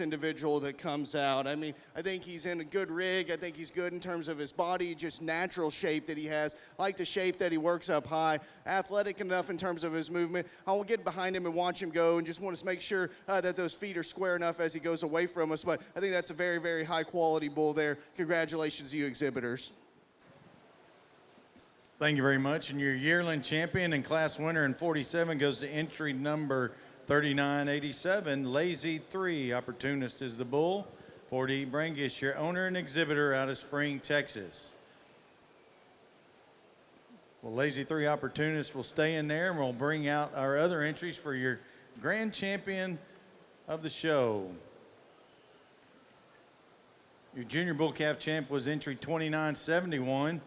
individual that comes out. I mean, I think he's in a good rig. I think he's good in terms of his body, just natural shape that he has. I like the shape that he works up high, athletic enough in terms of his movement. I will get behind him and watch him go and just want to make sure that those feet are square enough as he goes away from us. But I think that's a very, very high quality bull there. Congratulations to you exhibitors. Thank you very much. And your yearling champion and class winner in 47 goes to entry number 3987, Lazy 3. Opportunist is the bull. 40 Brangish, your owner and exhibitor out of Spring, Texas. Well, Lazy 3 Opportunist will stay in there, and we'll bring out our other entries for your grand champion of the show. Your junior bull calf champ was entry 2971.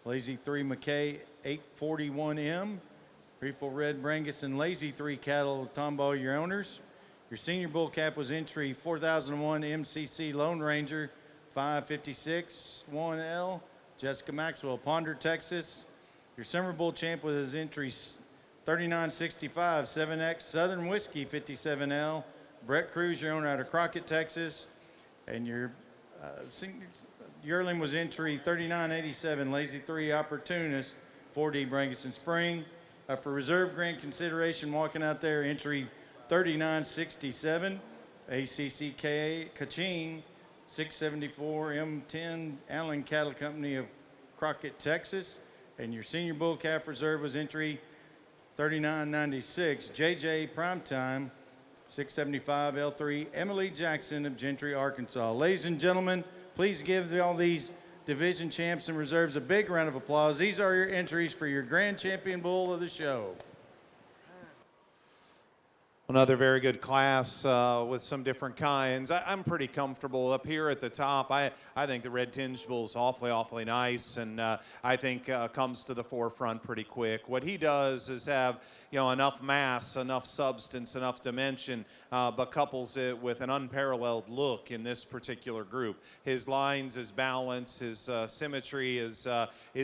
Lazy 3 McKay 841M. Reeful Red Brangus and Lazy 3 Cattle Tomball, your owners. Your senior bull calf was entry 4001 MCC Lone Ranger 556 1L. Jessica Maxwell, Ponder, Texas. Your summer bull champ was entry 3965 7X Southern Whiskey 57L. Brett Cruz, your owner out of Crockett, Texas. And your yearling was entry 3987 Lazy 3 Opportunist 4D Brangus and Spring. For reserve grant consideration, walking out there, entry 3967, ACCKA Kaching, 674 M10 Allen Cattle Company of Crockett, Texas. And your senior bull calf reserve was entry 3996, JJ Primetime, 675 L3 Emily Jackson of Gentry, Arkansas. Ladies and gentlemen, please give all these division champs and reserves a big round of applause. These are your entries for your grand champion bull of the show. Another very good class with some different kinds. I'm pretty comfortable up here at the top. I think the red tinge bull is awfully nice, and I think comes to the forefront pretty quick. What he does is have, you know, enough mass, enough substance, enough dimension, but couples it with an unparalleled look in this particular group. His lines, his balance, his symmetry is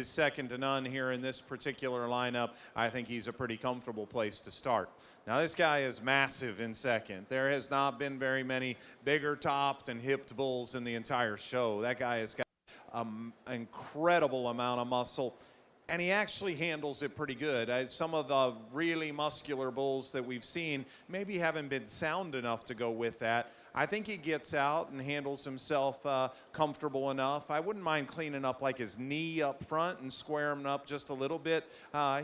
second to none here in this particular lineup. I think he's a pretty comfortable place to start. Now, this guy is massive in second. There has not been very many bigger topped and hipped bulls in the entire show. That guy has got an incredible amount of muscle, and he actually handles it pretty good. Some of the really muscular bulls that we've seen maybe haven't been sound enough to go with that. I think he gets out and handles himself comfortable enough. I wouldn't mind cleaning up like his knee up front and squaring him up just a little bit.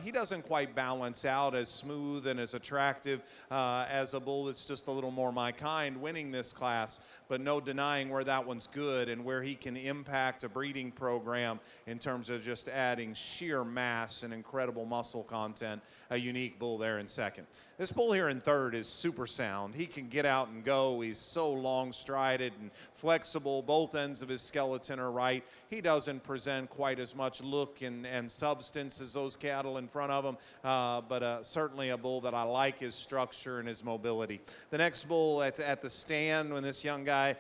He doesn't quite balance out as smooth and as attractive as a bull that's just a little more my kind winning this class, but no denying where that one's good and where he can impact a breeding program in terms of just adding sheer mass and incredible muscle content. A unique bull there in second. This bull here in third is super sound. He can get out and go. He's so long strided and flexible. Both ends of his skeleton are right. He doesn't present quite as much look and substance as those cattle in front of him, but certainly a bull that I like his structure and his mobility. The next bull at the stand, when this young guy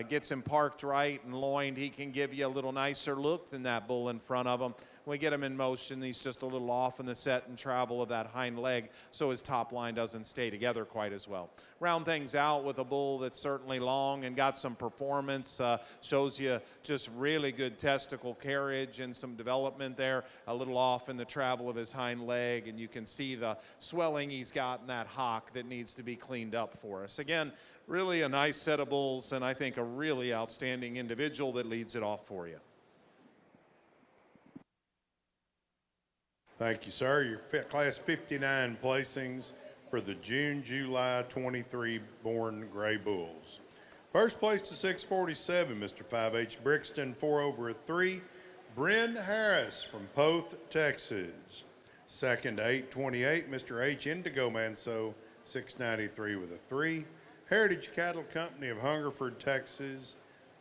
gets him parked right and loined, he can give you a little nicer look than that bull in front of him. When we get him in motion, he's just a little off in the set and travel of that hind leg, so his top line doesn't stay together quite as well. Round things out with a bull that's certainly long and got some performance, shows you just really good testicle carriage and some development there, a little off in the travel of his hind leg, and you can see the swelling he's got in that hock that needs to be cleaned up for us. Again, really a nice set of bulls, and I think a really outstanding individual that leads it off for you. Thank you, sir. Your class 59 placings for the June-July 23 born Gray Bulls. First place to 647, Mr. 5H Brixton, 4 over a 3. Bryn Harris from Poth, Texas. Second to 828, Mr. H Indigo Manso, 693 with a 3. Heritage Cattle Company of Hungerford, Texas.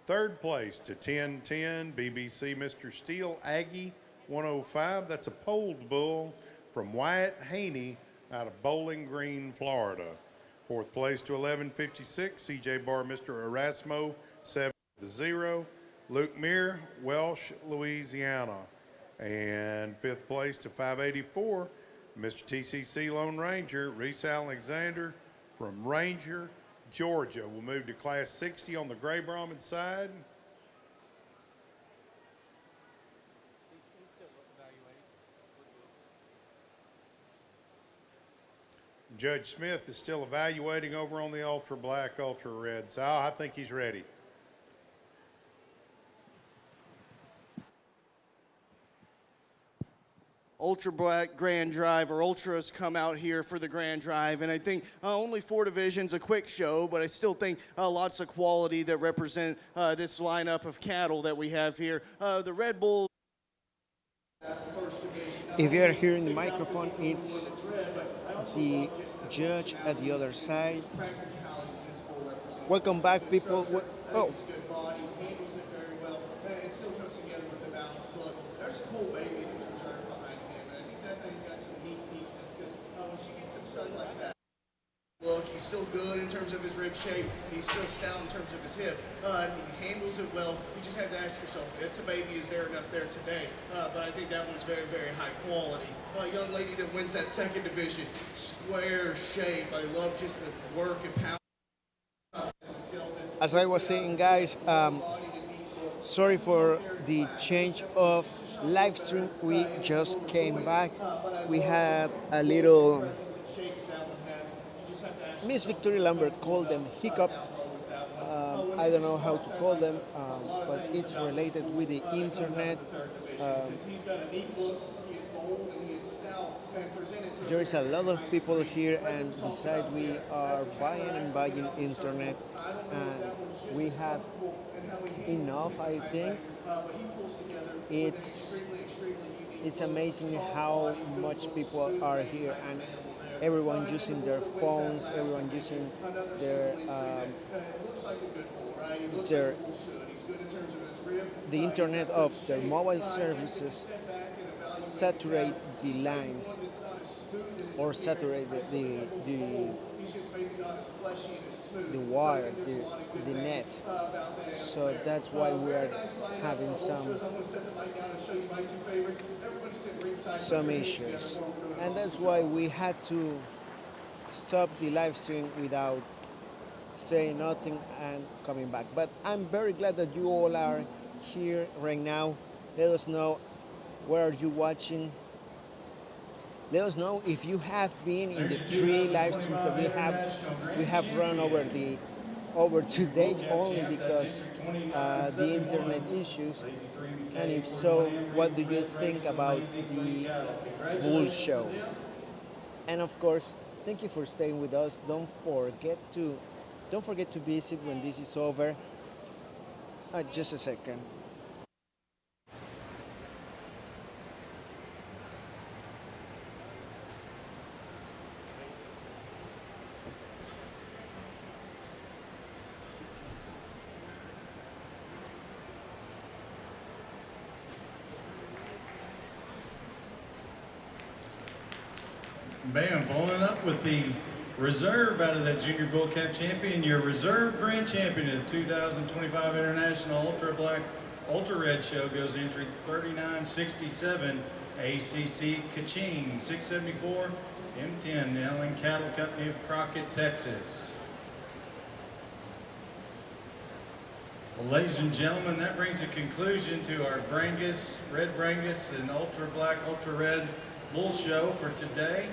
Third place to 1010, BBC Mr. Steele Aggie, 105. That's a polled bull from Wyatt Haney out of Bowling Green, Florida. Fourth place to 1156, CJ Bar Mr. Erasmo, 7-0. Luke Meir, Welsh, Louisiana. And fifth place to 584, Mr. TCC Lone Ranger, Reese Alexander from Ranger, Georgia. We'll move to Class 60 on the Gray Brahman side. Judge Smith is still evaluating over on the Ultra Black, Ultra Red side. I think he's ready. Ultra Black Grand Drive, or Ultras, come out here for the Grand Drive, and I think only 4 divisions, a quick show, but I still think lots of quality that represent this lineup of cattle that we have here. The Red Bull. If you are hearing the microphone, it's the judge at the other side. Welcome back, people. Oh. There's a cool baby that's reserved behind him, and I think that thing's got some neat pieces because when she gets him stunned like that, look, he's still good in terms of his rib shape. He's still stout in terms of his hip. He handles it well. You just have to ask yourself, it's a baby, is there enough there today? But I think that one's very, very high quality. Young lady that wins that 2nd division, square shape. I love just the work and power. As I was saying, guys, sorry for the change of live stream. We just came back. We had a little Miss Victoria Lambert called them hiccup. I don't know how to call them, but it's related with the internet. There is a lot of people here, and besides we are buying and buying internet, and we have enough, I think. It's amazing how much people are here, and everyone using their phones, everyone using the internet of their mobile services saturate the lines or saturate the wire, the net. So that's why we are having some issues. And that's why we had to stop the live stream without saying nothing and coming back. But I'm very glad that you all are here right now. Let us know where are you watching. Let us know if you have been in the 3 live streams that we have run over today only because the internet issues. And if so, what do you think about the Bull Show? And of course, thank you for staying with us. Don't forget to visit when this is over. Just a second. Bam, following up with the reserve out of that Junior Bull Cap champion, your reserve grand champion of the 2025 International Ultra Black Ultra Red Show goes entry 3967 ACC Kaching 674 M10 Allen Cattle Company of Crockett, Texas. Well, ladies and gentlemen, that brings a conclusion to our Brangus, Red Brangus and Ultra Black Ultra Red Bull Show for today.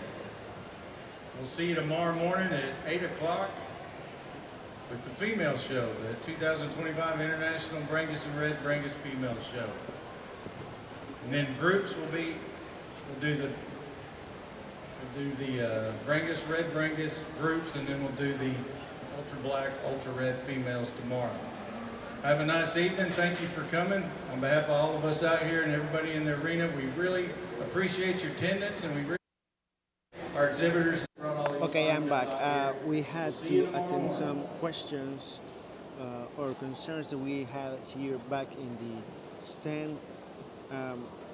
We'll see you tomorrow morning at 8 o'clock with the female show, the 2025 International Brangus and Red Brangus Female Show. And then groups we'll do the Brangus, Red Brangus groups, and then we'll do the Ultra Black, Ultra Red females tomorrow. Have a nice evening. Thank you for coming. On behalf of all of us out here and everybody in the arena, we really appreciate your attendance, and we really our exhibitors. Okay, I'm back. We had to attend some questions or concerns that we had here back in the stand.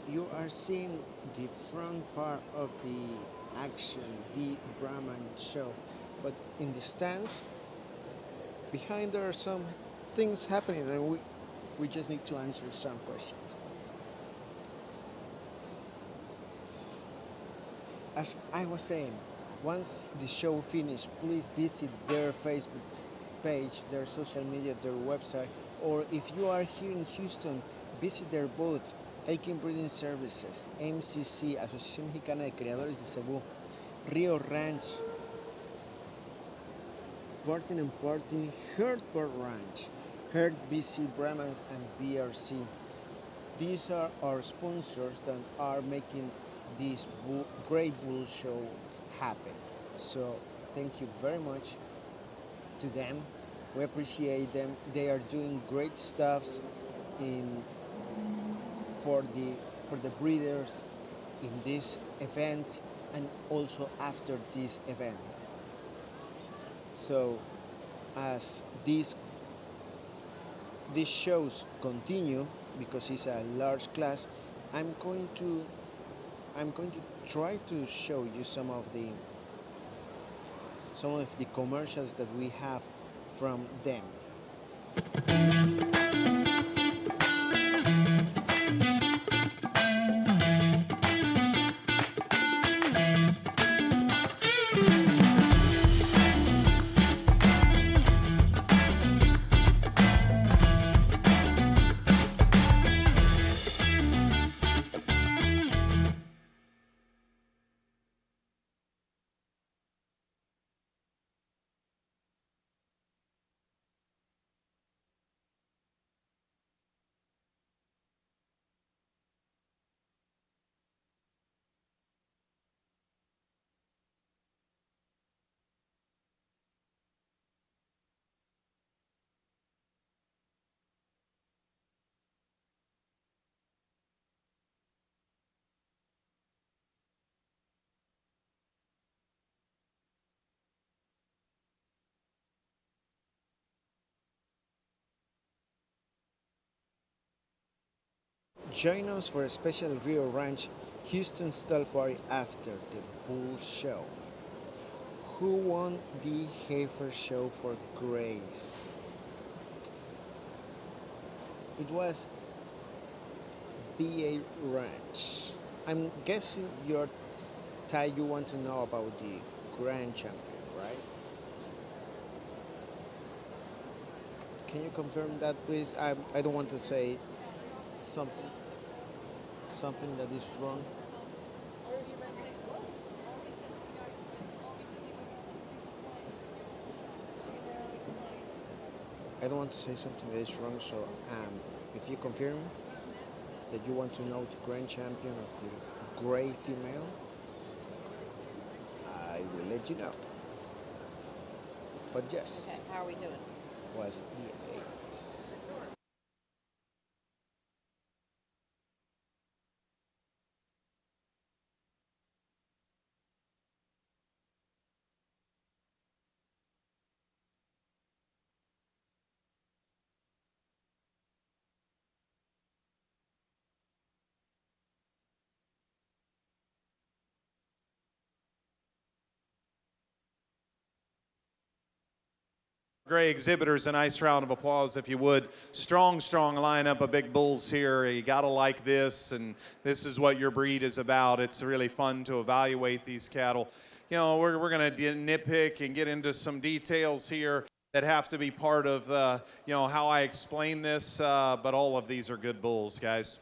You are seeing the front part of the action, the Brahman show, but in the stands, behind there are some things happening, and we just need to answer some questions. As I was saying, once the show finished, please visit their Facebook page, their social media, their website, or if you are here in Houston, visit their booth, Aiken Breeding Services, MCC, Asociación Mexicana de Criadores de Cebú, Rio Ranch, Barton and Barton, Hertford Ranch, Herd BC Brahmans, and BRC. These are our sponsors that are making this great bull show happen. So thank you very much to them. We appreciate them. They are doing great stuff in for the breeders in this event and also after this event. So as these shows continue, because it's a large class, I'm going to try to show you some of the commercials that we have from them. Join us for a special Rio Ranch Houston style party after the bull show. Who won the heifer show for Grace? It was BA Ranch. I'm guessing you want to know about the grand champion, right? Can you confirm that, please? I don't want to say something that is wrong. I don't want to say something that is wrong, so if you confirm that you want to know the grand champion of the gray female, I will let you know. But yes. Okay, how are we doing? Was the 8. Gray exhibitors, a nice round of applause if you would. Strong lineup of big bulls here. You gotta like this, and this is what your breed is about. It's really fun to evaluate these cattle. You know, we're gonna nitpick and get into some details here that have to be part of how I explain this, but all of these are good bulls, guys.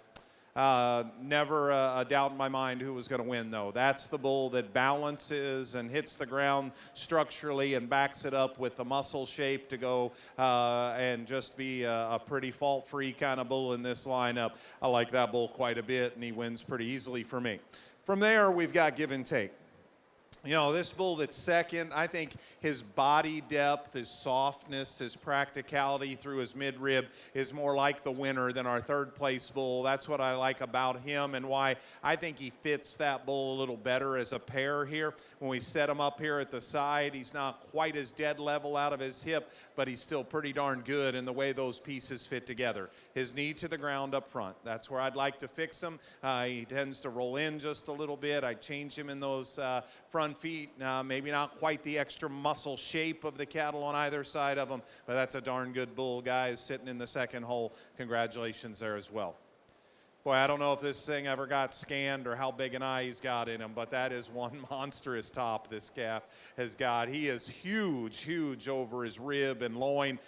Never a doubt in my mind who was going to win, though. That's the bull that balances and hits the ground structurally and backs it up with the muscle shape to go and just be a pretty fault-free kind of bull in this lineup. I like that bull quite a bit, and he wins pretty easily for me. From there, we've got give and take. You know, this bull that's second, I think his body depth, his softness, his practicality through his midrib is more like the winner than our third place bull. That's what I like about him and why I think he fits that bull a little better as a pair here. When we set him up here at the side, he's not quite as dead level out of his hip, but he's still pretty darn good in the way those pieces fit together. His knee to the ground up front, that's where I'd like to fix him. He tends to roll in just a little bit. I change him in those front feet. Maybe not quite the extra muscle shape of the cattle on either side of them, but that's a darn good bull, guys, sitting in the second hole. Congratulations there as well. Boy, I don't know if this thing ever got scanned or how big an eye he's got in him, but that is one monstrous top this calf has got. He is huge, huge over his rib and loin,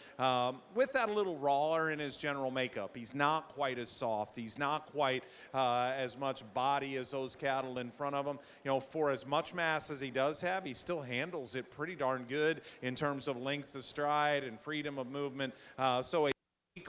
with that a little rawer in his general makeup. He's not quite as soft. He's not quite as much body as those cattle in front of him. You know, for as much mass as he does have, he still handles it pretty darn good in terms of length of stride and freedom of movement. So a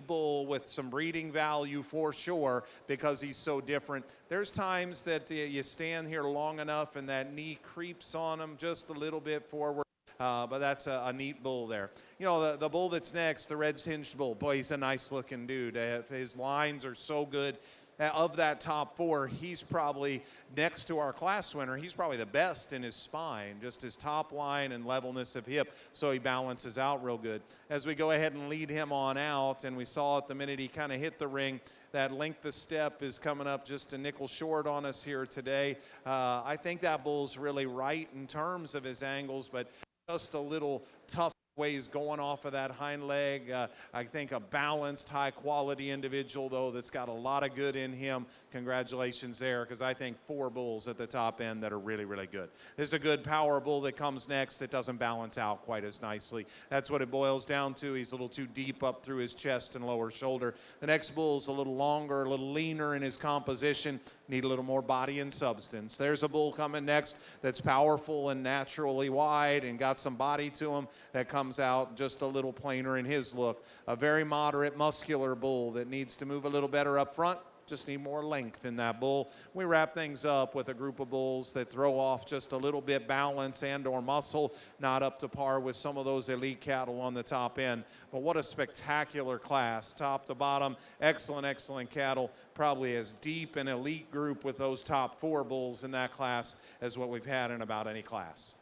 bull with some breeding value for sure, because he's so different. There's times that you stand here long enough and that knee creeps on him just a little bit forward, but that's a neat bull there. You know, the bull that's next, the red tinged bull, boy, he's a nice looking dude. His lines are so good. Of that top four, he's probably, next to our class winner, he's probably the best in his spine, just his top line and levelness of hip, so he balances out real good. As we go ahead and lead him on out, and we saw it the minute he kind of hit the ring, that length of step is coming up just a nickel short on us here today. I think that bull's really right in terms of his angles, but just a little tough ways going off of that hind leg. I think a balanced, high-quality individual, though, that's got a lot of good in him. Congratulations there, because I think 4 bulls at the top end that are really, really good. There's a good power bull that comes next that doesn't balance out quite as nicely. That's what it boils down to. He's a little too deep up through his chest and lower shoulder. The next bull's a little longer, a little leaner in his composition. Need a little more body and substance. There's a bull coming next that's powerful and naturally wide and got some body to him that comes out just a little plainer in his look. A very moderate, muscular bull that needs to move a little better up front. Just need more length in that bull. We wrap things up with a group of bulls that throw off just a little bit balance and or muscle, not up to par with some of those elite cattle on the top end. But what a spectacular class, top to bottom. Excellent, excellent cattle. Probably as deep an elite group with those top 4 bulls in that class as what we've had in about any class.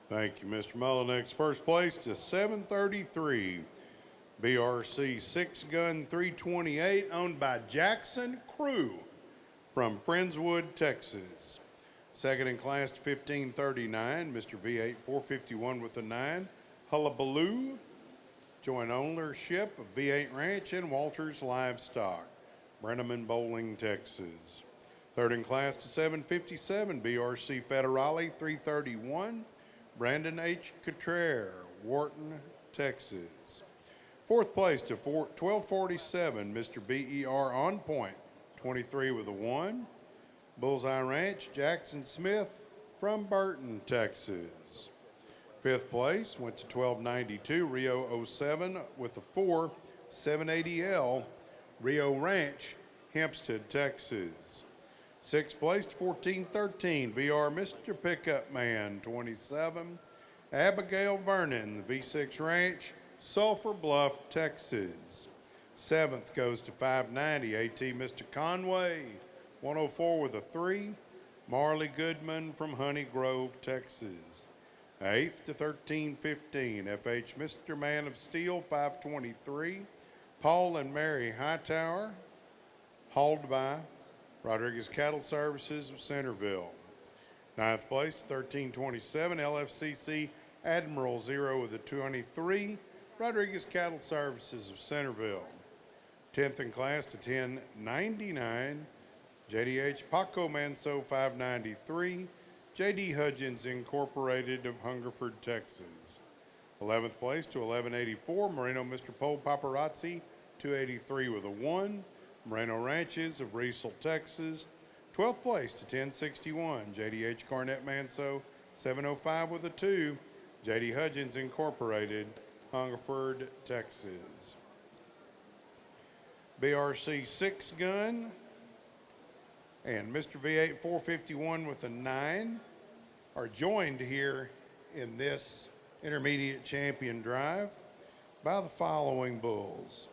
Thank you, Mr. Mullinex. First place to 733. BRC 6-gun 328, owned by Jackson Crew from Friendswood, Texas. Second in class to 1539, Mr. V8 451 with a 9, Hullabaloo. Joint ownership of V8 Ranch and Walters Livestock, Brenneman Bowling, Texas. Third in class to 757, BRC Federale 331, Brandon H. Cottrell, Wharton, Texas. Fourth place to 1247, Mr. BER On Point, 23 with a 1. Bullseye Ranch, Jackson Smith from Burton, Texas. Fifth place went to 1292, Rio 07 with a 4, 780L, Rio Ranch, Hempstead, Texas. Sixth place to 1413, VR Mr. Pickup Man, 27. Abigail Vernon, the V6 Ranch, Sulphur Bluff, Texas. Seventh goes to 590, AT Mr. Conway, 104 with a 3. Marley Goodman from Honey Grove, Texas. Eighth to 1315, FH Mr. Man of Steel, 523. Paul and Mary Hightower, hauled by Rodriguez Cattle Services of Centerville. Ninth place to 1327, LFCC Admiral 0 with a 23. Rodriguez Cattle Services of Centerville. 10th in class to 1099, JDH Paco Manso 593, JD Hudgens Incorporated of Hungerford, Texas. 11th place to 1184, Moreno Mr. Pole Paparazzi 283 with a 1, Moreno Ranches of Riesel, Texas. 12th place to 1061, JDH Cornett Manso 705 with a 2, JD Hudgens Incorporated, Hungerford, Texas. BRC 6-gun and Mr. V8 451 with a 9 are joined here in this intermediate champion drive by the following bulls.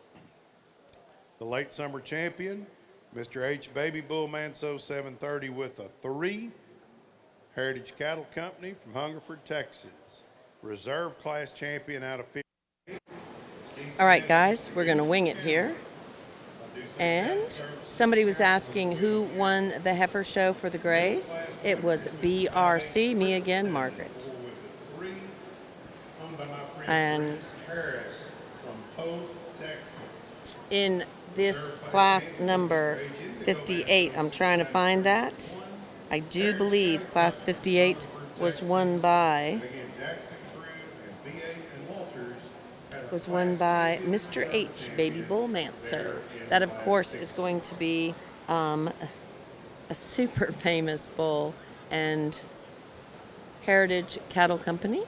The late summer champion, Mr. H. Baby Bull Manso 730 with a 3, Heritage Cattle Company from Hungerford, Texas. Reserve class champion out of 50. All right, guys, we're going to wing it here. And somebody was asking who won the heifer show for the Grays. It was BRC, me again, Margaret. And from Pope, Texas. In this class number 58, I'm trying to find that. I do believe class 58 was won by Mr. H, Baby Bull Manso. That, of course, is going to be a super famous bull and Heritage Cattle Company.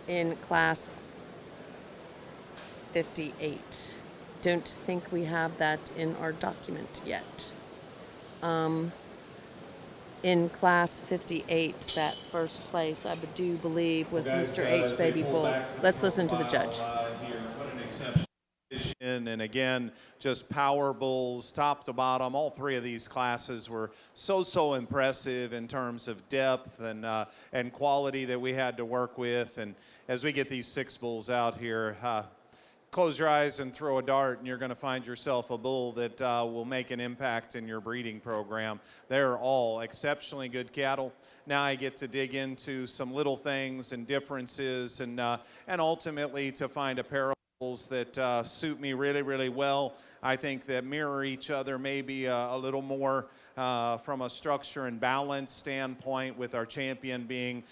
In class 58. Don't think we have that in our document yet. In class 58, that first place, I do believe, was Mr. H. Baby Bull. Let's listen to the judge. What an exception. And again, just power bulls, top to bottom. All three of these classes were so impressive in terms of depth and quality that we had to work with. And as we get these 6 bulls out here, close your eyes and throw a dart, and you're going to find yourself a bull that will make an impact in your breeding program. They're all exceptionally good cattle. Now I get to dig into some little things and differences, and ultimately to find a pair of bulls that suit me really well. I think that mirror each other maybe a little more from a structure and balance standpoint, with our champion being,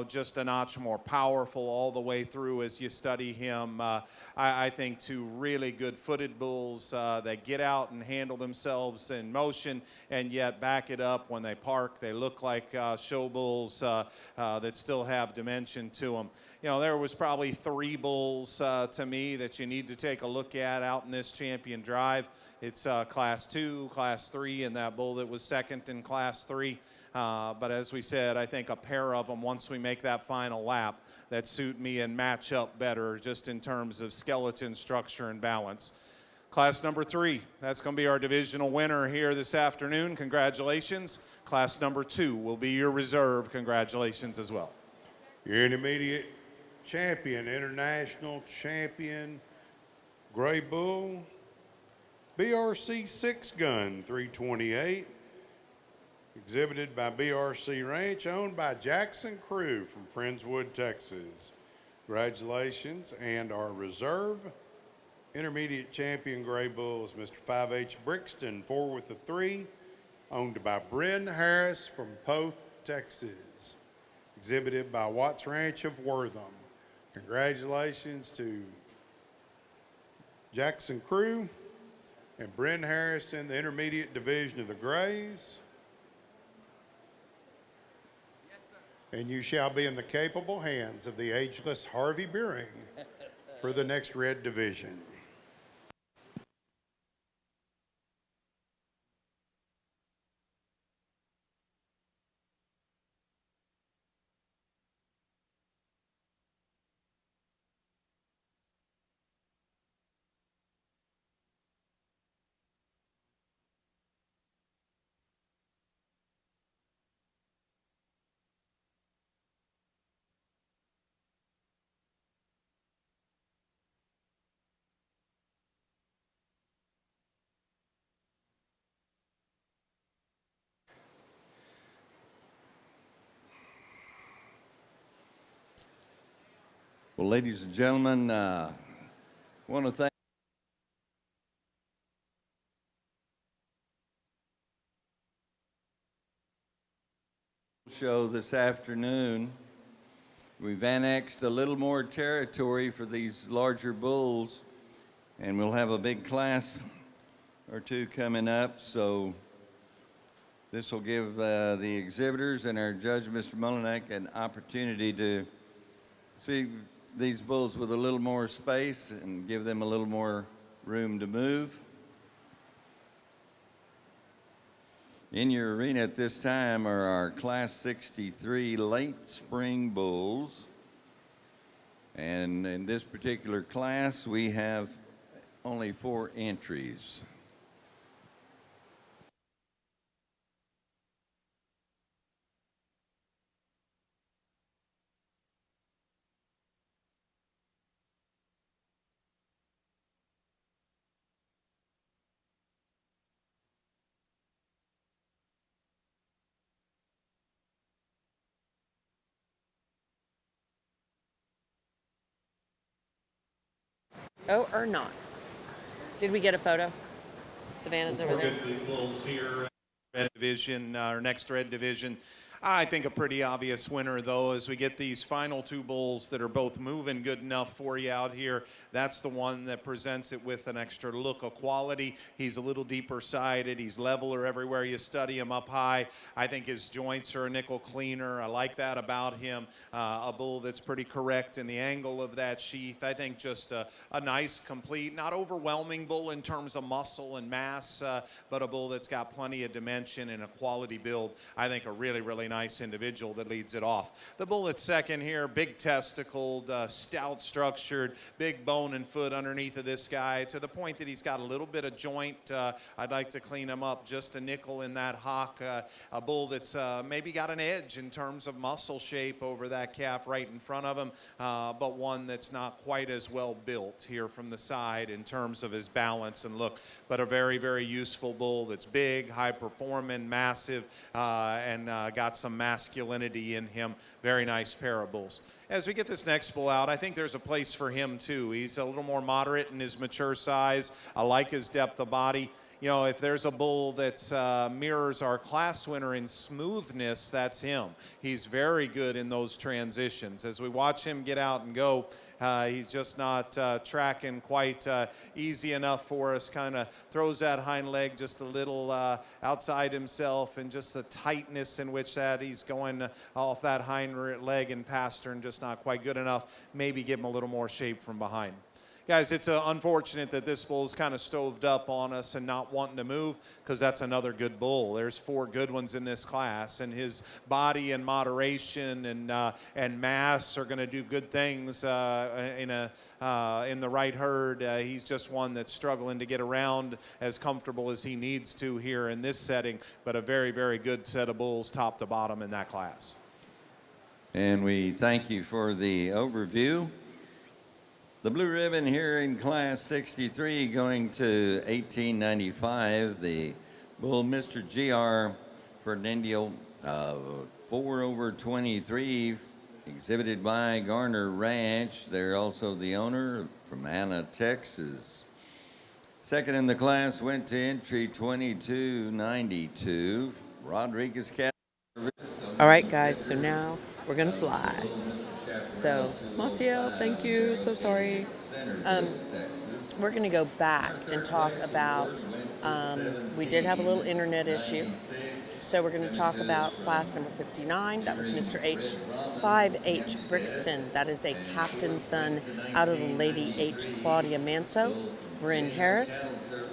just a notch more powerful all the way through as you study him. I think 2 really good footed bulls that get out and handle themselves in motion and yet back it up when they park. They look like show bulls that still have dimension to them. There was probably 3 bulls to me that you need to take a look at out in this champion drive. It's class 2, class 3, and that bull that was second in class 3. But as we said, I think a pair of them, once we make that final lap, that suit me and match up better just in terms of skeleton, structure, and balance. Class number 3, that's going to be our divisional winner here this afternoon. Congratulations. Class number 2 will be your reserve. Congratulations as well. Your intermediate champion, international champion, Gray Bull, BRC 6-gun 328, exhibited by BRC Ranch, owned by Jackson Crew from Friendswood, Texas. Congratulations. And our reserve intermediate champion Gray Bull is Mr. 5H Brixton, 4 with a 3, owned by Bryn Harris from Poth, Texas, exhibited by Watts Ranch of Wortham. Congratulations to Jackson Crew and Bryn Harris in the intermediate division of the Grays. Yes, sir. And you shall be in the capable hands of the ageless Harvey Beering for the next red division. Well, ladies and gentlemen, I want to thank the show this afternoon. We've annexed a little more territory for these larger bulls, and we'll have a big class or 2 coming up, so this will give the exhibitors and our judge, Mr. Mullinack, an opportunity to see these bulls with a little more space and give them a little more room to move. In your arena at this time are our Class 63 late spring bulls. And in this particular class, we have only 4 entries. Oh, or not. Did we get a photo? Savannah's over there. Good bulls here. Red division, our next red division. I think a pretty obvious winner, though, as we get these final two bulls that are both moving good enough for you out here. That's the one that presents it with an extra look of quality. He's a little deeper sided. He's leveler everywhere you study him up high. I think his joints are a nickel cleaner. I like that about him. A bull that's pretty correct in the angle of that sheath. I think just a nice, complete, not overwhelming bull in terms of muscle and mass, but a bull that's got plenty of dimension and a quality build. I think a really, really nice individual that leads it off. The bull at second here, big testicled, stout structured, big bone and foot underneath of this guy to the point that he's got a little bit of joint. I'd like to clean him up just a nickel in that hock. A bull that's maybe got an edge in terms of muscle shape over that calf right in front of him, but one that's not quite as well built here from the side in terms of his balance and look, but a very, very useful bull that's big, high performing, massive, and got some masculinity in him. Very nice pair of bulls. As we get this next bull out, I think there's a place for him too. He's a little more moderate in his mature size. I like his depth of body. You know, if there's a bull that mirrors our class winner in smoothness, that's him. He's very good in those transitions. As we watch him get out and go, he's just not tracking quite easy enough for us. Kind of throws that hind leg just a little outside himself, and just the tightness in which that he's going off that hind leg and pastern, just not quite good enough. Maybe give him a little more shape from behind. Guys, it's unfortunate that this bull's kind of stoved up on us and not wanting to move, because that's another good bull. There's 4 good ones in this class, and his body and moderation and mass are going to do good things in the right herd. He's just one that's struggling to get around as comfortable as he needs to here in this setting, but a very, very good set of bulls top to bottom in that class. And we thank you for the overview. The blue ribbon here in class 63 going to 1895, the bull Mr. G.R. Fernando, 4/23, exhibited by Garner Ranch. They're also the owner from Anna, Texas. Second in the class went to entry 2292, Rodriguez Cat. All right, guys, so now we're going to fly. So, Maciel, thank you. So sorry. We're going to go back and talk about, we did have a little internet issue. So we're going to talk about class number 59. That was Mr. H. 5H Brixton. That is a captain's son out of the Lady H. Claudia Manso. Bryn Harris.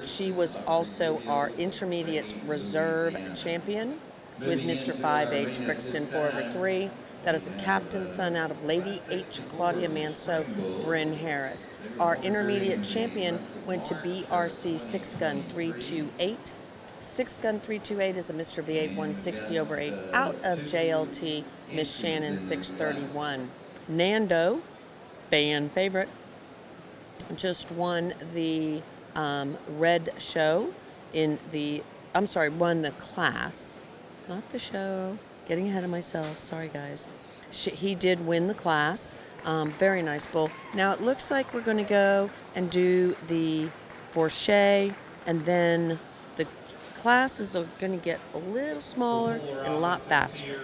She was also our intermediate reserve champion with Mr. 5H Brixton 4/3. That is a captain's son out of Lady H. Claudia Manso, Bryn Harris. Our intermediate champion went to BRC 6-gun 328. 6-gun 328 is a Mr. V8 160/8 out of JLT, Miss Shannon 631. Nando, fan favorite, just won the red show won the class, not the show. Getting ahead of myself. Sorry, guys. He did win the class. Very nice bull. Now, it looks like we're going to go and do the Forche, and then the classes are going to get a little smaller and a lot faster.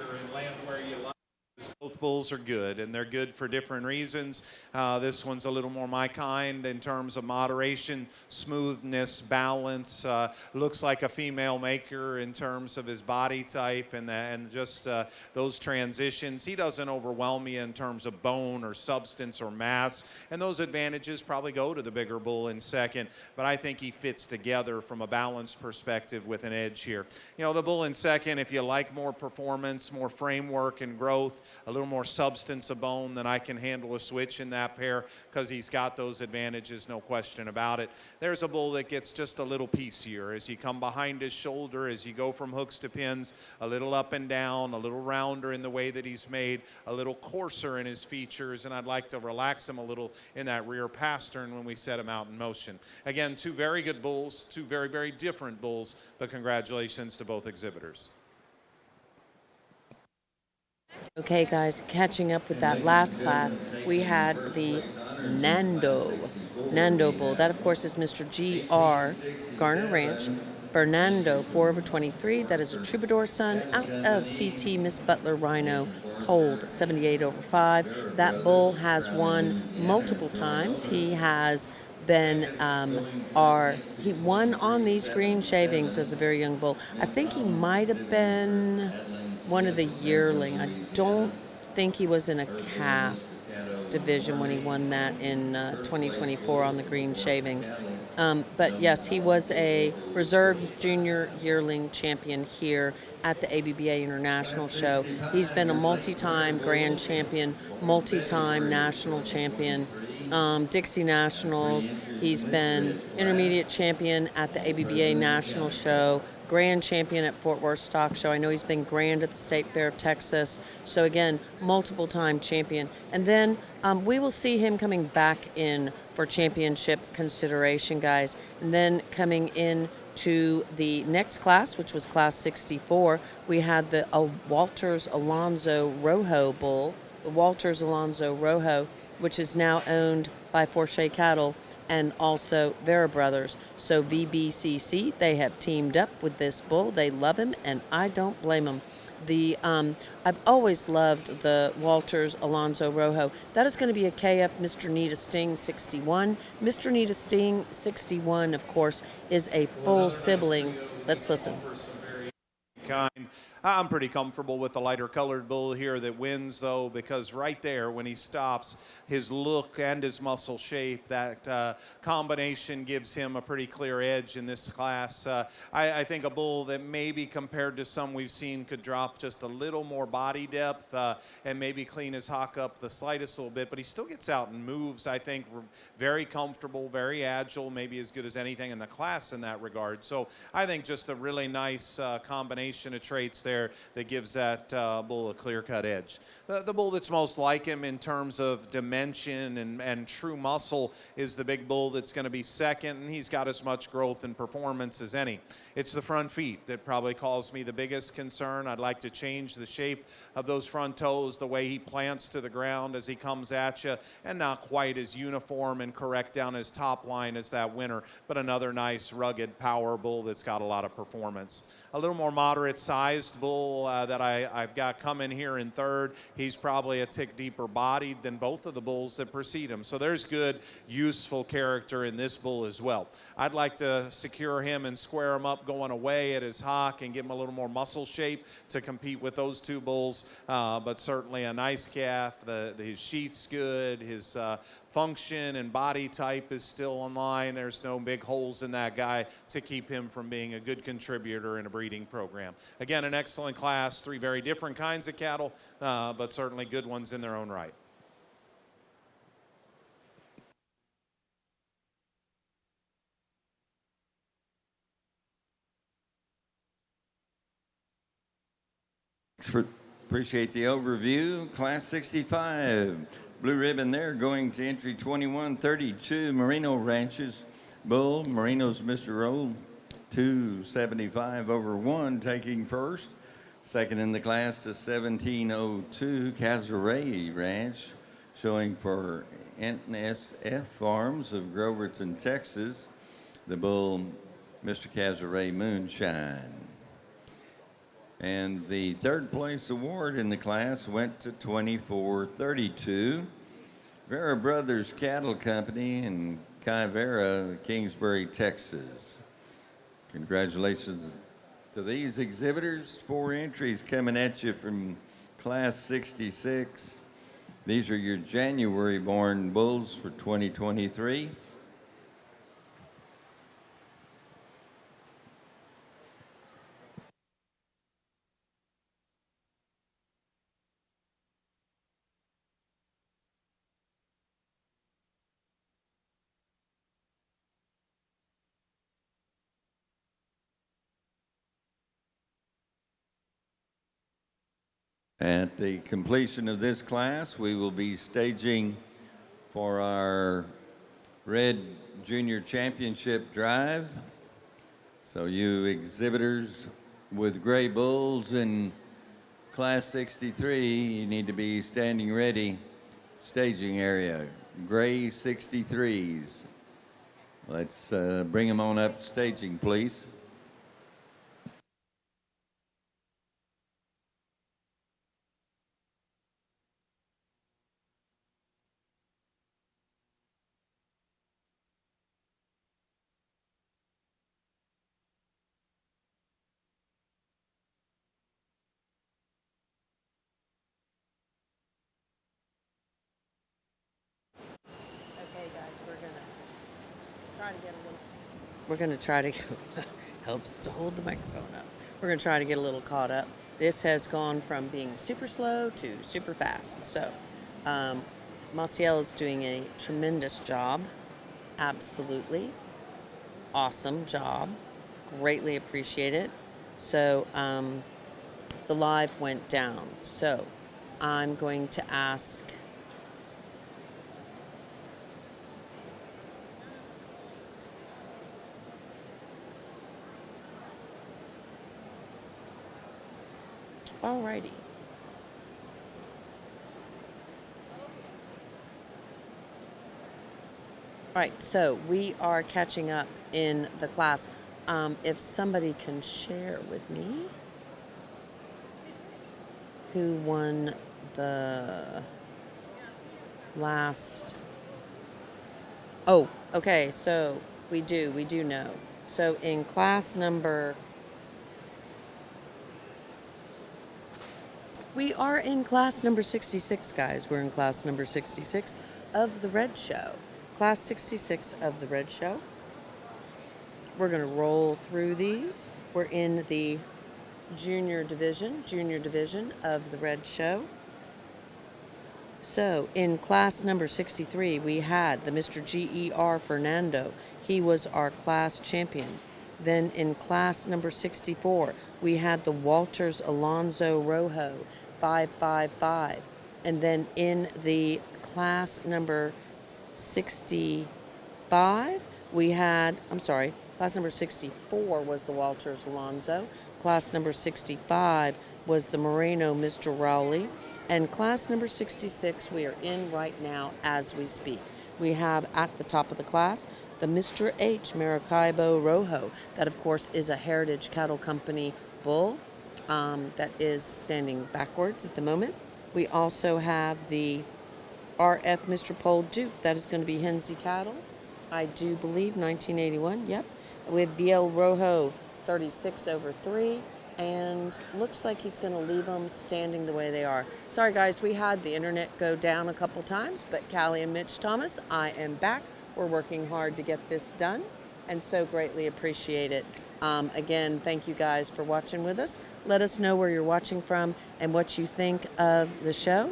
Both bulls are good, and they're good for different reasons. This one's a little more my kind in terms of moderation, smoothness, balance. Looks like a female maker in terms of his body type and just those transitions. He doesn't overwhelm me in terms of bone or substance or mass, and those advantages probably go to the bigger bull in second, but I think he fits together from a balance perspective with an edge here. You know, the bull in second, if you like more performance, more framework and growth, a little more substance of bone, then I can handle a switch in that pair, because he's got those advantages, no question about it. There's a bull that gets just a little piecier as you come behind his shoulder, as you go from hooks to pins, a little up and down, a little rounder in the way that he's made, a little coarser in his features, and I'd like to relax him a little in that rear pastern when we set him out in motion. Again, 2 very good bulls, 2 very, very different bulls, but congratulations to both exhibitors. Okay, guys, catching up with that last class, we had the Nando bull. That, of course, is Mr. G.R. Garner Ranch. Fernando, 4/23. That is a Troubadour son out of CT Miss Butler Rhino, polled 78/5. That bull has won multiple times. He has been he won on these green shavings as a very young bull. I think he might have been one of the yearling. I don't think he was in a calf division when he won that in 2024 on the green shavings. But yes, he was a reserve junior yearling champion here at the ABBA International Show. He's been a multi-time grand champion, multi-time national champion, Dixie Nationals. He's been intermediate champion at the ABBA National Show, grand champion at Fort Worth Stock Show. I know he's been grand at the State Fair of Texas. So again, multiple time champion. And then we will see him coming back in for championship consideration, guys. And then coming in to the next class, which was class 64, we had the Walters Alonzo Rojo bull, the Walters Alonzo Rojo, which is now owned by Forche Cattle and also Vera Brothers. So VBCC, they have teamed up with this bull. They love him, and I don't blame them. I've always loved the Walters Alonzo Rojo. That is going to be a KF Mr. Nita Sting 61. Mr. Nita Sting 61, of course, is a full sibling. Let's listen. Kind. I'm pretty comfortable with the lighter colored bull here that wins, though, because right there when he stops, his look and his muscle shape, that combination gives him a pretty clear edge in this class. I think a bull that maybe compared to some we've seen could drop just a little more body depth and maybe clean his hock up the slightest little bit, but he still gets out and moves, I think, very comfortable, very agile, maybe as good as anything in the class in that regard. So I think just a really nice combination of traits there that gives that bull a clear-cut edge. The bull that's most like him in terms of dimension and true muscle is the big bull that's going to be second, and he's got as much growth and performance as any. It's the front feet that probably caused me the biggest concern. I'd like to change the shape of those front toes, the way he plants to the ground as he comes at you, and not quite as uniform and correct down his top line as that winner, but another nice, rugged power bull that's got a lot of performance. A little more moderate-sized bull that I've got coming here in third. He's probably a tick deeper bodied than both of the bulls that precede him. So there's good, useful character in this bull as well. I'd like to secure him and square him up going away at his hock and give him a little more muscle shape to compete with those two bulls. But certainly a nice calf. His sheath's good. His function and body type is still in line. There's no big holes in that guy to keep him from being a good contributor in a breeding program. Again, an excellent class, three very different kinds of cattle, but certainly good ones in their own right. Appreciate the overview. Class 65. Blue ribbon there going to entry 2132, Merino Ranches bull. Merino's Mr. Roll, 275/1, taking first. Second in the class to 1702, Cazaret Ranch, showing for NSF Farms of Groverton, Texas. The bull, Mr. Cazaret Moonshine. And the third place award in the class went to 2432. Vera Brothers Cattle Company in Kyvera, Kingsbury, Texas. Congratulations to these exhibitors. 4 entries coming at you from class 66. These are your January born bulls for 2023. At the completion of this class, we will be staging for our Red Junior Championship drive. So you exhibitors with gray bulls in class 63, you need to be standing ready, staging area. gray 63s. Let's bring them on up staging, please. Okay, guys, we're gonna try to helps to hold the microphone up. We're gonna try to get a little caught up. This has gone from being super slow to super fast. So, Maciel is doing a tremendous job. Absolutely awesome job. Greatly appreciate it. So, the live went down. So, I'm going to ask. Alrighty. All right, so we are catching up in the class. If somebody can share with me who won the last. Oh, okay, so we do know. So in class number. We are in class number 66, guys. We're in class number 66 of the Red Show. Class 66 of the Red Show. We're going to roll through these. We're in the junior division of the Red Show. So in class number 63, we had the Mr. G.E.R. Fernando. He was our class champion. Then in class number 64, we had the Walters Alonzo Rojo 555. And then in the class number 65, we had, class number 64 was the Walters Alonzo. Class number 65 was the Moreno Mr. Rowley. And class number 66 we are in right now as we speak. We have at the top of the class the Mr. H. Maracaibo Rojo. That, of course, is a Heritage Cattle Company bull that is standing backwards at the moment. We also have the RF Mr. Pole Duke. That is going to be Hensley Cattle. I do believe 1981. Yep. We have VL Rojo 36/3. And looks like he's going to leave them standing the way they are. Sorry, guys, we had the internet go down a couple times, but Callie and Mitch Thomas, I am back. We're working hard to get this done, and so greatly appreciate it. Again, thank you guys for watching with us. Let us know where you're watching from and what you think of the show.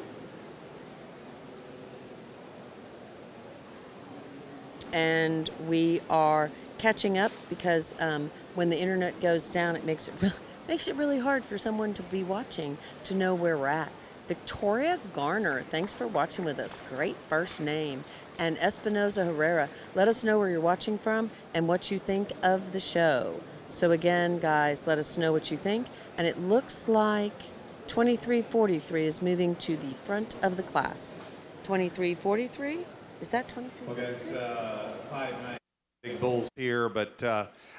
And we are catching up because when the internet goes down, it makes it really hard for someone to be watching to know where we're at. Victoria Garner, thanks for watching with us. Great first name. And Espinoza Herrera, let us know where you're watching from and what you think of the show. So again, guys, let us know what you think. And it looks like 2343 is moving to the front of the class. 2343? Is that 23? Well, guys, 5'9" big bulls here, but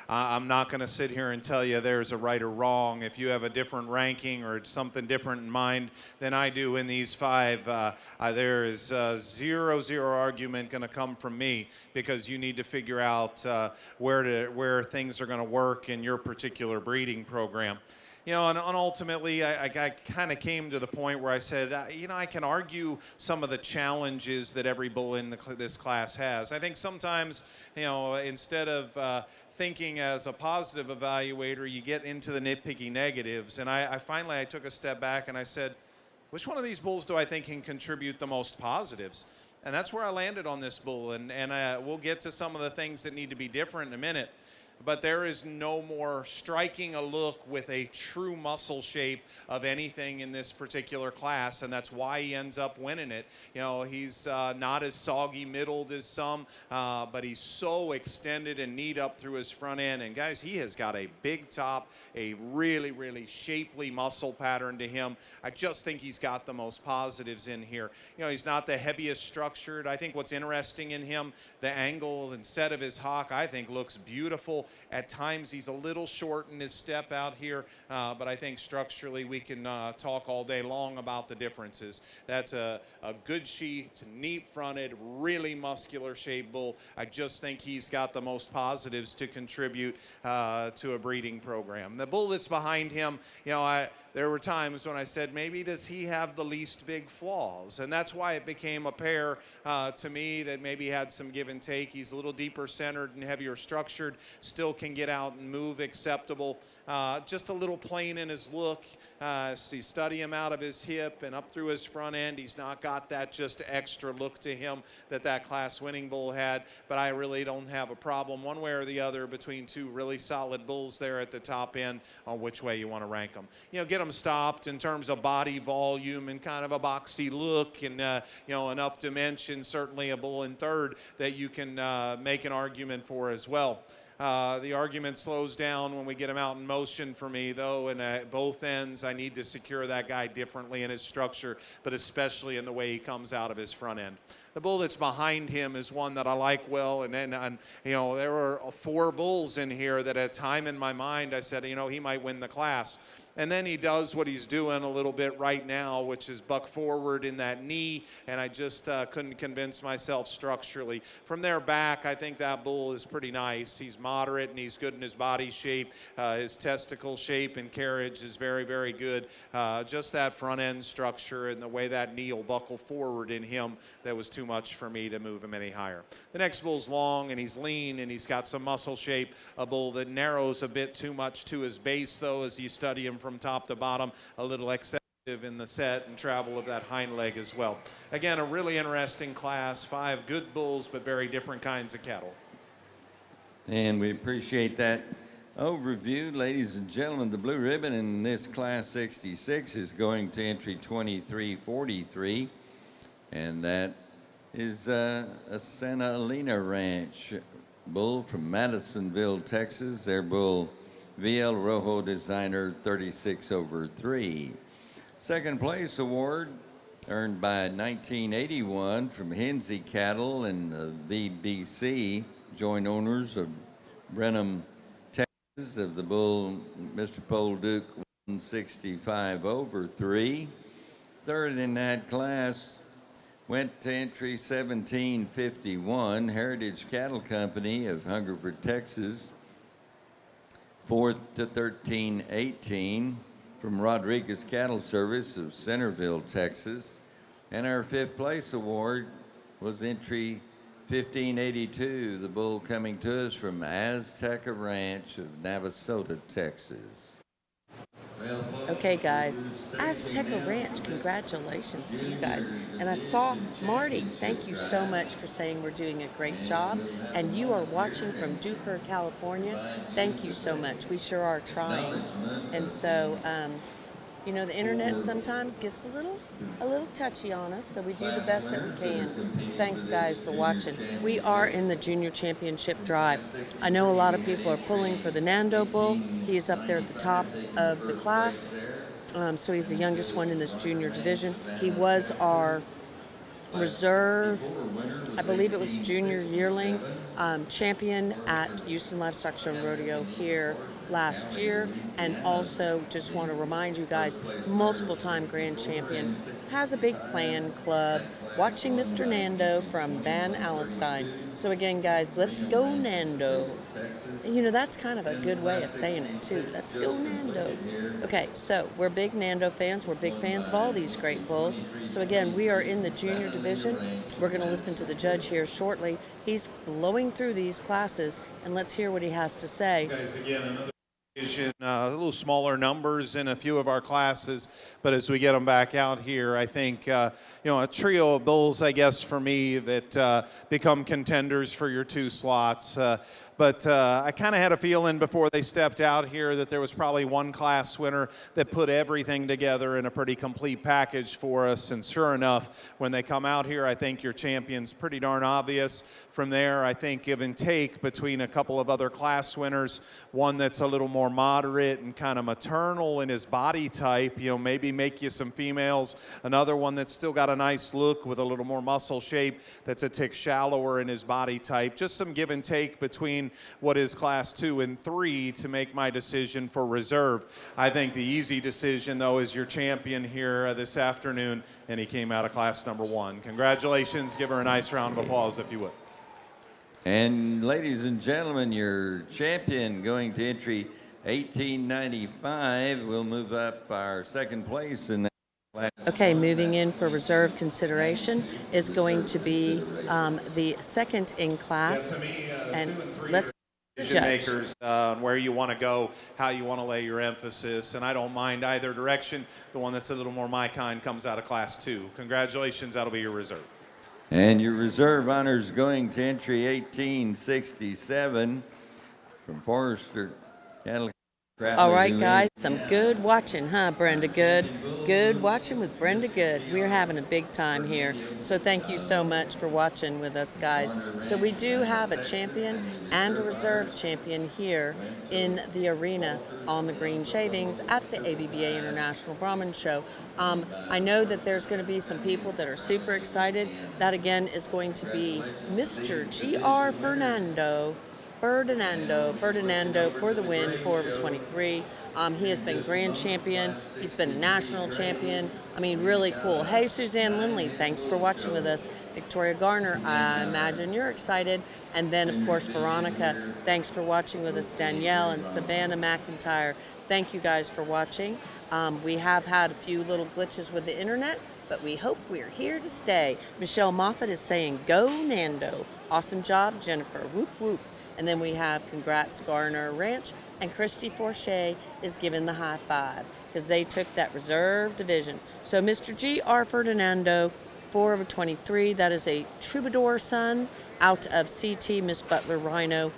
I'm not going to sit here and tell you there's a right or wrong. If you have a different ranking or something different in mind than I do in these five, there is zero argument going to come from me, because you need to figure out where things are going to work in your particular breeding program. You know, and ultimately, I kind of came to the point where I said, you know, I can argue some of the challenges that every bull in this class has. I think sometimes, you know, instead of thinking as a positive evaluator, you get into the nitpicky negatives. And I finally took a step back and I said, which one of these bulls do I think can contribute the most positives? And that's where I landed on this bull. And we'll get to some of the things that need to be different in a minute. but there is no more striking a look with a true muscle shape of anything in this particular class, and that's why he ends up winning it. You know, he's not as soggy middled as some, but he's so extended and neat up through his front end. And guys, he has got a big top, a really, really shapely muscle pattern to him. I just think he's got the most positives in here. You know, he's not the heaviest structured. I think what's interesting in him, the angle and set of his hock, I think looks beautiful. At times he's a little short in his step out here, but I think structurally we can talk all day long about the differences. That's a good sheath, neat fronted, really muscular shaped bull. I just think he's got the most positives to contribute to a breeding program. The bull that's behind him, you know, there were times when I said, maybe does he have the least big flaws? And that's why it became a pair to me that maybe had some give and take. He's a little deeper centered and heavier structured, still can get out and move acceptable. Just a little plain in his look. So you study him out of his hip and up through his front end. He's not got that just extra look to him that class winning bull had, but I really don't have a problem one way or the other between two really solid bulls there at the top end on which way you want to rank them. You know, get them stopped in terms of body volume and kind of a boxy look and, you know, enough dimension, certainly a bull in third that you can make an argument for as well. The argument slows down when we get him out in motion for me, though, and at both ends I need to secure that guy differently in his structure, but especially in the way he comes out of his front end. The bull that's behind him is one that I like well, and you know, there were 4 bulls in here that at a time in my mind I said, you know, he might win the class. And then he does what he's doing a little bit right now, which is buck forward in that knee, and I just couldn't convince myself structurally. From there back, I think that bull is pretty nice. He's moderate and he's good in his body shape. His testicle shape and carriage is very, very good. Just that front end structure and the way that knee will buckle forward in him, that was too much for me to move him any higher. The next bull's long and he's lean and he's got some muscle shape. A bull that narrows a bit too much to his base, though, as you study him from top to bottom, a little excessive in the set and travel of that hind leg as well. Again, a really interesting class, 5 good bulls, but very different kinds of cattle. And we appreciate that overview. Ladies and gentlemen, the blue ribbon in this class 66 is going to entry 2343, and that is a Santa Elena Ranch bull from Madisonville, Texas. Their bull VL Rojo Designer 36/3. Second place award earned by 1981 from Hinsey Cattle and the VBC, joint owners of Brenham, Texas, of the bull Mr. Polduke 165/3. Third in that class went to entry 1751, Heritage Cattle Company of Hungerford, Texas. 4th to 1318 from Rodriguez Cattle Service of Centerville, Texas. And our 5th place award was entry 1582, the bull coming to us from Azteca Ranch of Navasota, Texas. Okay, guys, Azteca Ranch, congratulations to you guys. And I saw Marty, thank you so much for saying we're doing a great job. And you are watching from Duker, California. Thank you so much. We sure are trying. And so, you know, the internet sometimes gets a little touchy on us, so we do the best that we can. So thanks, guys, for watching. We are in the Junior Championship Drive. I know a lot of people are pulling for the Nando bull. He is up there at the top of the class, so he's the youngest one in this junior division. He was our reserve, I believe it was junior yearling, champion at Houston Livestock Show and Rodeo here last year, and also just want to remind you guys, multiple time grand champion, has a big fan club, watching Mr. Nando from Van Allenstein. So again, guys, let's go Nando. And, you know, that's kind of a good way of saying it too. Let's go Nando. Okay, so we're big Nando fans. We're big fans of all these great bulls. So again, we are in the junior division. We're going to listen to the judge here shortly. He's blowing through these classes, and let's hear what he has to say. Guys, again, another division, a little smaller numbers in a few of our classes, but as we get them back out here, I think, you know, a trio of bulls, I guess, for me, that become contenders for your 2 slots. but I kind of had a feeling before they stepped out here that there was probably one class winner that put everything together in a pretty complete package for us. And sure enough, when they come out here, I think your champion's pretty darn obvious. From there, I think give and take between a couple of other class winners, one that's a little more moderate and kind of maternal in his body type, you know, maybe make you some females. Another one that's still got a nice look with a little more muscle shape, that's a tick shallower in his body type. Just some give and take between what is class 2 and 3 to make my decision for reserve. I think the easy decision, though, is your champion here this afternoon, and he came out of class number 1. Congratulations. Give her a nice round of applause, if you would. And ladies and gentlemen, your champion going to entry 1895 will move up our second place in that class. Okay, moving in for reserve consideration is going to be the second in class. And let's Decision judge. makers, where you want to go, how you want to lay your emphasis, and I don't mind either direction. The one that's a little more my kind comes out of class 2. Congratulations, that'll be your reserve. And your reserve honors going to entry 1867 from Forrester Cattle. All right, guys, some good watching, huh, Brenda Good? Good watching with Brenda Good. We're having a big time here. So thank you so much for watching with us, guys. So we do have a champion and a reserve champion here in the arena on the green shavings at the ABBA International Brahman Show. I know that there's going to be some people that are super excited. That, again, is going to be Mr. G.R. Ferdinando for the win, 4/23. He has been grand champion. He's been national champion. I mean, really cool. Hey, Suzanne Lindley, thanks for watching with us. Victoria Garner, I imagine you're excited. And then, of course, Veronica, thanks for watching with us. Danielle and Savannah McIntyre, thank you guys for watching. We have had a few little glitches with the internet, but we hope we're here to stay. Michelle Moffat is saying, go Nando. Awesome job, Jennifer. Whoop, whoop. And then we have Congrats Garner Ranch, and Christy Forche is giving the high five because they took that reserve division. So Mr. G.R. Ferdinando, 4/23, that is a Troubadour son out of CT Miss Butler Rhino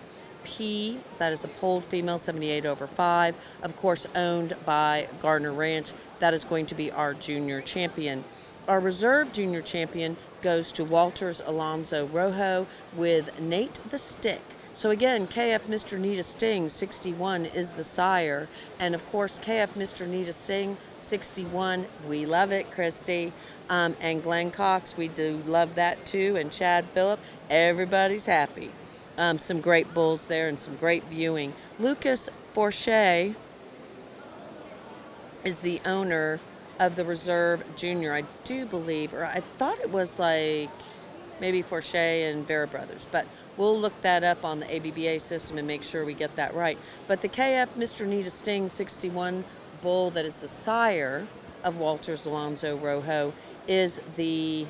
P. That is a polled female, 78/5, of course owned by Gardner Ranch. That is going to be our junior champion. Our reserve junior champion goes to Walters Alonzo Rojo with Nate the Stick. So again, KF Mr. Nita Sting, 61, is the sire. And of course, KF Mr. Nita Sting, 61, we love it, Christy. And Glenn Cox, we do love that too. And Chad Phillip, everybody's happy. Some great bulls there and some great viewing. Lucas Forche is the owner of the Reserve Junior, I do believe, or I thought it was like maybe Forche and Vera Brothers, but we'll look that up on the ABBA system and make sure we get that right. But the KF Mr. Nita Sting 61 bull that is the sire of Walters Alonzo Rojo is the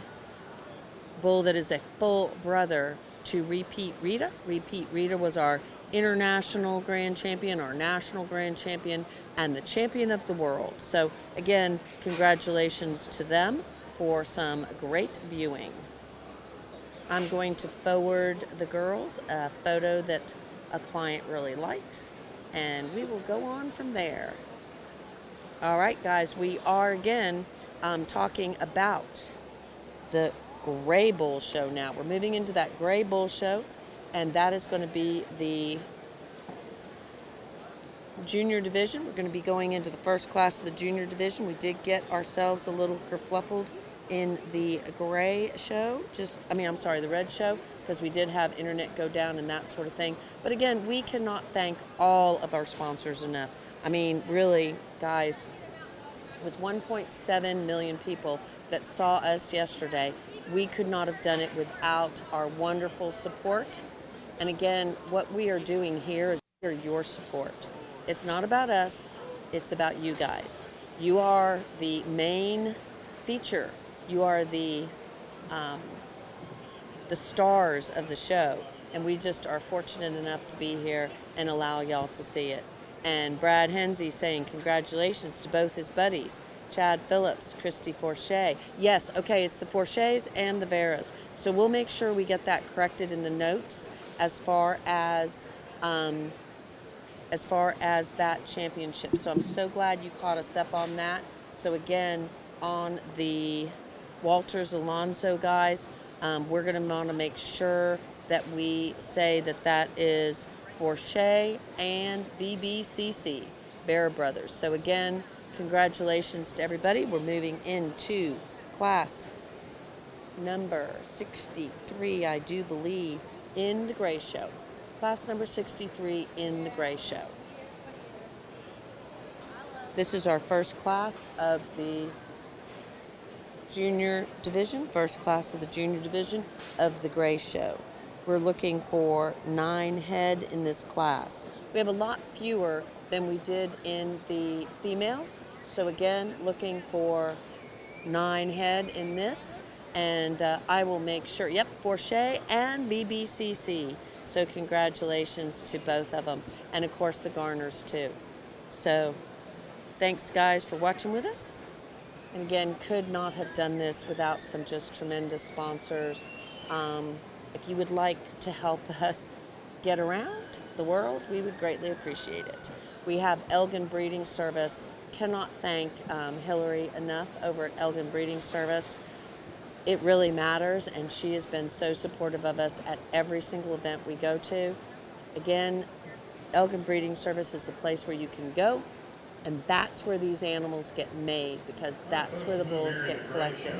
bull that is a full brother to Repeat Rita. Repeat Rita was our international grand champion, our national grand champion, and the champion of the world. So again, congratulations to them for some great viewing. I'm going to forward the girls a photo that a client really likes, and we will go on from there. All right, guys, we are again talking about the Gray Bull Show now. We're moving into that Gray Bull Show, and that is going to be the junior division. We're going to be going into the first class of the junior division. We did get ourselves a little kerfluffled in the gray show, the red show, because we did have internet go down and that sort of thing. But again, we cannot thank all of our sponsors enough. I mean, really, guys, with 1.7 million people that saw us yesterday, we could not have done it without our wonderful support. And again, what we are doing here is your support. It's not about us, it's about you guys. You are the main feature. You are the stars of the show, and we just are fortunate enough to be here and allow y'all to see it. And Brad Hensey saying congratulations to both his buddies, Chad Phillips, Christy Forche. Yes, okay, it's the Forches and the Veras. So we'll make sure we get that corrected in the notes as far as as far as that championship. So I'm so glad you caught us up on that. So again, on the Walters Alonso guys, we're going to want to make sure that we say that that is for Shea and BBCC, Bear Brothers. So again, congratulations to everybody. We're moving into class number 63, I do believe, in the Gray Show. Class number 63 in the Gray Show. This is our first class of the junior division, first class of the junior division of the Gray Show. We're looking for 9 head in this class. We have a lot fewer than we did in the females. So again, looking for 9 head in this. And I will make sure, yep, for Shea and BBCC. So congratulations to both of them. And of course the Garners too. So thanks guys for watching with us. And again, could not have done this without some just tremendous sponsors. If you would like to help us get around the world, we would greatly appreciate it. We have Elgin Breeding Service. Cannot thank Hillary enough over at Elgin Breeding Service. It really matters, and she has been so supportive of us at every single event we go to. Again, Elgin Breeding Service is a place where you can go, and that's where these animals get made, because that's where the bulls get collected.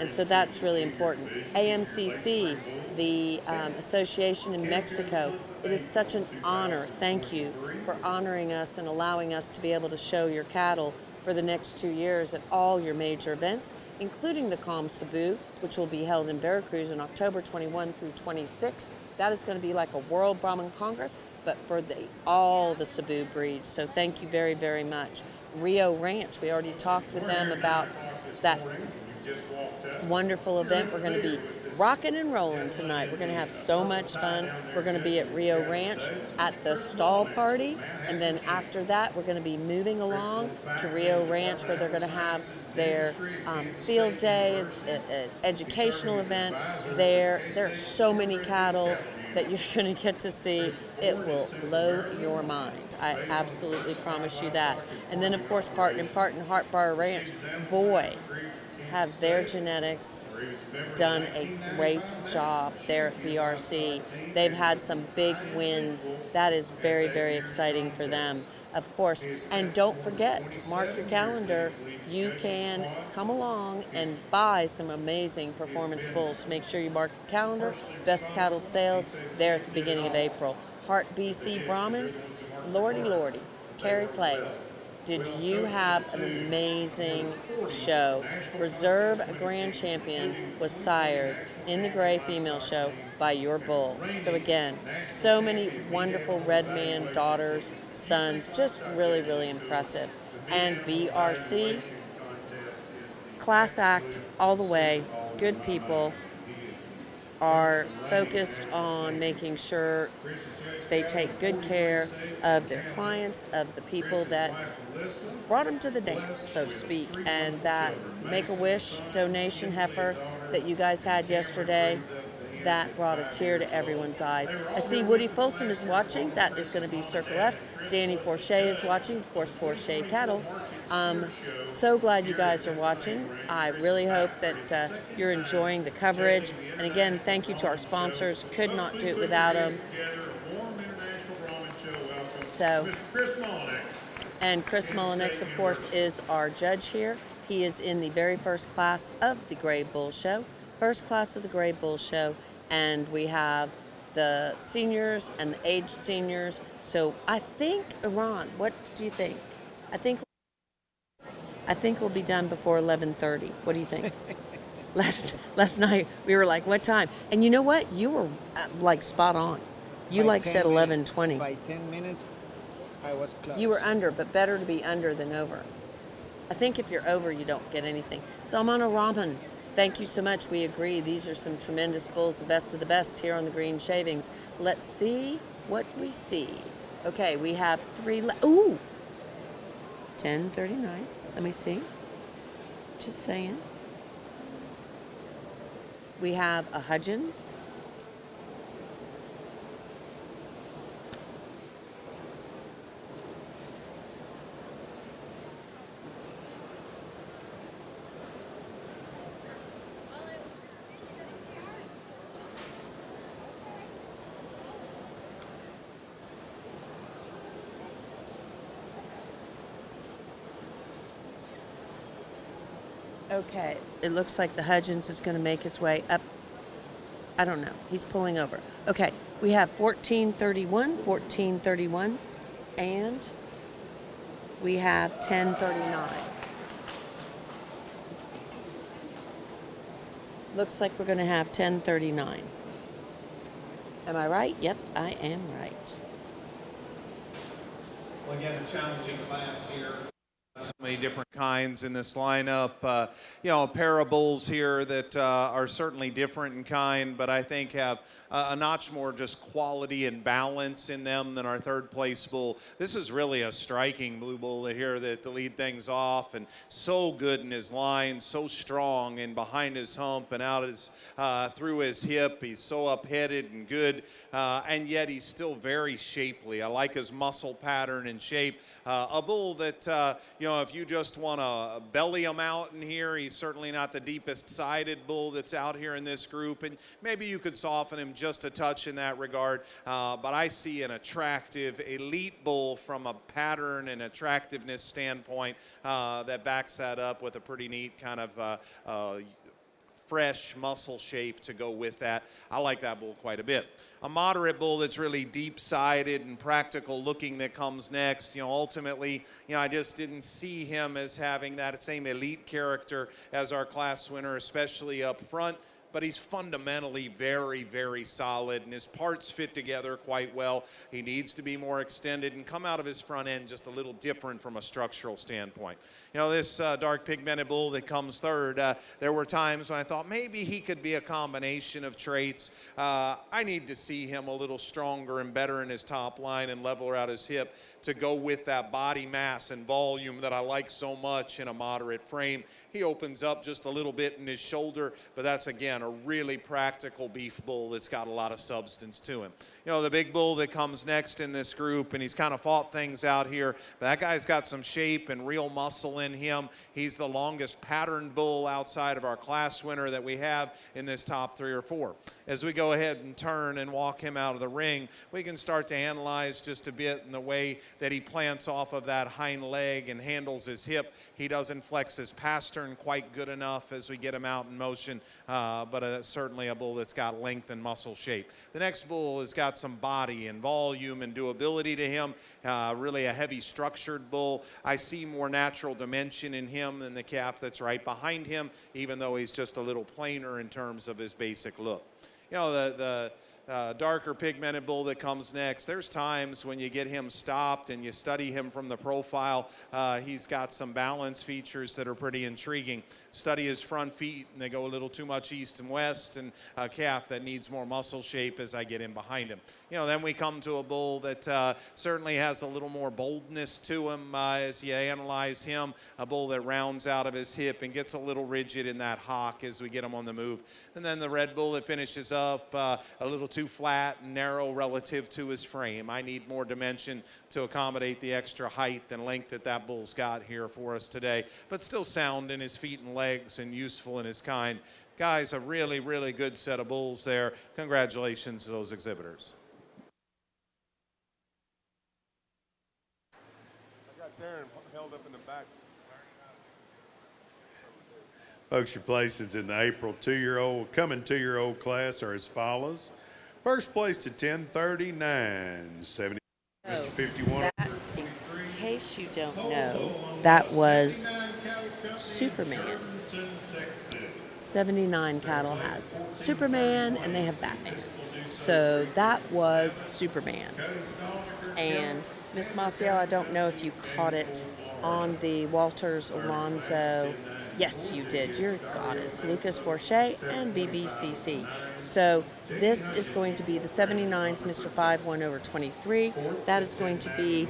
And so that's really important. AMCC, the association in Mexico, it is such an honor. Thank you for honoring us and allowing us to be able to show your cattle for the next 2 years at all your major events, including the Calm Cebu, which will be held in Veracruz on October 21 through 26. That is going to be like a World Brahman Congress, but for all the Cebu breeds. So thank you very, very much. Rio Ranch, we already talked with them about that wonderful event. We're going to be rocking and rolling tonight. We're going to have so much fun. We're going to be at Rio Ranch at the stall party, and then after that we're going to be moving along to Rio Ranch, where they're going to have their field days, an educational event there. There are so many cattle that you're going to get to see. It will blow your mind. I absolutely promise you that. And then of course Part and Heart Bar Ranch, boy, have their genetics done a great job there at BRC. They've had some big wins. That is very, very exciting for them, of course. And don't forget, mark your calendar, you can come along and buy some amazing performance bulls. Make sure you mark your calendar. Best cattle sales there at the beginning of April. Heart BC Brahmins, lordy, Carrie Clay. Did you have an amazing show? Reserve Grand Champion was sired in the Gray Female Show by your bull. So again, so many wonderful red man daughters, sons, just really, really impressive. And BRC, class act all the way, good people, are focused on making sure they take good care of their clients, of the people that brought them to the dance, so to speak. And that Make-A-Wish donation heifer that you guys had yesterday, that brought a tear to everyone's eyes. I see Woody Folsom is watching. That is going to be Circle F. Danny Forche is watching, of course, Forche Cattle. So glad you guys are watching. I really hope that you're enjoying the coverage. And again, thank you to our sponsors. Could not do it without them. So, and Chris Mullinex, of course, is our judge here. He is in the very first class of the Gray Bull Show. First class of the Gray Bull Show. And we have the seniors and the aged seniors. So I think, Iran, what do you think? I think we'll be done before 11:30. What do you think? Last night we were like, what time? And you know what? You were like spot on. You said 11:20. By 10 minutes, I was close. You were under, but better to be under than over. I think if you're over, you don't get anything. Salmano Rahman, thank you so much. We agree. These are some tremendous bulls, the best of the best here on the Green Shavings. Let's see what we see. Okay, we have 3 ooh! 10:39. Let me see. Just saying. We have a Hudgens. Okay, it looks like the Hudgens is going to make his way up. I don't know. He's pulling over. Okay, we have 1431, and we have 1039. Looks like we're going to have 1039. Am I right? Yep, I am right. Well, again, a challenging class here. So many different kinds in this lineup. A pair of bulls here that are certainly different in kind, but I think have a notch more just quality and balance in them than our third place bull. This is really a striking blue bull here that to lead things off, and so good in his line, so strong and behind his hump and out his through his hip. He's so up-headed and good, and yet he's still very shapely. I like his muscle pattern and shape. A bull that if you just want to belly him out in here, he's certainly not the deepest sided bull that's out here in this group, and maybe you could soften him just a touch in that regard, but I see an attractive elite bull from a pattern and attractiveness standpoint that backs that up with a pretty neat kind of fresh muscle shape to go with that. I like that bull quite a bit. A moderate bull that's really deep-sided and practical looking that comes next. Ultimately, I just didn't see him as having that same elite character as our class winner, especially up front. But he's fundamentally very, very solid, and his parts fit together quite well. He needs to be more extended and come out of his front end just a little different from a structural standpoint. This dark pigmented bull that comes third, there were times when I thought maybe he could be a combination of traits. I need to see him a little stronger and better in his top line and level out his hip to go with that body mass and volume that I like so much in a moderate frame. He opens up just a little bit in his shoulder, but that's, again, a really practical beef bull that's got a lot of substance to him. The big bull that comes next in this group, and he's kind of fought things out here, but that guy's got some shape and real muscle in him. He's the longest patterned bull outside of our class winner that we have in this top 3 or 4. As we go ahead and turn and walk him out of the ring, we can start to analyze just a bit in the way that he plants off of that hind leg and handles his hip. He doesn't flex his pastern quite good enough as we get him out in motion, but certainly a bull that's got length and muscle shape. The next bull has got some body and volume and durability to him, really a heavy structured bull. I see more natural dimension in him than the calf that's right behind him, even though he's just a little plainer in terms of his basic look. The darker pigmented bull that comes next, there's times when you get him stopped and you study him from the profile, he's got some balance features that are pretty intriguing. Study his front feet, and they go a little too much east and west, and a calf that needs more muscle shape as I get in behind him. Then we come to a bull that certainly has a little more boldness to him as you analyze him, a bull that rounds out of his hip and gets a little rigid in that hock as we get him on the move. And then the red bull that finishes up a little too flat and narrow relative to his frame. I need more dimension to accommodate the extra height and length that bull's got here for us today, but still sound in his feet and legs and useful in his kind. Guys, a really, really good set of bulls there. Congratulations to those exhibitors. I got Darren held up in the back. Folks, your places in the April coming 2-year-old class are as follows. First place to 1039, 70, Mr. 51. That, in case you don't know, that was Superman. 79 cattle has Superman, and they have Batman. So that was Superman. And Miss Maciel, I don't know if you caught it on the Walters Alonso. Yes, you did. You're a goddess. Lucas Forche and BBCC. So this is going to be the 79's Mr. 5/1/23. That is going to be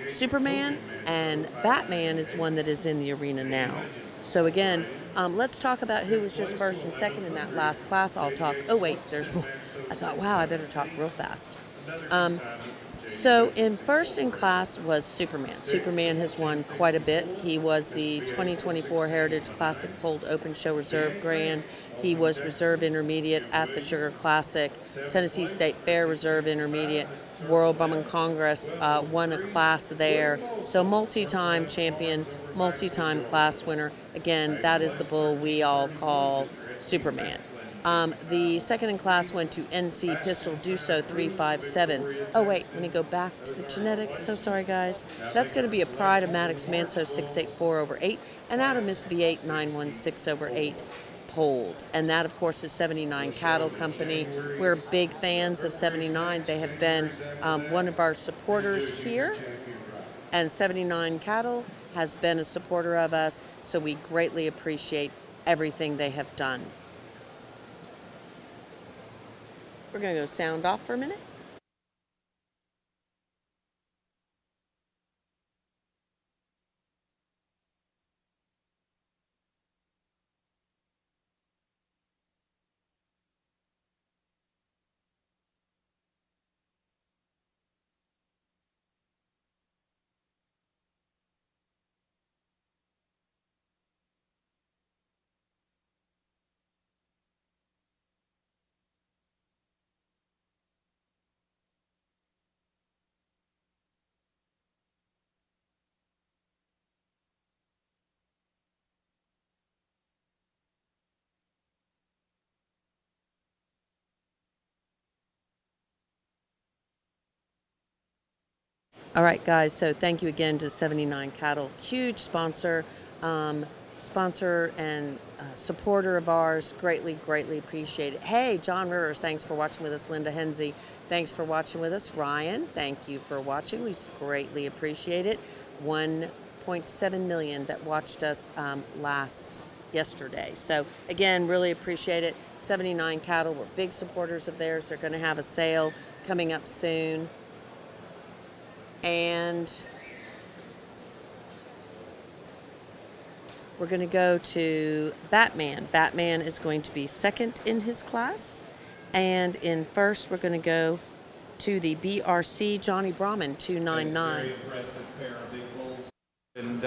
Superman, and Batman is one that is in the arena now. So again, let's talk about who was just first and second in that last class. I'll talk. Oh wait, there's more. I thought, wow, I better talk real fast. So in first in class was Superman. Superman has won quite a bit. He was the 2024 Heritage Classic Pulled Open Show Reserve Grand. He was Reserve Intermediate at the Sugar Classic, Tennessee State Fair Reserve Intermediate, World Brahman Congress, won a class there. So multi-time champion, multi-time class winner. Again, that is the bull we all call Superman. The second in class went to NC Pistol Duso 357. Oh wait, let me go back to the genetics. So sorry guys. That's going to be a Pride of Maddox Manso 684 over 8 and out of Miss V8 916 over 8 polled. And that of course is 79 Cattle Company. We're big fans of 79. They have been one of our supporters here, and 79 Cattle has been a supporter of us, so we greatly appreciate everything they have done. We're going to go sound off for a minute. All right, guys, so thank you again to 79 Cattle, huge sponsor, sponsor and supporter of ours. Greatly, greatly appreciate it. Hey, John Rivers, thanks for watching with us. Linda Hensey, thanks for watching with us. Ryan, thank you for watching. We greatly appreciate it. 1.7 million that watched us yesterday. So again, really appreciate it. 79 Cattle, we're big supporters of theirs. They're going to have a sale coming up soon. And we're going to go to Batman. Batman is going to be second in his class. And in first, we're going to go to the BRC Johnny Brahman 299. Very impressive pair of big bulls. And,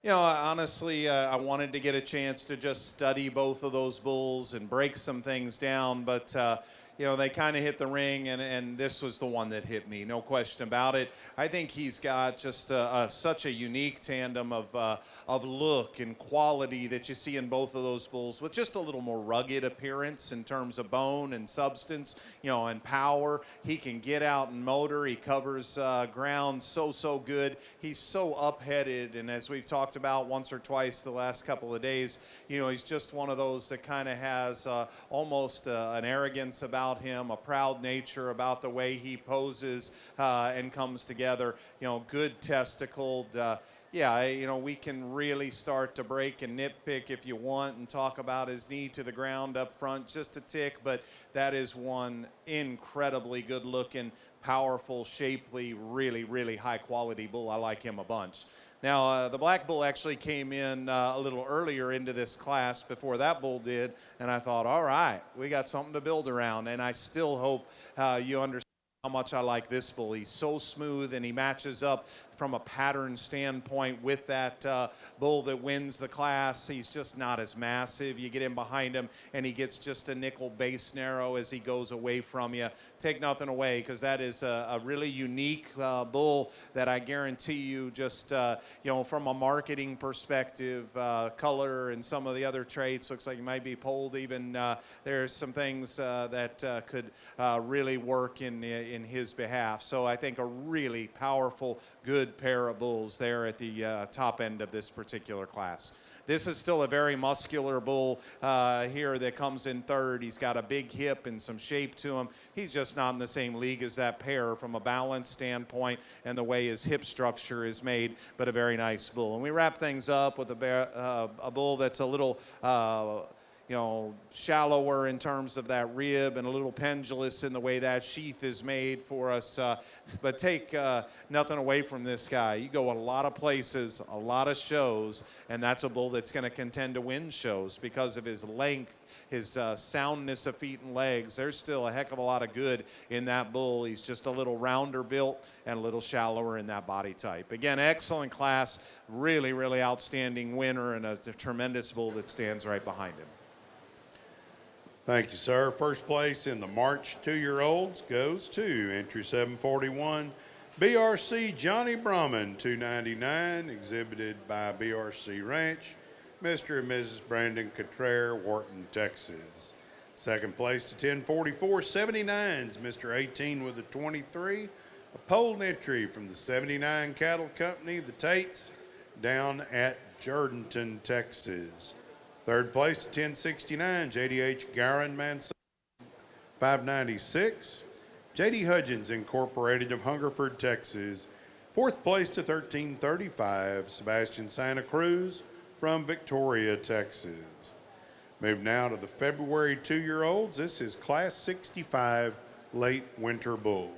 honestly, I wanted to get a chance to just study both of those bulls and break some things down. But, they kind of hit the ring, and this was the one that hit me, no question about it. I think he's got just such a unique tandem of look and quality that you see in both of those bulls, with just a little more rugged appearance in terms of bone and substance, and power. He can get out and motor. He covers ground so good. He's so up-headed, and as we've talked about once or twice the last couple of days, he's just one of those that kind of has almost an arrogance about him, a proud nature about the way he poses and comes together. Good testicled. We can really start to break and nitpick if you want and talk about his knee to the ground up front just a tick, but that is one incredibly good looking, powerful, shapely, really high quality bull. I like him a bunch. Now, the black bull actually came in a little earlier into this class before that bull did, and I thought, all right, we got something to build around, and I still hope you understand how much I like this bull. He's so smooth, and he matches up from a pattern standpoint with that bull that wins the class. He's just not as massive. You get in behind him, and he gets just a nickel base narrow as he goes away from you. Take nothing away, because that is a really unique bull that I guarantee you just, from a marketing perspective, color and some of the other traits, looks like he might be polled even. There's some things that could really work in his behalf. So I think a really powerful, good pair of bulls there at the top end of this particular class. This is still a very muscular bull here that comes in third. He's got a big hip and some shape to him. He's just not in the same league as that pair from a balance standpoint and the way his hip structure is made, but a very nice bull. And we wrap things up with a bull that's a little shallower in terms of that rib and a little pendulous in the way that sheath is made for us. But take nothing away from this guy. You go a lot of places, a lot of shows, and that's a bull that's going to contend to win shows because of his length, his soundness of feet and legs. There's still a heck of a lot of good in that bull. He's just a little rounder built and a little shallower in that body type. Again, excellent class, really outstanding winner, and a tremendous bull that stands right behind him. Thank you, sir. First place in the March 2-year-olds goes to entry 741, BRC Johnny Brahman, 299, exhibited by BRC Ranch, Mr. and Mrs. Brandon Cottrell, Wharton, Texas. Second place to 1044 79s, Mr. 18 with a 23, a pole entry from the 79 Cattle Company, the Tates, down at Jordanton, Texas. Third place to 1069, JDH Garin Manson, 596. J.D. Hudgens Incorporated of Hungerford, Texas. Fourth place to 1335, Sebastian Santa Cruz from Victoria, Texas. Move now to the February 2-year-olds. This is Class 65 Late Winter Bulls.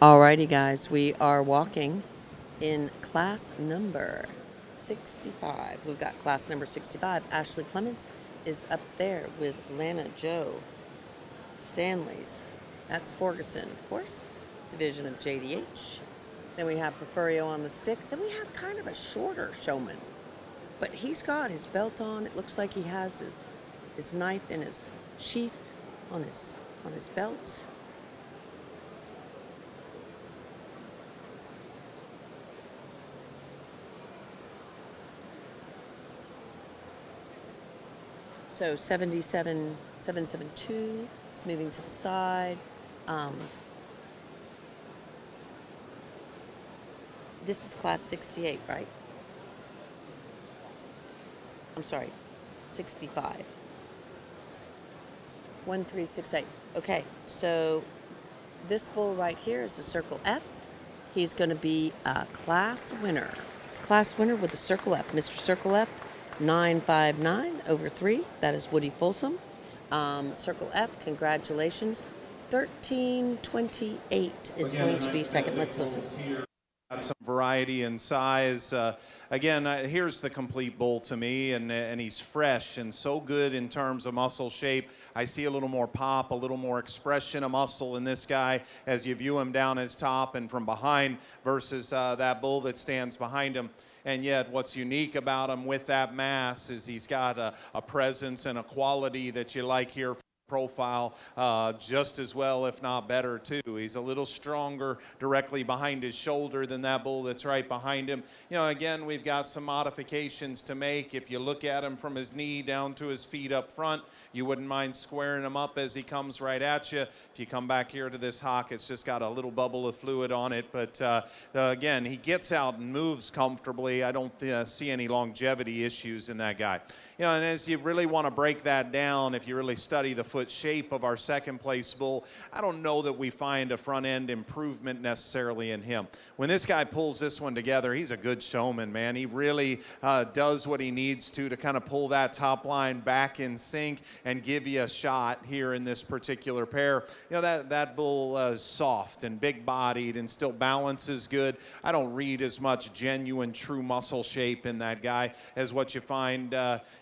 Alrighty, guys, we are walking in class number 65. We've got class number 65. Ashley Clements is up there with Lana Joe Stanley's. That's Ferguson, of course, division of JDH. Then we have Porfirio on the stick. Then we have kind of a shorter showman, but he's got his belt on. It looks like he has his knife in his sheath on his belt. So 772 is moving to the side. This is class 68, right? I'm sorry, 65. 1368. Okay, so this bull right here is a Circle F. He's going to be a class winner. Class winner with a Circle F. Mr. Circle F, 959/3. That is Woody Folsom. Circle F, congratulations. 1328 is going to be second. Let's listen. Got some variety in size. Again, here's the complete bull to me, and he's fresh and so good in terms of muscle shape. I see a little more pop, a little more expression of muscle in this guy as you view him down his top and from behind versus that bull that stands behind him. And yet what's unique about him with that mass is he's got a presence and a quality that you like here. Profile just as well, if not better, too. He's a little stronger directly behind his shoulder than that bull that's right behind him. You know, again, we've got some modifications to make. If you look at him from his knee down to his feet up front, you wouldn't mind squaring him up as he comes right at you. If you come back here to this hock, it's just got a little bubble of fluid on it. But again, he gets out and moves comfortably. I don't see any longevity issues in that guy. You know, and as you really want to break that down, if you really study the foot shape of our second place bull, I don't know that we find a front end improvement necessarily in him. When this guy pulls this one together, he's a good showman, man. He really does what he needs to kind of pull that top line back in sync and give you a shot here in this particular pair. You know, that bull is soft and big bodied and still balances good. I don't read as much genuine true muscle shape in that guy as what you find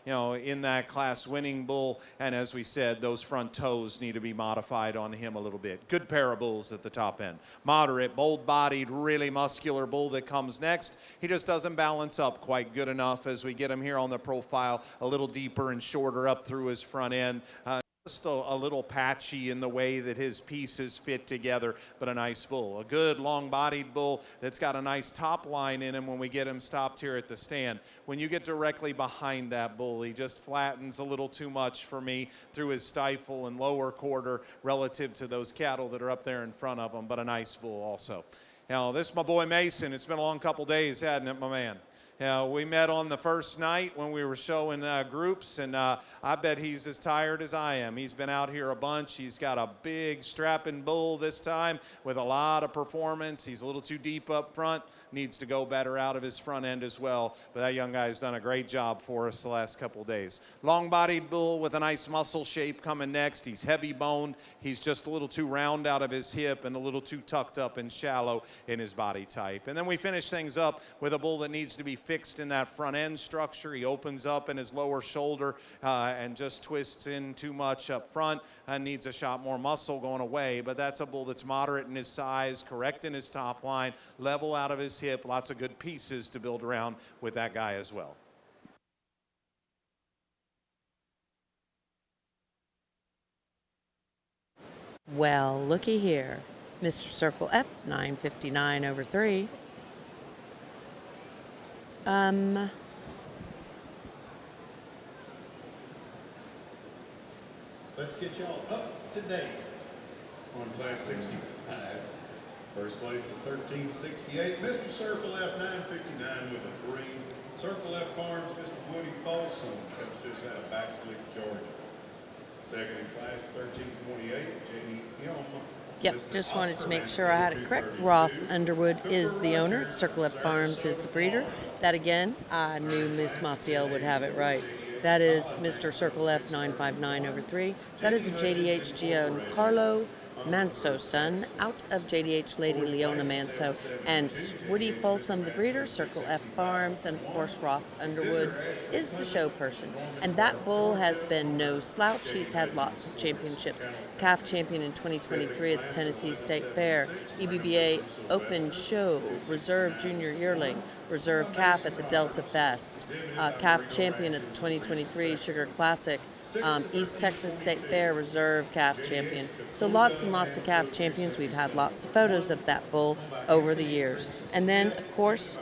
you know, in that class winning bull. And as we said, those front toes need to be modified on him a little bit. Good pair of bulls at the top end. Moderate, bold-bodied, really muscular bull that comes next. He just doesn't balance up quite good enough as we get him here on the profile, a little deeper and shorter up through his front end. Just a little patchy in the way that his pieces fit together, but a nice bull. A good long-bodied bull that's got a nice top line in him when we get him stopped here at the stand. When you get directly behind that bull, he just flattens a little too much for me through his stifle and lower quarter relative to those cattle that are up there in front of him, but a nice bull also. Now, this is my boy Mason. It's been a long couple days, hasn't it, my man? We met on the first night when we were showing groups, and I bet he's as tired as I am. He's been out here a bunch. He's got a big strapping bull this time with a lot of performance. He's a little too deep up front. Needs to go better out of his front end as well. But that young guy's done a great job for us the last couple days. Long-bodied bull with a nice muscle shape coming next. He's heavy-boned. He's just a little too round out of his hip and a little too tucked up and shallow in his body type. And then we finish things up with a bull that needs to be fixed in that front end structure. He opens up in his lower shoulder and just twists in too much up front and needs a shot more muscle going away. But that's a bull that's moderate in his size, correct in his top line, level out of his hip, lots of good pieces to build around with that guy as well. Well, looky here. Mr. Circle F, 959 over 3. Let's get y'all up to date on class 65. First place to 1368, Mr. Circle F, 959 with a 3. Circle F Farms, Mr. Woody Folsom, comes to us out of Baxley, Georgia. Second in class, 1328, Jamie Elm. Yep, just wanted to make sure I had it correct. Ross Underwood is the owner. Circle F Farms is the breeder. That again, I knew Miss Maciel would have it right. That is Mr. Circle F 959 over 3. That is a JDH Giancarlo Manso son, out of JDH Lady Leona Manso, and Woody Folsom, the breeder, Circle F Farms, and of course Ross Underwood is the show person. And that bull has been no slouch. He's had lots of championships. Calf champion in 2023 at the Tennessee State Fair, EBBA Open Show, Reserve Junior Yearling, Reserve Calf at the Delta Fest, Calf champion at the 2023 Sugar Classic, East Texas State Fair Reserve Calf Champion. So lots and lots of calf champions. We've had lots of photos of that bull over the years. And then, of course,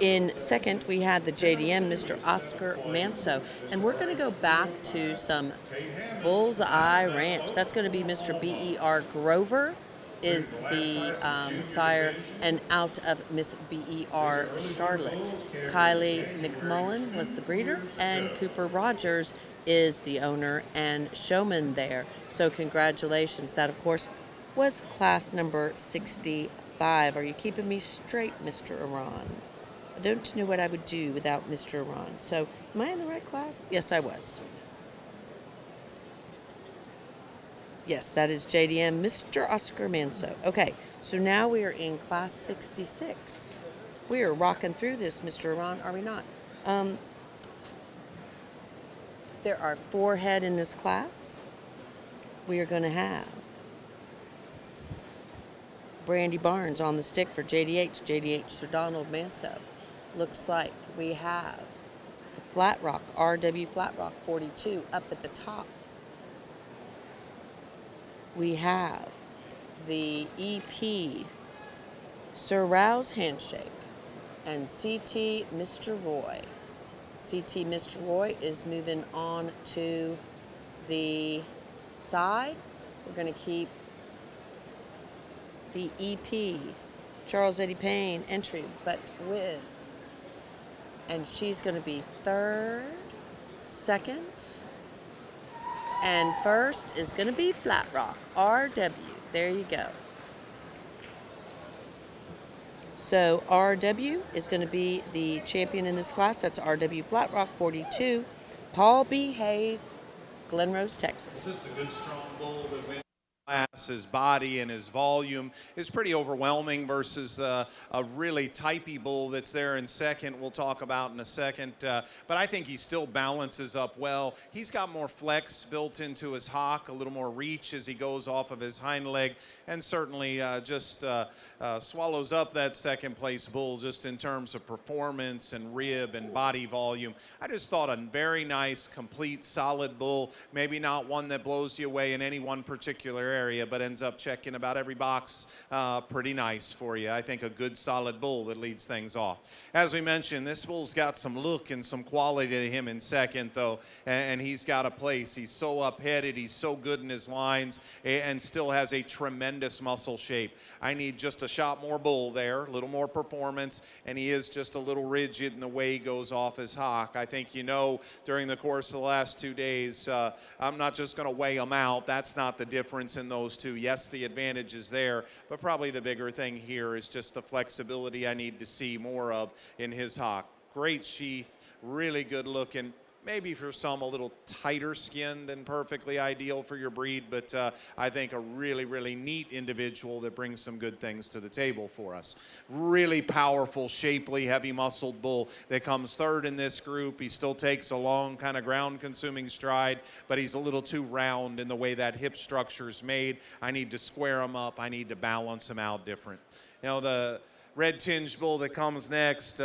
in second, we had the JDM, Mr. Oscar Manso. And we're going to go back to some Bullseye Ranch. That's going to be Mr. B.E.R. Grover is the sire, and out of Miss B.E.R. Charlotte. Kylie McMullen was the breeder, and Cooper Rogers is the owner and showman there. So congratulations. That, of course, was class number 65. Are you keeping me straight, Mr. Iran? I don't know what I would do without Mr. Iran. So am I in the right class? Yes, I was. Yes, that is JDM, Mr. Oscar Manso. Okay, so now we are in class 66. We are rocking through this, Mr. Iran, are we not? There are 4 head in this class. We are going to have Brandy Barnes on the stick for JDH, Sir Donald Manso. Looks like we have the Flat Rock, RW Flat Rock 42 up at the top. We have the EP, Sir Rao's Handshake, and CT Mr. Roy. CT Mr. Roy is moving on to the side. We're going to keep the EP, Charles Eddie Payne, entry, but with, and she's going to be third, second, and first is going to be Flat Rock, RW. There you go. So RW is going to be the champion in this class. That's RW Flat Rock 42. Paul B. Hayes, Glen Rose, Texas. Just a good, strong bull that wins class. His body and his volume is pretty overwhelming versus a really typey bull that's there in second. We'll talk about in a second. But I think he still balances up well. He's got more flex built into his hock, a little more reach as he goes off of his hind leg, and certainly just swallows up that second place bull just in terms of performance and rib and body volume. I just thought a very nice, complete, solid bull. Maybe not one that blows you away in any one particular area, but ends up checking about every box pretty nice for you. I think a good, solid bull that leads things off. As we mentioned, this bull's got some look and some quality to him in second, though, and he's got a place. He's so up-headed. He's so good in his lines and still has a tremendous muscle shape. I need just a shot more bull there, a little more performance, and he is just a little rigid in the way he goes off his hock. I think during the course of the last 2 days, I'm not just going to weigh him out. That's not the difference in those two. Yes, the advantage is there, but probably the bigger thing here is just the flexibility I need to see more of in his hock. Great sheath, really good looking. Maybe for some a little tighter skin than perfectly ideal for your breed, but I think a really, really neat individual that brings some good things to the table for us. Really powerful, shapely, heavy-muscled bull that comes third in this group. He still takes a long kind of ground-consuming stride, but he's a little too round in the way that hip structure is made. I need to square him up. I need to balance him out different. The red tinge bull that comes next,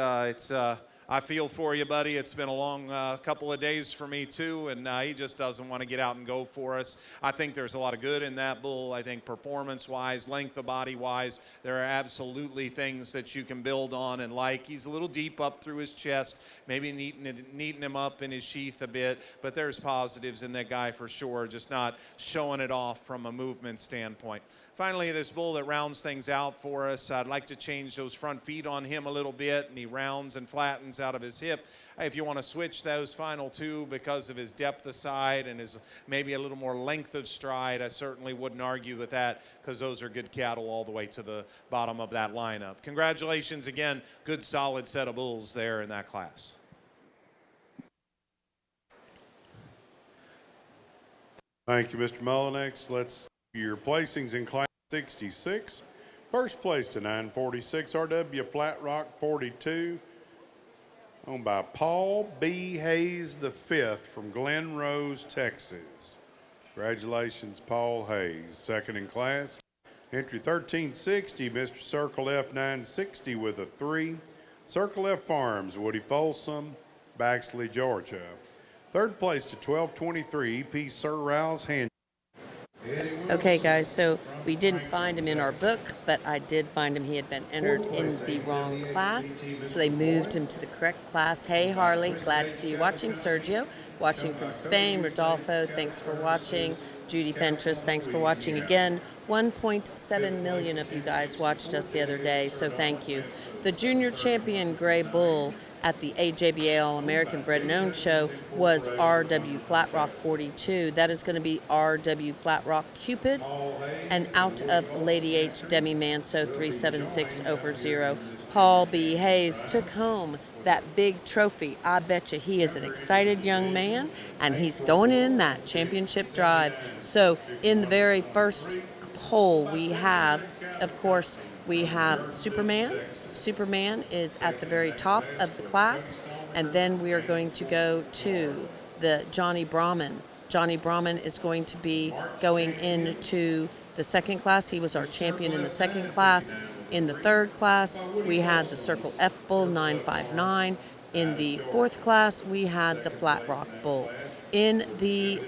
I feel for you, buddy. It's been a long couple of days for me, too, and he just doesn't want to get out and go for us. I think there's a lot of good in that bull. I think performance-wise, length of body-wise, there are absolutely things that you can build on and like. He's a little deep up through his chest, maybe neaten him up in his sheath a bit, but there's positives in that guy for sure, just not showing it off from a movement standpoint. Finally, this bull that rounds things out for us, I'd like to change those front feet on him a little bit, and he rounds and flattens out of his hip. If you want to switch those final two because of his depth of side and his maybe a little more length of stride, I certainly wouldn't argue with that because those are good cattle all the way to the bottom of that lineup. Congratulations again. Good, solid set of bulls there in that class. Thank you, Mr. Mullinex. Let's your placings in class 66. First place to 946, RW Flat Rock 42, owned by Paul B. Hayes V from Glen Rose, Texas. Congratulations, Paul Hayes. Second in class, entry 1360, Mr. Circle F 960 with a 3. Circle F Farms, Woody Folsom, Baxley, Georgia. Third place to 1223, EP Sir Rao's Hand. Okay, guys, so we didn't find him in our book, but I did find him. He had been entered in the wrong class, so they moved him to the correct class. Hey, Harley, glad to see you watching. Sergio, watching from Spain. Rodolfo, thanks for watching. Judy Fentress, thanks for watching again. 1.7 million of you guys watched us the other day, so thank you. The junior champion gray bull at the AJBA All-American Bred and Owned show was RW Flat Rock 42. That is going to be RW Flat Rock Cupid, and out of Lady H Demi Manso 376 over 0. Paul B. Hayes took home that big trophy. I bet you he is an excited young man, and he's going in that championship drive. So in the very first hole we have, of course, we have Superman. Superman is at the very top of the class, and then we are going to go to the Johnny Brahman. Johnny Brahman is going to be going into the second class. He was our champion in the second class. In the third class, we had the Circle F Bull 959. In the fourth class, we had the Flat Rock Bull. In the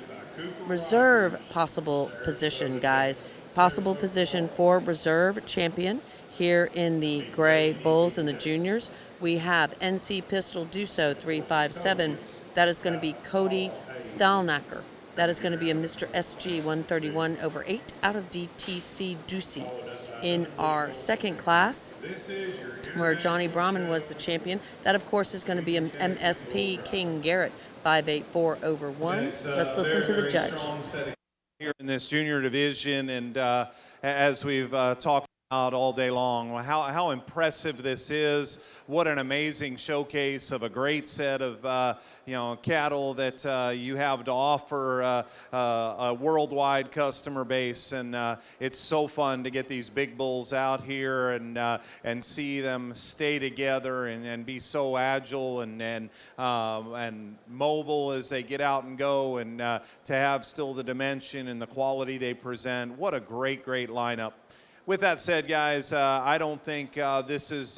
reserve possible position, guys, possible position for reserve champion here in the gray bulls and the juniors, we have NC Pistol Duso 357. That is going to be Cody Stalnacker. That is going to be a Mr. SG 131 over 8 out of DTC Ducey. In our second class, where Johnny Brahman was the champion, that of course is going to be a MSP King Garrett 584 over 1. Let's listen to the judge. Here in this junior division, and as we've talked about all day long, how impressive this is. What an amazing showcase of a great set of cattle that you have to offer a worldwide customer base, and it's so fun to get these big bulls out here and see them stay together and be so agile and mobile as they get out and go, and to have still the dimension and the quality they present. What a great lineup. With that said, guys, I don't think this is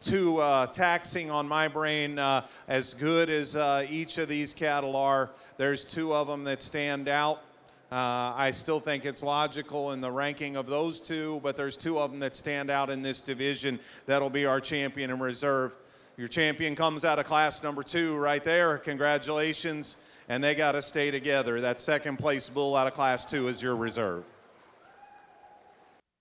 too taxing on my brain. As good as each of these cattle are, there's two of them that stand out. I still think it's logical in the ranking of those two, but there's two of them that stand out in this division. That'll be our champion in reserve. Your champion comes out of class number 2 right there. Congratulations. And they got to stay together. That second place bull out of class 2 is your reserve.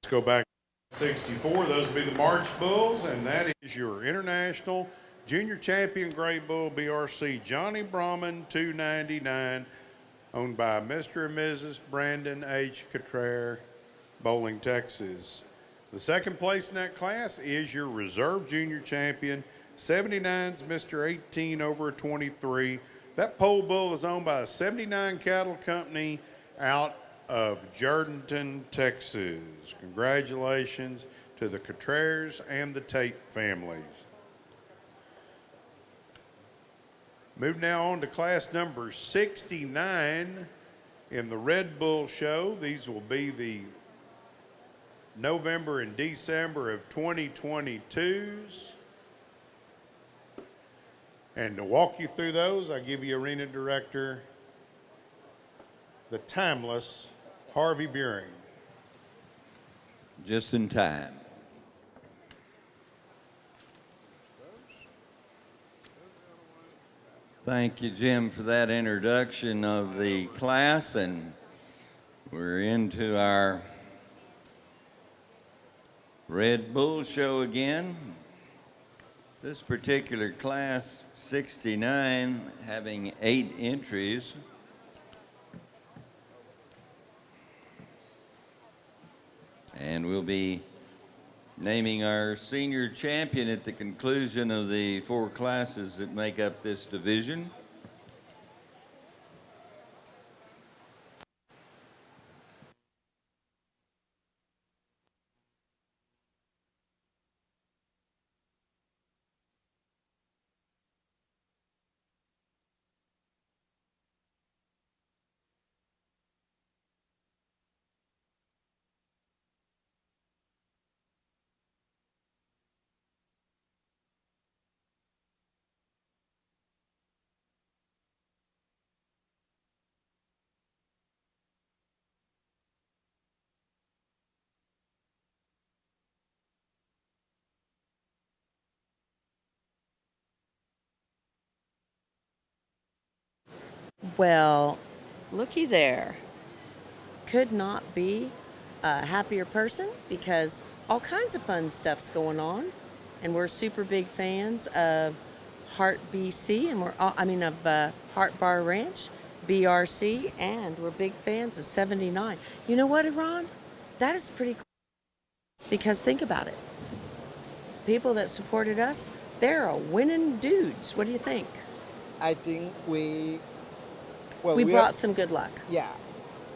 Let's go back to 64. Those will be the March Bulls, and that is your international junior champion gray bull BRC Johnny Brahman 299, owned by Mr. and Mrs. Brandon H. Cottrell, Bowling, Texas. The second place in that class is your reserve junior champion 79's Mr. 18 over 23. That pole bull is owned by a 79 cattle company out of Jourdanton, Texas. Congratulations to the Cotrers and the Tate families. Move now on to class number 69 in the Red Bull show. These will be the November and December of 2022s. And to walk you through those, I give you Arena Director, the timeless Harvey Buring. Just in time. Thank you, Jim, for that introduction of the class, and we're into our Red Bull show again. This particular class, 69, having 8 entries. And we'll be naming our senior champion at the conclusion of the 4 classes that make up this division. Well, looky there. Could not be a happier person because all kinds of fun stuff's going on, and we're super big fans of Heart BC, and Heart Bar Ranch, BRC, and we're big fans of 79. You know what, Iran? That is pretty cool because think about it. People that supported us, they're a winning dudes. What do you think? I think we We brought some good luck. Yeah.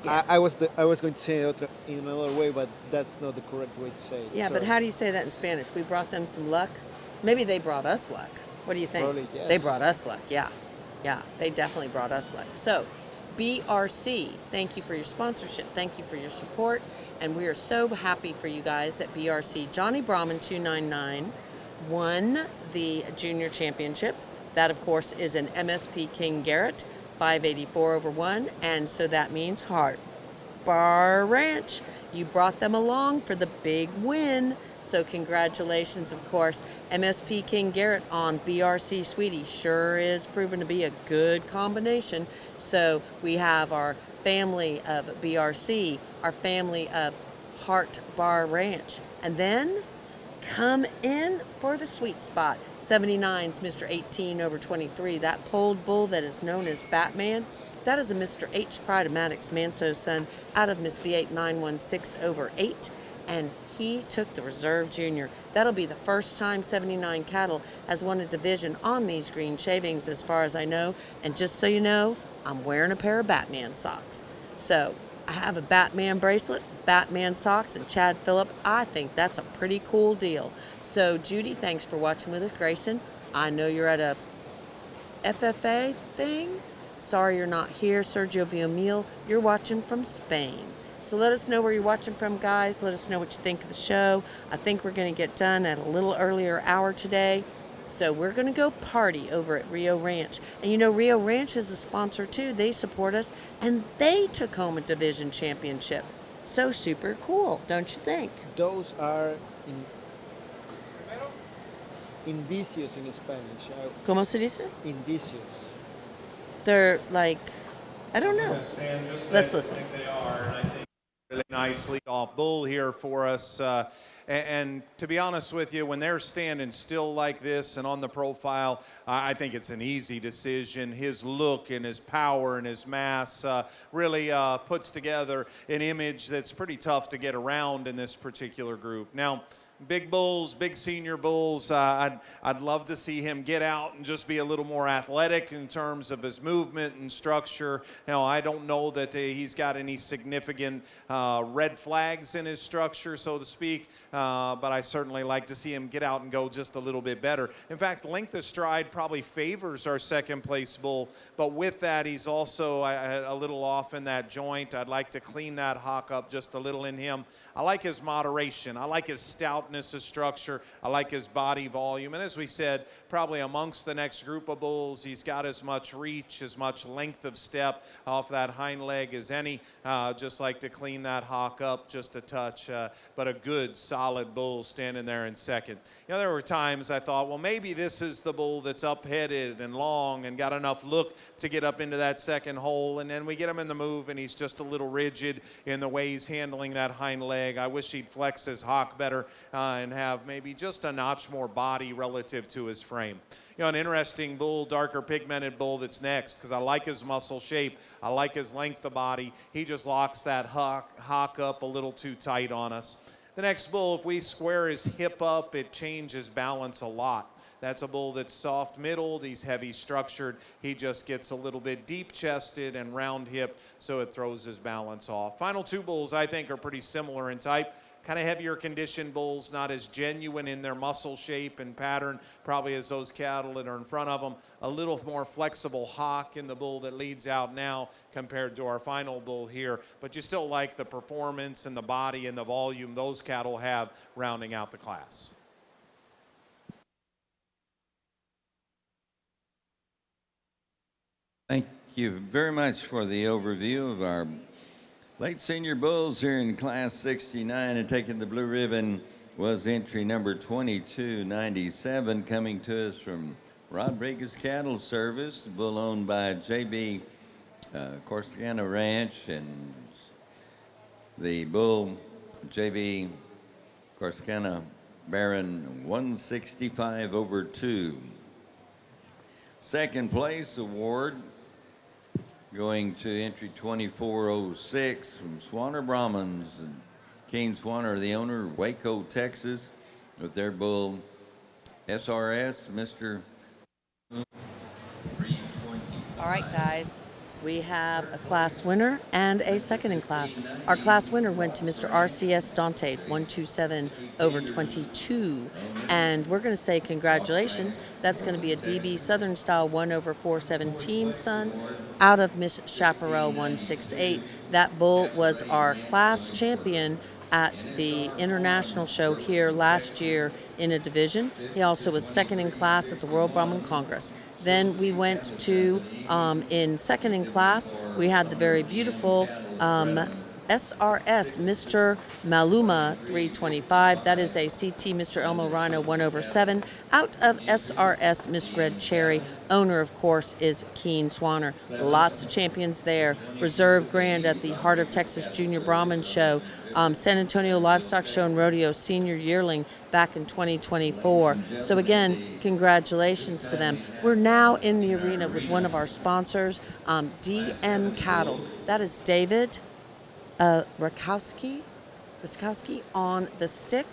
Yeah. I was going to say it in another way, but that's not the correct way to say it. Yeah, but how do you say that in Spanish? We brought them some luck. Maybe they brought us luck. What do you think? Probably, yes. They brought us luck. Yeah. Yeah, they definitely brought us luck. So, BRC, thank you for your sponsorship. Thank you for your support. And we are so happy for you guys at BRC. Johnny Brahman 299 won the junior championship. That, of course, is an MSP King Garrett 584/1, and so that means Heart Bar Ranch. You brought them along for the big win. So congratulations, of course. MSP King Garrett on BRC Sweetie sure is proven to be a good combination. So we have our family of BRC, our family of Heart Bar Ranch, and then come in for the sweet spot. 79's Mr. 18/23. That polled bull that is known as Batman, that is a Mr. H. Pride of Maddox Manso's son out of Miss V8 916/8. And he took the reserve junior. That'll be the first time 79 Cattle has won a division on these green shavings as far as I know. And just so you know, I'm wearing a pair of Batman socks. So I have a Batman bracelet, Batman socks, and Chad Phillip. I think that's a pretty cool deal. So Judy, thanks for watching with us. Grayson, I know you're at a FFA thing. Sorry you're not here. Sergio Villamil, you're watching from Spain. So let us know where you're watching from, guys. Let us know what you think of the show. I think we're going to get done at a little earlier hour today. So we're going to go party over at Rio Ranch. And you know, Rio Ranch is a sponsor too. They support us, and they took home a division championship. So super cool, don't you think? Those are indicios in Spanish. ¿Cómo se dice? Indicios. They're like, I don't know. Let's listen. I think they are, and I think really nice lead-off bull here for us. And to be honest with you, when they're standing still like this and on the profile, I think it's an easy decision. His look and his power and his mass really puts together an image that's pretty tough to get around in this particular group. Now, big bulls, big senior bulls, I'd love to see him get out and just be a little more athletic in terms of his movement and structure. Now, I don't know that he's got any significant red flags in his structure, so to speak, but I certainly like to see him get out and go just a little bit better. In fact, length of stride probably favors our second place bull, but with that, he's also a little off in that joint. I'd like to clean that hock up just a little in him. I like his moderation. I like his stoutness of structure. I like his body volume. And as we said, probably amongst the next group of bulls, he's got as much reach, as much length of step off that hind leg as any. Just like to clean that hock up just a touch. But a good, solid bull standing there in second. You know, there were times I thought, well, maybe this is the bull that's up-headed and long and got enough look to get up into that second hole. And then we get him in the move, and he's just a little rigid in the way he's handling that hind leg. I wish he'd flex his hock better and have maybe just a notch more body relative to his frame. You know, an interesting bull, darker pigmented bull that's next, because I like his muscle shape. I like his length of body. He just locks that hock up a little too tight on us. The next bull, if we square his hip up, it changes balance a lot. That's a bull that's soft-middled, he's heavy-structured. He just gets a little bit deep-chested and round-hipped, so it throws his balance off. Final two bulls, I think, are pretty similar in type. Kind of heavier conditioned bulls, not as genuine in their muscle shape and pattern, probably as those cattle that are in front of them. A little more flexible hock in the bull that leads out now compared to our final bull here. But you still like the performance and the body and the volume those cattle have rounding out the class. Thank you very much for the overview of our late senior bulls here in Class 69, and taking the blue ribbon was entry number 2297, coming to us from Rodriguez Cattle Service, bull owned by J.B. Corsicana Ranch, and the bull JB Corsicana Baron 165/2. Second place award going to entry 2406 from Swanner Brahmans. Kane Swanner, the owner, Waco, Texas, with their bull SRS, Mr. All right, guys. We have a class winner and a second in class. Our class winner went to Mr. RCS Dante, 127/22. And we're going to say congratulations. That's going to be a DB Southern Style 1/417, son, out of Miss Chaparral 168. That bull was our class champion at the international show here last year in a division. He also was second in class at the World Brahman Congress. Then we went to, in second in class, we had the very beautiful SRS Mr. Maluma 325. That is a CT Mr. Elmo Rhino 1/7 out of SRS Miss Red Cherry. Owner, of course, is Keen Swanner. Lots of champions there. Reserve Grand at the Heart of Texas Junior Brahman Show. San Antonio Livestock Show and Rodeo Senior Yearling back in 2024. So again, congratulations to them. We're now in the arena with one of our sponsors, DM Cattle. That is David Rakowski on the stick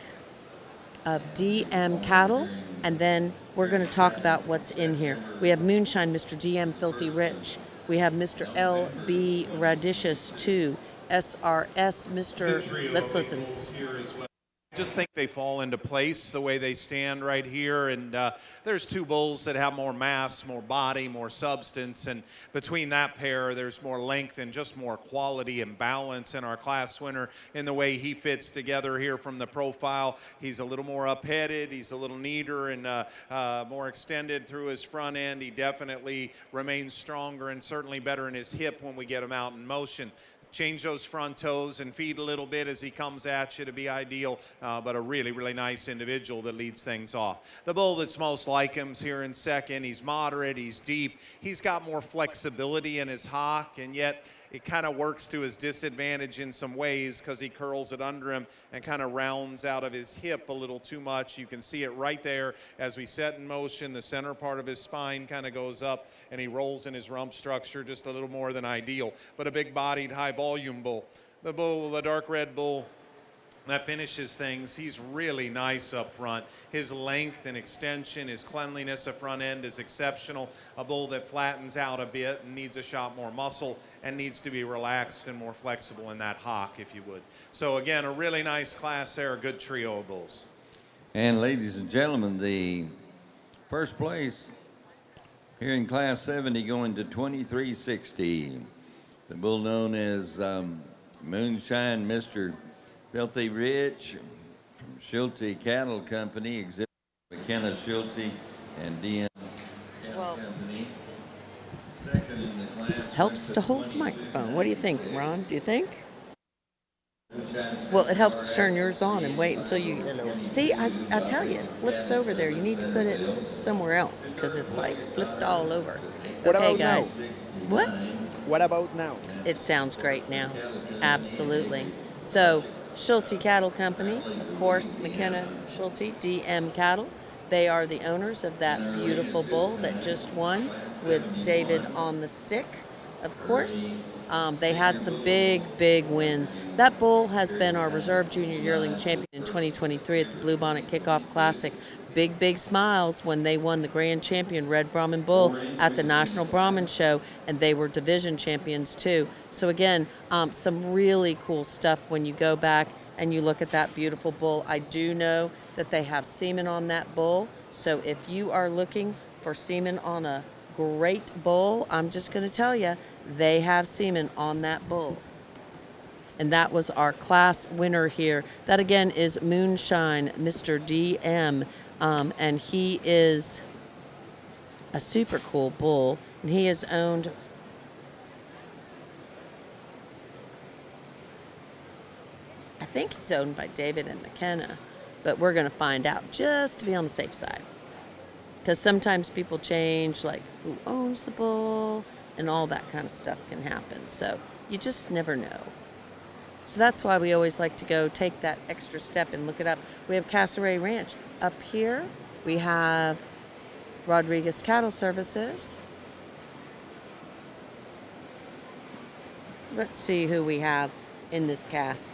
of DM Cattle, and then we're going to talk about what's in here. We have Moonshine, Mr. DM Filthy Rich. We have Mr. LB Radicious 2, SRS Mr. Let's listen. I just think they fall into place the way they stand right here, and there's two bulls that have more mass, more body, more substance, and between that pair there's more length and just more quality and balance in our class winner in the way he fits together here from the profile. He's a little more up-headed, he's a little neater and more extended through his front end. He definitely remains stronger and certainly better in his hip when we get him out in motion. Change those front toes and feed a little bit as he comes at you to be ideal, but a really, really nice individual that leads things off. The bull that's most like him's here in second. He's moderate, he's deep. He's got more flexibility in his hock, and yet it kind of works to his disadvantage in some ways because he curls it under him and kind of rounds out of his hip a little too much. You can see it right there as we set in motion. The center part of his spine kind of goes up and he rolls in his rump structure just a little more than ideal. But a big-bodied, high-volume bull. The bull, the dark red bull, that finishes things. He's really nice up front. His length and extension, his cleanliness of front end is exceptional. A bull that flattens out a bit and needs a shot more muscle and needs to be relaxed and more flexible in that hock, if you would. So again, a really nice class there, a good trio of bulls. And ladies and gentlemen, the first place here in Class 70 going to 2360. The bull known as Moonshine Mr. Filthy Rich from Schulte Cattle Company, exhibit McKenna Schulte and DM Cattle Company. Second in the class. Helps to hold the microphone. What do you think, Ron? Do you think? Well, it helps to turn yours on and wait until you... See, I tell you, it flips over there. You need to put it somewhere else because it's like flipped all over. What Okay, about guys. now? What? What about now? It sounds great now. Absolutely. So, Schulte Cattle Company, of course, McKenna Schulte, DM Cattle. They are the owners of that beautiful bull that just won with David on the stick, of course. They had some big, big wins. That bull has been our reserve junior yearling champion in 2023 at the Bluebonnet Kickoff Classic. Big, big smiles when they won the grand champion Red Brahman Bull at the National Brahman Show, and they were division champions too. So again, some really cool stuff when you go back and you look at that beautiful bull. I do know that they have semen on that bull, so if you are looking for semen on a great bull, I'm just going to tell you, they have semen on that bull. And that was our class winner here. That again is Moonshine, Mr. DM. And he is a super cool bull. And he is owned... I think he's owned by David and McKenna. But we're going to find out just to be on the safe side. Because sometimes people change, like who owns the bull, and all that kind of stuff can happen. So you just never know. So that's why we always like to go take that extra step and look it up. We have Castlereagh Ranch. Up here, we have Rodriguez Cattle Services. Let's see who we have in this class.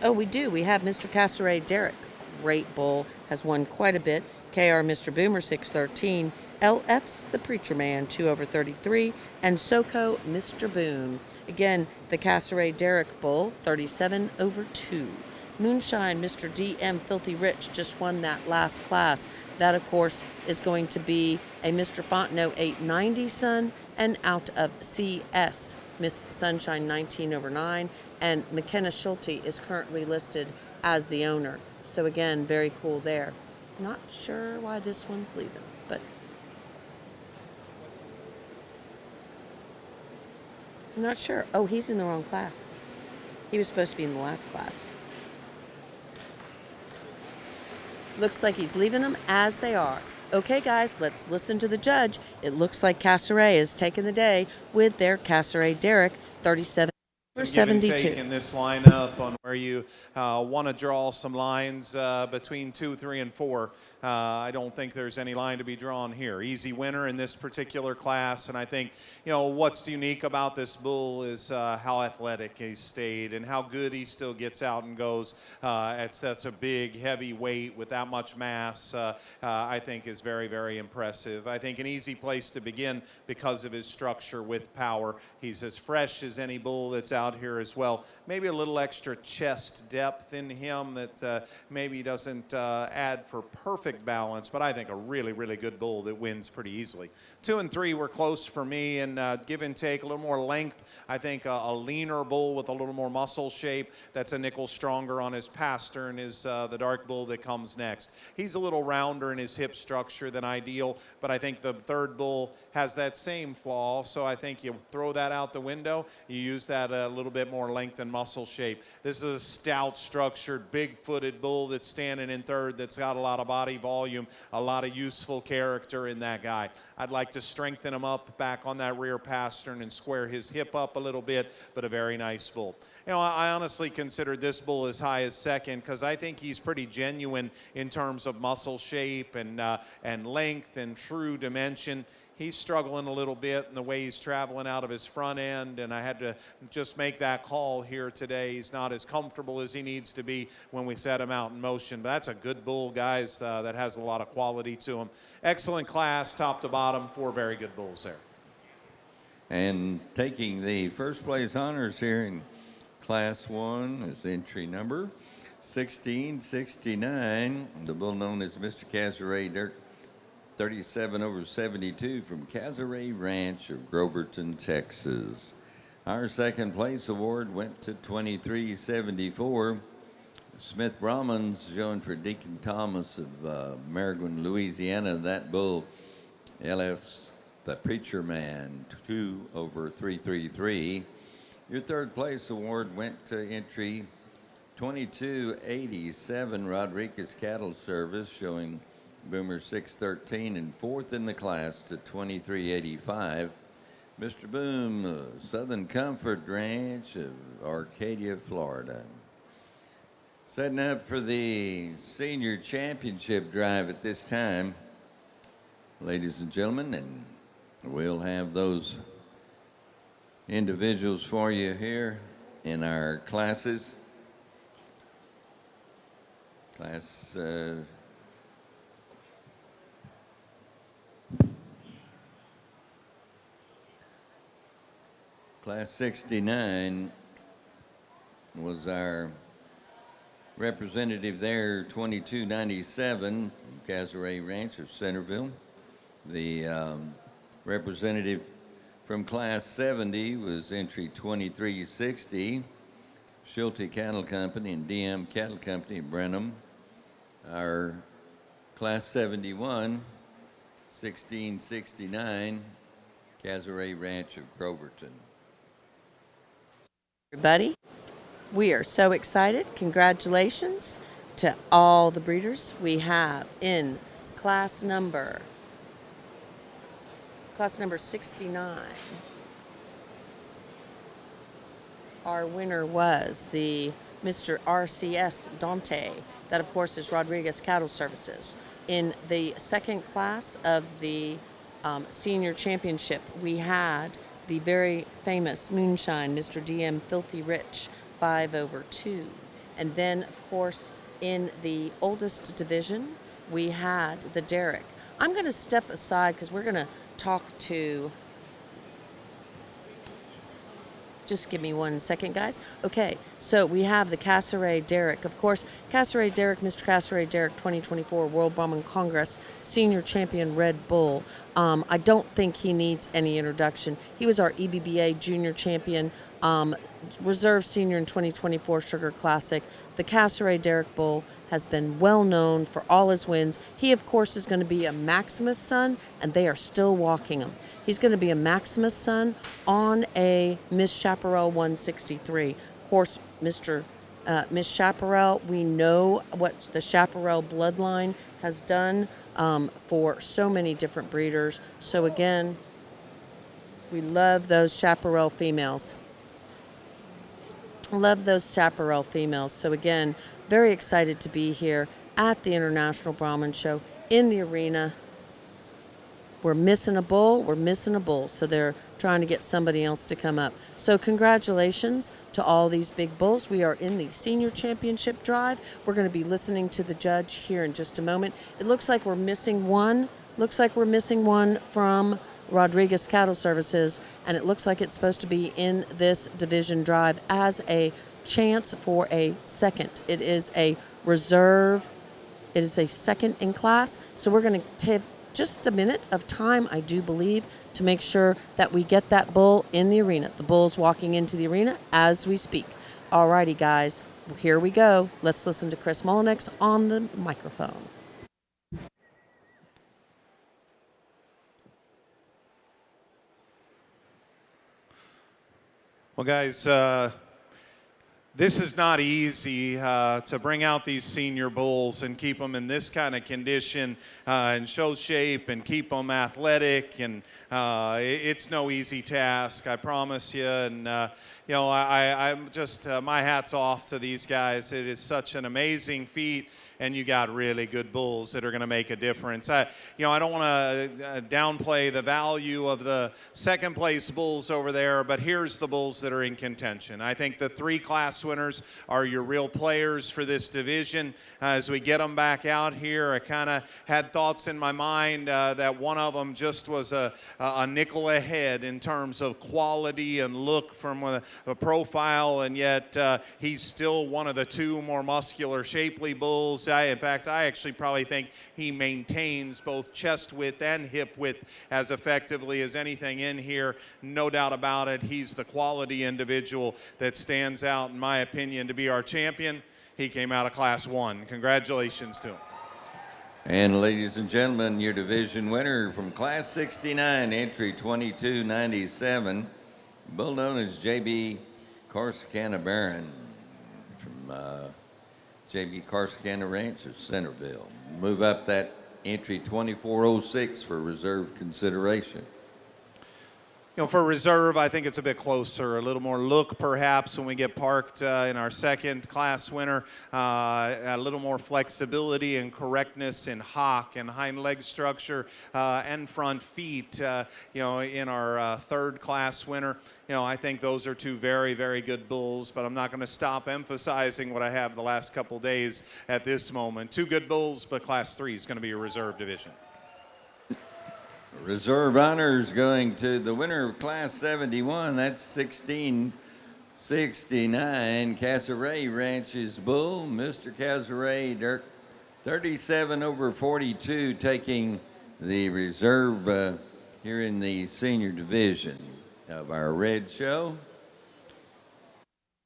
Oh, we do. We have Mr. Castlereagh Derek. Great bull. Has won quite a bit. KR Mr. Boomer 613. LF's The Preacher Man 2/33. And SoCo Mr. Boone. Again, the Castlereagh Derek bull 37/2. Moonshine Mr. DM Filthy Rich just won that last class. That, of course, is going to be a Mr. Fontenot 890 son, and out of CS Miss Sunshine 19/9, and McKenna Schulte is currently listed as the owner. So again, very cool there. Not sure why this one's leaving, but I'm not sure. Oh, he's in the wrong class. He was supposed to be in the last class. Looks like he's leaving them as they are. Okay, guys, let's listen to the judge. It looks like Castlereagh is taking the day with their Castlereagh Derek 37/72. Give and take in this lineup on where you want to draw some lines between 2, 3, and 4. I don't think there's any line to be drawn here. Easy winner in this particular class, and I think, you know, what's unique about this bull is how athletic he stayed and how good he still gets out and goes. That's a big, heavy weight with that much mass, I think is very, very impressive. I think an easy place to begin because of his structure with power. He's as fresh as any bull that's out here as well. Maybe a little extra chest depth in him that maybe doesn't add for perfect balance, but I think a really, really good bull that wins pretty easily. 2 and 3 were close for me, and give and take, a little more length. I think a leaner bull with a little more muscle shape. That's a nickel stronger on his pastern is the dark bull that comes next. He's a little rounder in his hip structure than ideal, but I think the third bull has that same flaw, so I think you throw that out the window. You use that a little bit more length and muscle shape. This is a stout structured, big-footed bull that's standing in third that's got a lot of body volume, a lot of useful character in that guy. I'd like to strengthen him up back on that rear pastern and square his hip up a little bit, but a very nice bull. You know, I honestly consider this bull as high as second because I think he's pretty genuine in terms of muscle shape and length and true dimension. He's struggling a little bit in the way he's traveling out of his front end, and I had to just make that call here today. He's not as comfortable as he needs to be when we set him out in motion, but that's a good bull, guys, that has a lot of quality to him. Excellent class, top to bottom, 4 very good bulls there. And taking the first place honors here in Class 1 is entry number 1669, the bull known as Mr. Castlereagh Derek 37/72 from Castlereagh Ranch of Groverton, Texas. Our second place award went to 2374. Smith Brahman's showing for Deacon Thomas of Maringouin, Louisiana. That bull, LF's The Preacher Man 2/333. Your third place award went to entry 2287 Rodriguez Cattle Service, showing Boomer 613, and fourth in the class to 2385. Mr. Boom, Southern Comfort Ranch of Arcadia, Florida. Setting up for the senior championship drive at this time, ladies and gentlemen, and we'll have those individuals for you here in our classes. Class Class 69 was our representative there, 2297, Castlereagh Ranch of Centerville. The representative from Class 70 was entry 2360, Schulte Cattle Company and DM Cattle Company in Brenham. Our Class 71, 1669, Castlereagh Ranch of Groverton. Everybody, we are so excited. Congratulations to all the breeders we have in class number 69. our winner was the Mr. RCS Dante. That, of course, is Rodriguez Cattle Services. In the second class of the senior championship, we had the very famous Moonshine, Mr. DM Filthy Rich, 5/2. And then, of course, in the oldest division, we had the Derrick. I'm going to step aside because we're going to talk to... Just give me 1 second, guys. Okay, so we have the Casseret Derrick. Of course, Casseret Derrick, Mr. Casseret Derrick 2024 World Brahman Congress Senior Champion Red Bull. I don't think he needs any introduction. He was our EBBA Junior Champion, Reserve Senior in 2024 Sugar Classic. The Casseret Derrick Bull has been well known for all his wins. He, of course, is going to be a Maximus son, and they are still walking him. He's going to be a Maximus son on a Miss Chaparral 163. Of course, Miss Chaparral, we know what the Chaparral bloodline has done for so many different breeders. So again, we love those Chaparral females. Love those Chaparral females. So again, very excited to be here at the International Brahman Show in the arena. We're missing a bull, so they're trying to get somebody else to come up. So congratulations to all these big bulls. We are in the senior championship drive. We're going to be listening to the judge here in just a moment. It looks like we're missing one. Looks like we're missing one from Rodriguez Cattle Services, and it looks like it's supposed to be in this division drive as a chance for a second. It is a reserve. It is a second in class. So we're going to take just a minute of time, I do believe, to make sure that we get that bull in the arena. The bull's walking into the arena as we speak. Alrighty, guys, here we go. Let's listen to Chris Mullinex on the microphone. Well, guys, this is not easy to bring out these senior bulls and keep them in this kind of condition and show shape and keep them athletic. And it's no easy task, I promise you. And, you know, I'm just, my hat's off to these guys. It is such an amazing feat. And you got really good bulls that are going to make a difference. I don't want to downplay the value of the second place bulls over there, but here's the bulls that are in contention. I think the 3 class winners are your real players for this division. As we get them back out here, I kind of had thoughts in my mind that one of them just was a nickel ahead in terms of quality and look from a profile, and yet he's still one of the 2 more muscular, shapely bulls. In fact, I actually probably think he maintains both chest width and hip width as effectively as anything in here. No doubt about it. He's the quality individual that stands out, in my opinion, to be our champion. He came out of Class 1. Congratulations to him. And ladies and gentlemen, your division winner from Class 69, entry 2297, bull known as JB Corsicana Baron from JB Corsicana Ranch of Centerville. Move up that entry 2406 for reserve consideration. You know, for reserve, I think it's a bit closer, a little more look perhaps when we get parked in our second class winner, a little more flexibility and correctness in hock and hind leg structure and front feet, you know, in our third class winner. You know, I think those are 2 very, very good bulls, but I'm not going to stop emphasizing what I have the last couple days at this moment. 2 good bulls, but Class 3 is going to be a reserve division. Reserve honors going to the winner of Class 71, that's 1669, Casseret Ranch's bull, Mr. Casseret, 37/42, taking the reserve here in the senior division of our red show.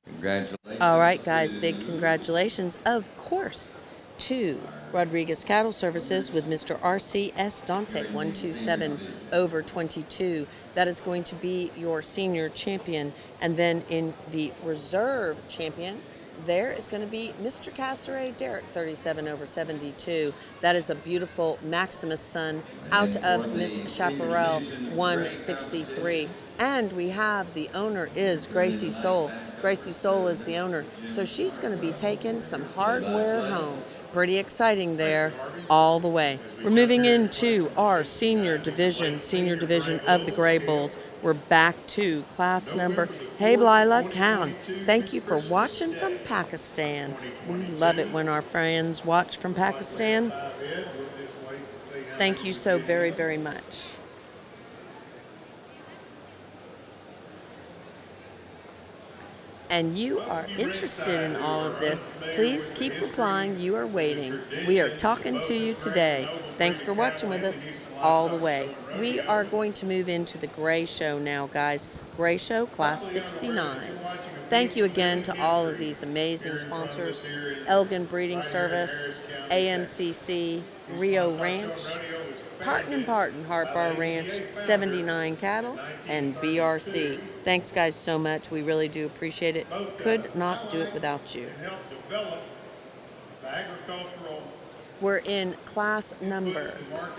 Congratulations. All right, guys, big congratulations, of course, to Rodriguez Cattle Services with Mr. RCS Dante, 127/22. That is going to be your senior champion. And then in the reserve champion, there is going to be Mr. Casseret Derrick, 37/72. That is a beautiful Maximus son out of Miss Chaparral, 163. And we have the owner is Gracie Soul. Gracie Soul is the owner. So she's going to be taking some hardware home. Pretty exciting there all the way. We're moving into our senior division of the Gray Bulls. We're back to class number. Hey, Blila Khan, thank you for watching from Pakistan. We love it when our friends watch from Pakistan. Thank you so very, very much. And you are interested in all of this, please keep replying. You are waiting. We are talking to you today. Thanks for watching with us all the way. We are going to move into the Gray Show now, guys. Gray Show, Class 69. Thank you again to all of these amazing sponsors. Elgin Breeding Service, AMCC, Rio Ranch, Parton & Parton, Hart Bar Ranch, 79 Cattle, and BRC. Thanks, guys, so much. We really do appreciate it. Could not do it without you. We're in class number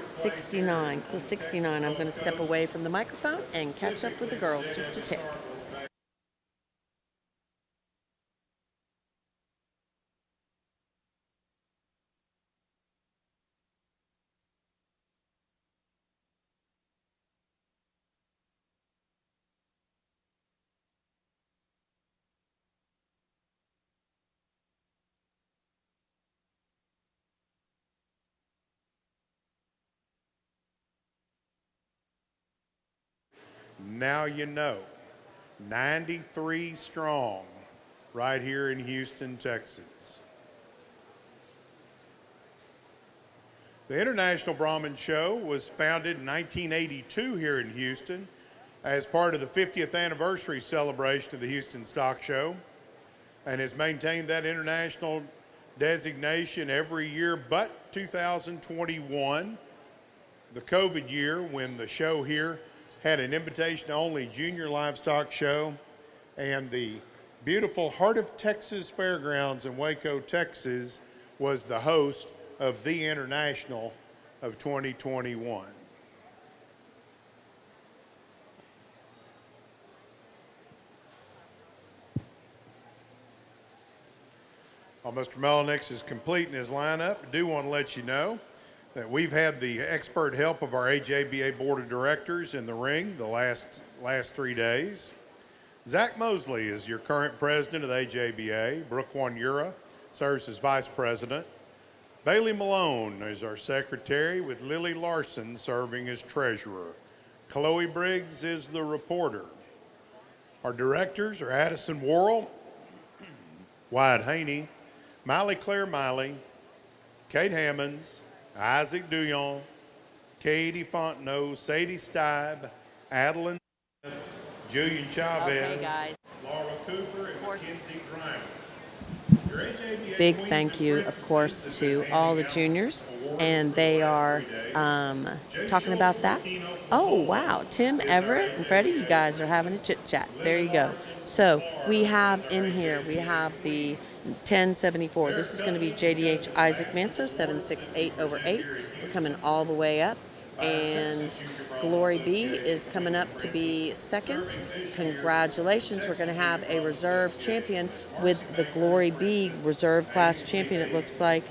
69. Class 69. I'm going to step away from the microphone and catch up with the girls just a tick. Now you know, 93 strong right here in Houston, Texas. The International Brahman Show was founded in 1982 here in Houston as part of the 50th anniversary celebration of the Houston Stock Show, and has maintained that international designation every year but 2021, the COVID year, when the show here had an invitation-only junior livestock show, and the beautiful Heart of Texas Fairgrounds in Waco, Texas was the host of the International of 2021. While Mr. Melanix is completing his lineup, I do want to let you know that we've had the expert help of our AJBA Board of Directors in the ring the last 3 days. Zach Mosley is your current president of the AJBA. Brooke Wanyura serves as vice president. Bailey Malone is our secretary, with Lily Larson serving as treasurer. Chloe Briggs is the reporter. Our directors are Addison Worrell, Wyatt Haney, Miley Claire Miley, Kate Hammonds, Isaac Duyon, Katie Fontenot, Sadie Stibe, Adeline Smith, Julian Chavez, Laura Cooper, and Mackenzie Grimer. Big thank you, of course, to all the juniors, and they are talking about that. Oh, wow. Tim, Everett, and Freddie, you guys are having a chit-chat. There you go. So we have in here, we have the 1074. This is going to be JDH Isaac Manso, 768/8. We're coming all the way up. And Glory B is coming up to be second. Congratulations. We're going to have a reserve champion with the Glory B reserve class champion, it looks like.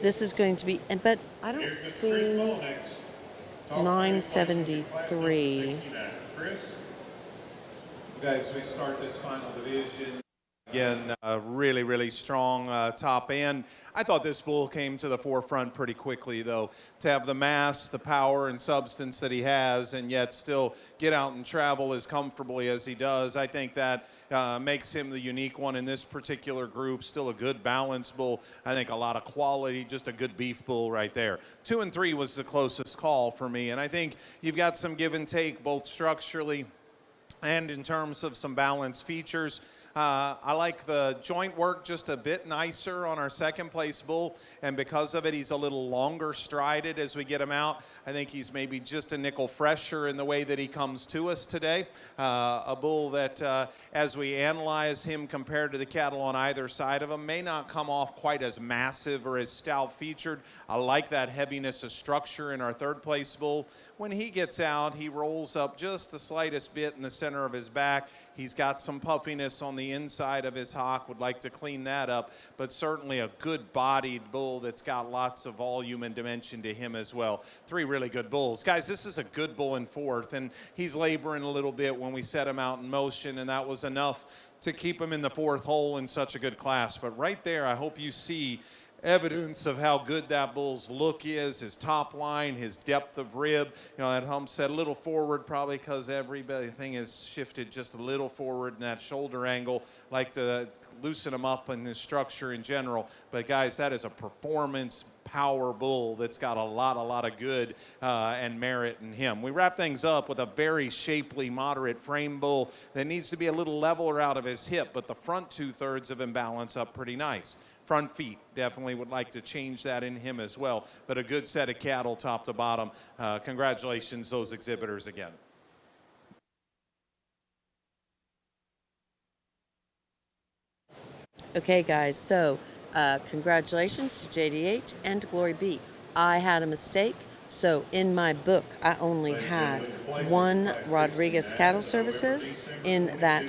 This is going to be, but I don't see 973. Guys, we start this final division. Again, really, really strong top end. I thought this bull came to the forefront pretty quickly, though, to have the mass, the power, and substance that he has, and yet still get out and travel as comfortably as he does. I think that makes him the unique one in this particular group. Still a good balanced bull. I think a lot of quality, just a good beef bull right there. 2 and 3 was the closest call for me, and I think you've got some give and take, both structurally and in terms of some balanced features. I like the joint work just a bit nicer on our second place bull, and because of it, he's a little longer strided as we get him out. I think he's maybe just a nickel fresher in the way that he comes to us today. A bull that, as we analyze him compared to the cattle on either side of him, may not come off quite as massive or as stout featured. I like that heaviness of structure in our third place bull. When he gets out, he rolls up just the slightest bit in the center of his back. He's got some puffiness on the the inside of his hock. Would like to clean that up, but certainly a good-bodied bull that's got lots of volume and dimension to him as well. 3 really good bulls. Guys, this is a good bull in 4th, and he's laboring a little bit when we set him out in motion, and that was enough to keep him in the 4th hole in such a good class. But right there, I hope you see evidence of how good that bull's look is, his top line, his depth of rib. You know, that hump set a little forward probably because everything is shifted just a little forward in that shoulder angle. Like to loosen him up in his structure in general. But guys, that is a performance power bull that's got a lot of good and merit in him. We wrap things up with a very shapely, moderate frame bull that needs to be a little leveler out of his hip, but the front 2/3 of him balance up pretty nice. Front feet, definitely would like to change that in him as well, but a good set of cattle top to bottom. Congratulations, those exhibitors again. Okay, guys, so congratulations to JDH and to Glory B. I had a mistake, so in my book, I only had 1 Rodriguez Cattle Services in that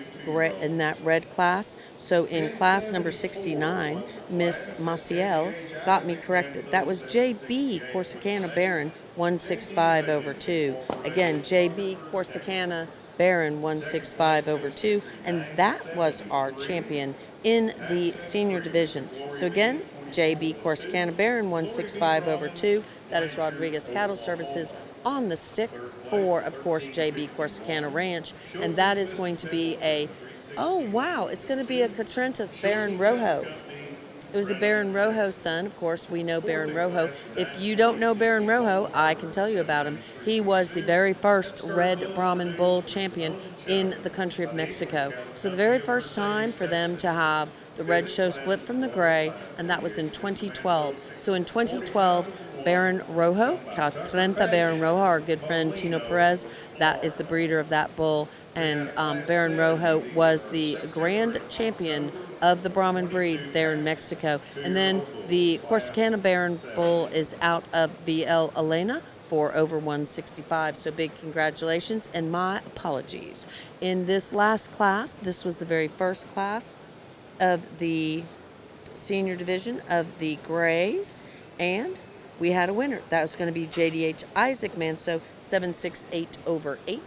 red class. So in class number 69, Miss Maciel got me corrected. That was JB Corsicana Baron 165 over 2. Again, JB Corsicana Baron 165 over 2, and that was our champion in the senior division. So again, JB Corsicana Baron 165 over 2. That is Rodriguez Cattle Services on the stick for, of course, JB Corsicana Ranch, and that is going to be a, oh wow, it's going to be a Catrenta Baron Rojo. It was a Baron Rojo son. Of course, we know Baron Rojo. If you don't know Baron Rojo, I can tell you about him. He was the very first Red Brahman Bull champion in the country of Mexico. So the very first time for them to have the red show split from the gray, and that was in 2012. So in 2012, Baron Rojo, Catrenta Baron Rojo, our good friend Tino Perez, that is the breeder of that bull, and Baron Rojo was the grand champion of the Brahman breed there in Mexico. And then the Corsicana Baron bull is out of VL Elena for over 165. So big congratulations and my apologies. In this last class, this was the very first class of the senior division of the Grays, and we had a winner. That was going to be JDH Isaac Manso, 768 over 8.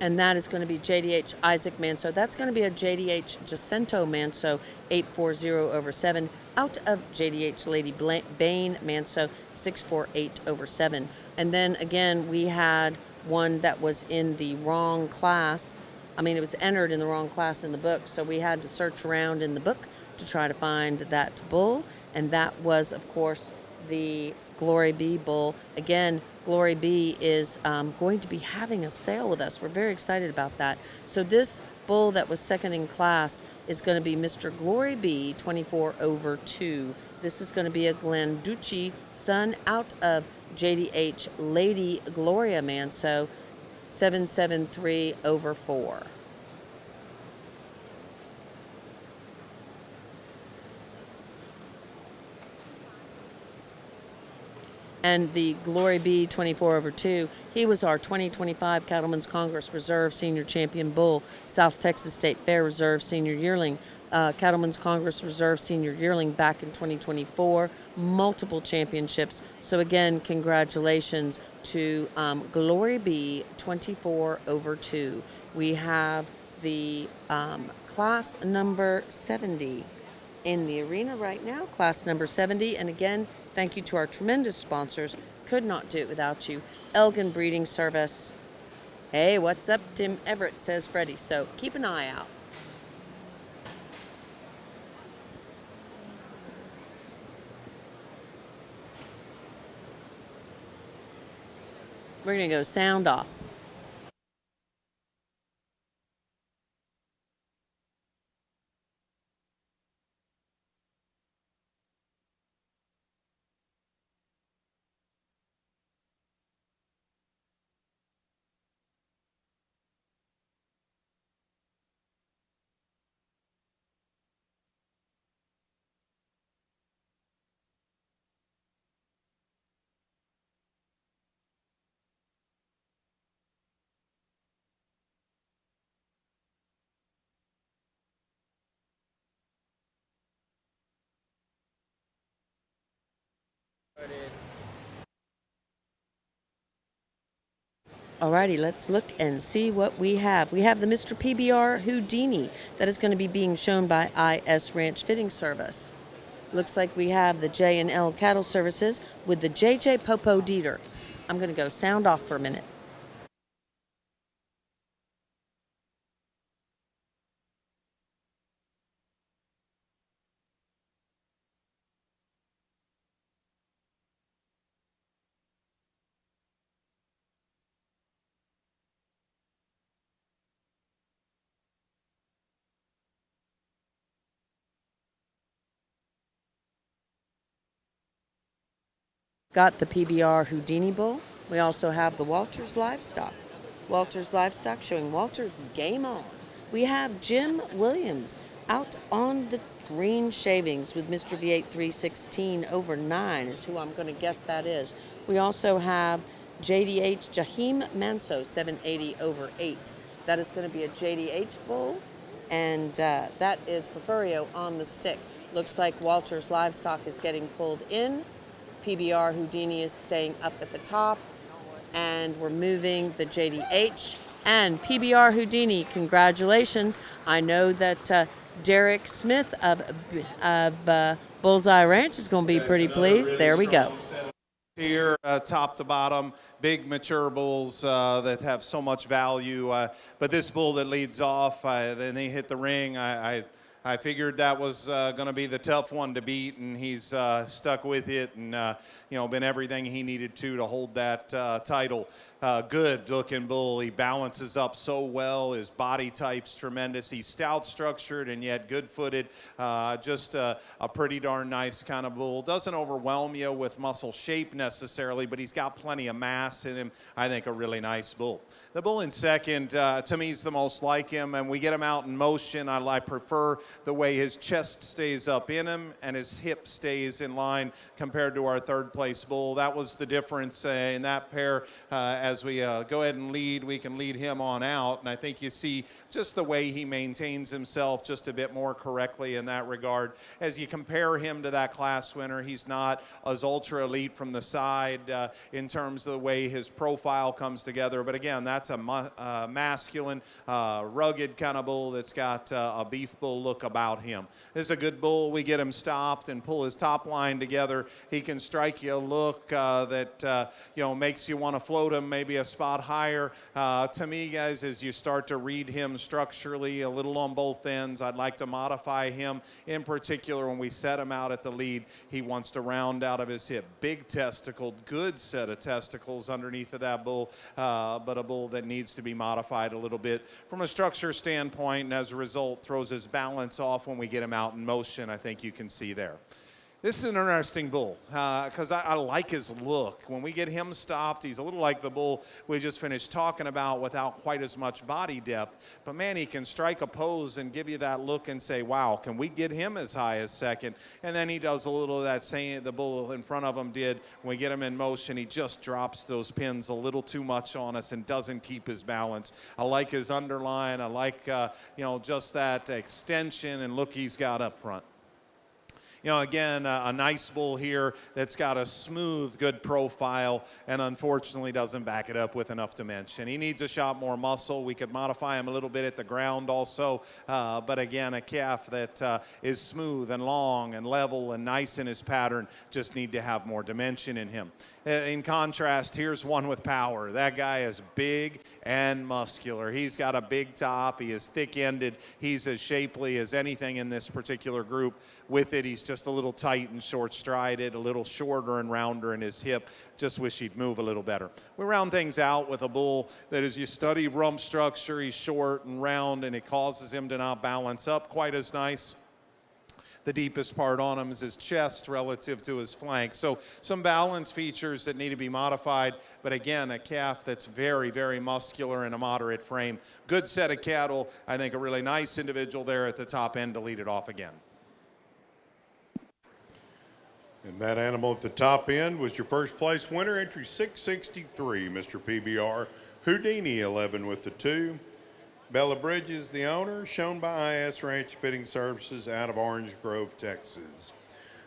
And that is going to be JDH Isaac Manso. That's going to be a JDH Jacinto Manso, 840 over 7, out of JDH Lady Bain Manso, 648 over 7. And then again, we had one that was in the wrong class. I mean, it was entered in the wrong class in the book, so we had to search around in the book to try to find that bull. And that was, of course, the Glory B bull. Again, Glory B is going to be having a sale with us. We're very excited about that. So this bull that was second in class is going to be Mr. Glory B, 24 over 2. This is going to be a Glenducci son out of JDH Lady Gloria Manso, 773 over 4. And the Glory B 24 over 2, he was our 2025 Cattlemen's Congress Reserve Senior Champion Bull, South Texas State Fair Reserve Senior Yearling, Cattlemen's Congress Reserve Senior Yearling back in 2024, multiple championships. So again, congratulations to Glory B 24 over 2. We have the class number 70 in the arena right now, class number 70. And again, thank you to our tremendous sponsors. Could not do it without you. Elgin Breeding Service. Hey, what's up, Tim Everett, says Freddie. So keep an eye out. We're going to go sound off. Alrighty, let's look and see what we have. We have the Mr. PBR Houdini that is going to be being shown by IS Ranch Fitting Service. Looks like we have the J&L Cattle Services with the JJ Popo Dieter. I'm going to go sound off for a minute. Got the PBR Houdini Bull. We also have the Walters Livestock. Walters Livestock showing Walters Game On. We have Jim Williams out on the green shavings with Mr. V8 316 over 9 is who I'm going to guess that is. We also have JDH Jahim Manso 780 over 8. That is going to be a JDH bull, and that is Porfirio on the stick. Looks like Walters Livestock is getting pulled in. PBR Houdini is staying up at the top, and we're moving the JDH and PBR Houdini. Congratulations. I know that Derek Smith of Bullseye Ranch is going to be pretty pleased. There we go. Here, top to bottom, big mature bulls that have so much value. But this bull that leads off, then he hit the ring. I figured that was going to be the tough one to beat, and he's stuck with it and been everything he needed to hold that title. Good looking bull. He balances up so well. His body type's tremendous. He's stout structured and yet good footed. Just a pretty darn nice kind of bull. Doesn't overwhelm you with muscle shape necessarily, but he's got plenty of mass in him. I think a really nice bull. The bull in second, to me, is the most like him, and we get him out in motion. I prefer the way his chest stays up in him and his hip stays in line compared to our third place bull. That was the difference in that pair. As we go ahead and lead, we can lead him on out, and I think you see just the way he maintains himself just a bit more correctly in that regard. As you compare him to that class winner, he's not as ultra elite from the side in terms of the way his profile comes together, but again, that's a masculine, rugged kind of bull that's got a beef bull look about him. This is a good bull. We get him stopped and pull his top line together. He can strike you a look that makes you want to float him maybe a spot higher. To me, guys, as you start to read him structurally a little on both ends, I'd like to modify him. In particular, when we set him out at the lead, he wants to round out of his hip. Big testicled, good set of testicles underneath of that bull, but a bull that needs to be modified a little bit from a structure standpoint, and as a result throws his balance off when we get him out in motion. I think you can see there. This is an interesting bull because I like his look. When we get him stopped, he's a little like the bull we just finished talking about without quite as much body depth. But, man, he can strike a pose and give you that look and say, wow, can we get him as high as second? And then he does a little of that same the bull in front of him did. When we get him in motion, he just drops those pins a little too much on us and doesn't keep his balance. I like his underline. I like, just that extension and look he's got up front. Again, a nice bull here that's got a smooth, good profile and unfortunately doesn't back it up with enough dimension. He needs a shot more muscle. We could modify him a little bit at the ground also, but again, a calf that is smooth and long and level and nice in his pattern, just need to have more dimension in him. In contrast, here's one with power. That guy is big and muscular. He's got a big top. He is thick-ended. He's as shapely as anything in this particular group. With it, he's just a little tight and short-strided, a little shorter and rounder in his hip. Just wish he'd move a little better. We round things out with a bull that as you study rump structure, he's short and round, and it causes him to not balance up quite as nice. The deepest part on him is his chest relative to his flank. So some balance features that need to be modified, but again, a calf that's very, very muscular and a moderate frame. Good set of cattle. I think a really nice individual there at the top end to lead it off again. And that animal at the top end was your first place winner, entry 663, Mr. PBR. Houdini 11 with the 2. Bella Bridges, the owner, shown by IS Ranch Fitting Services out of Orange Grove, Texas.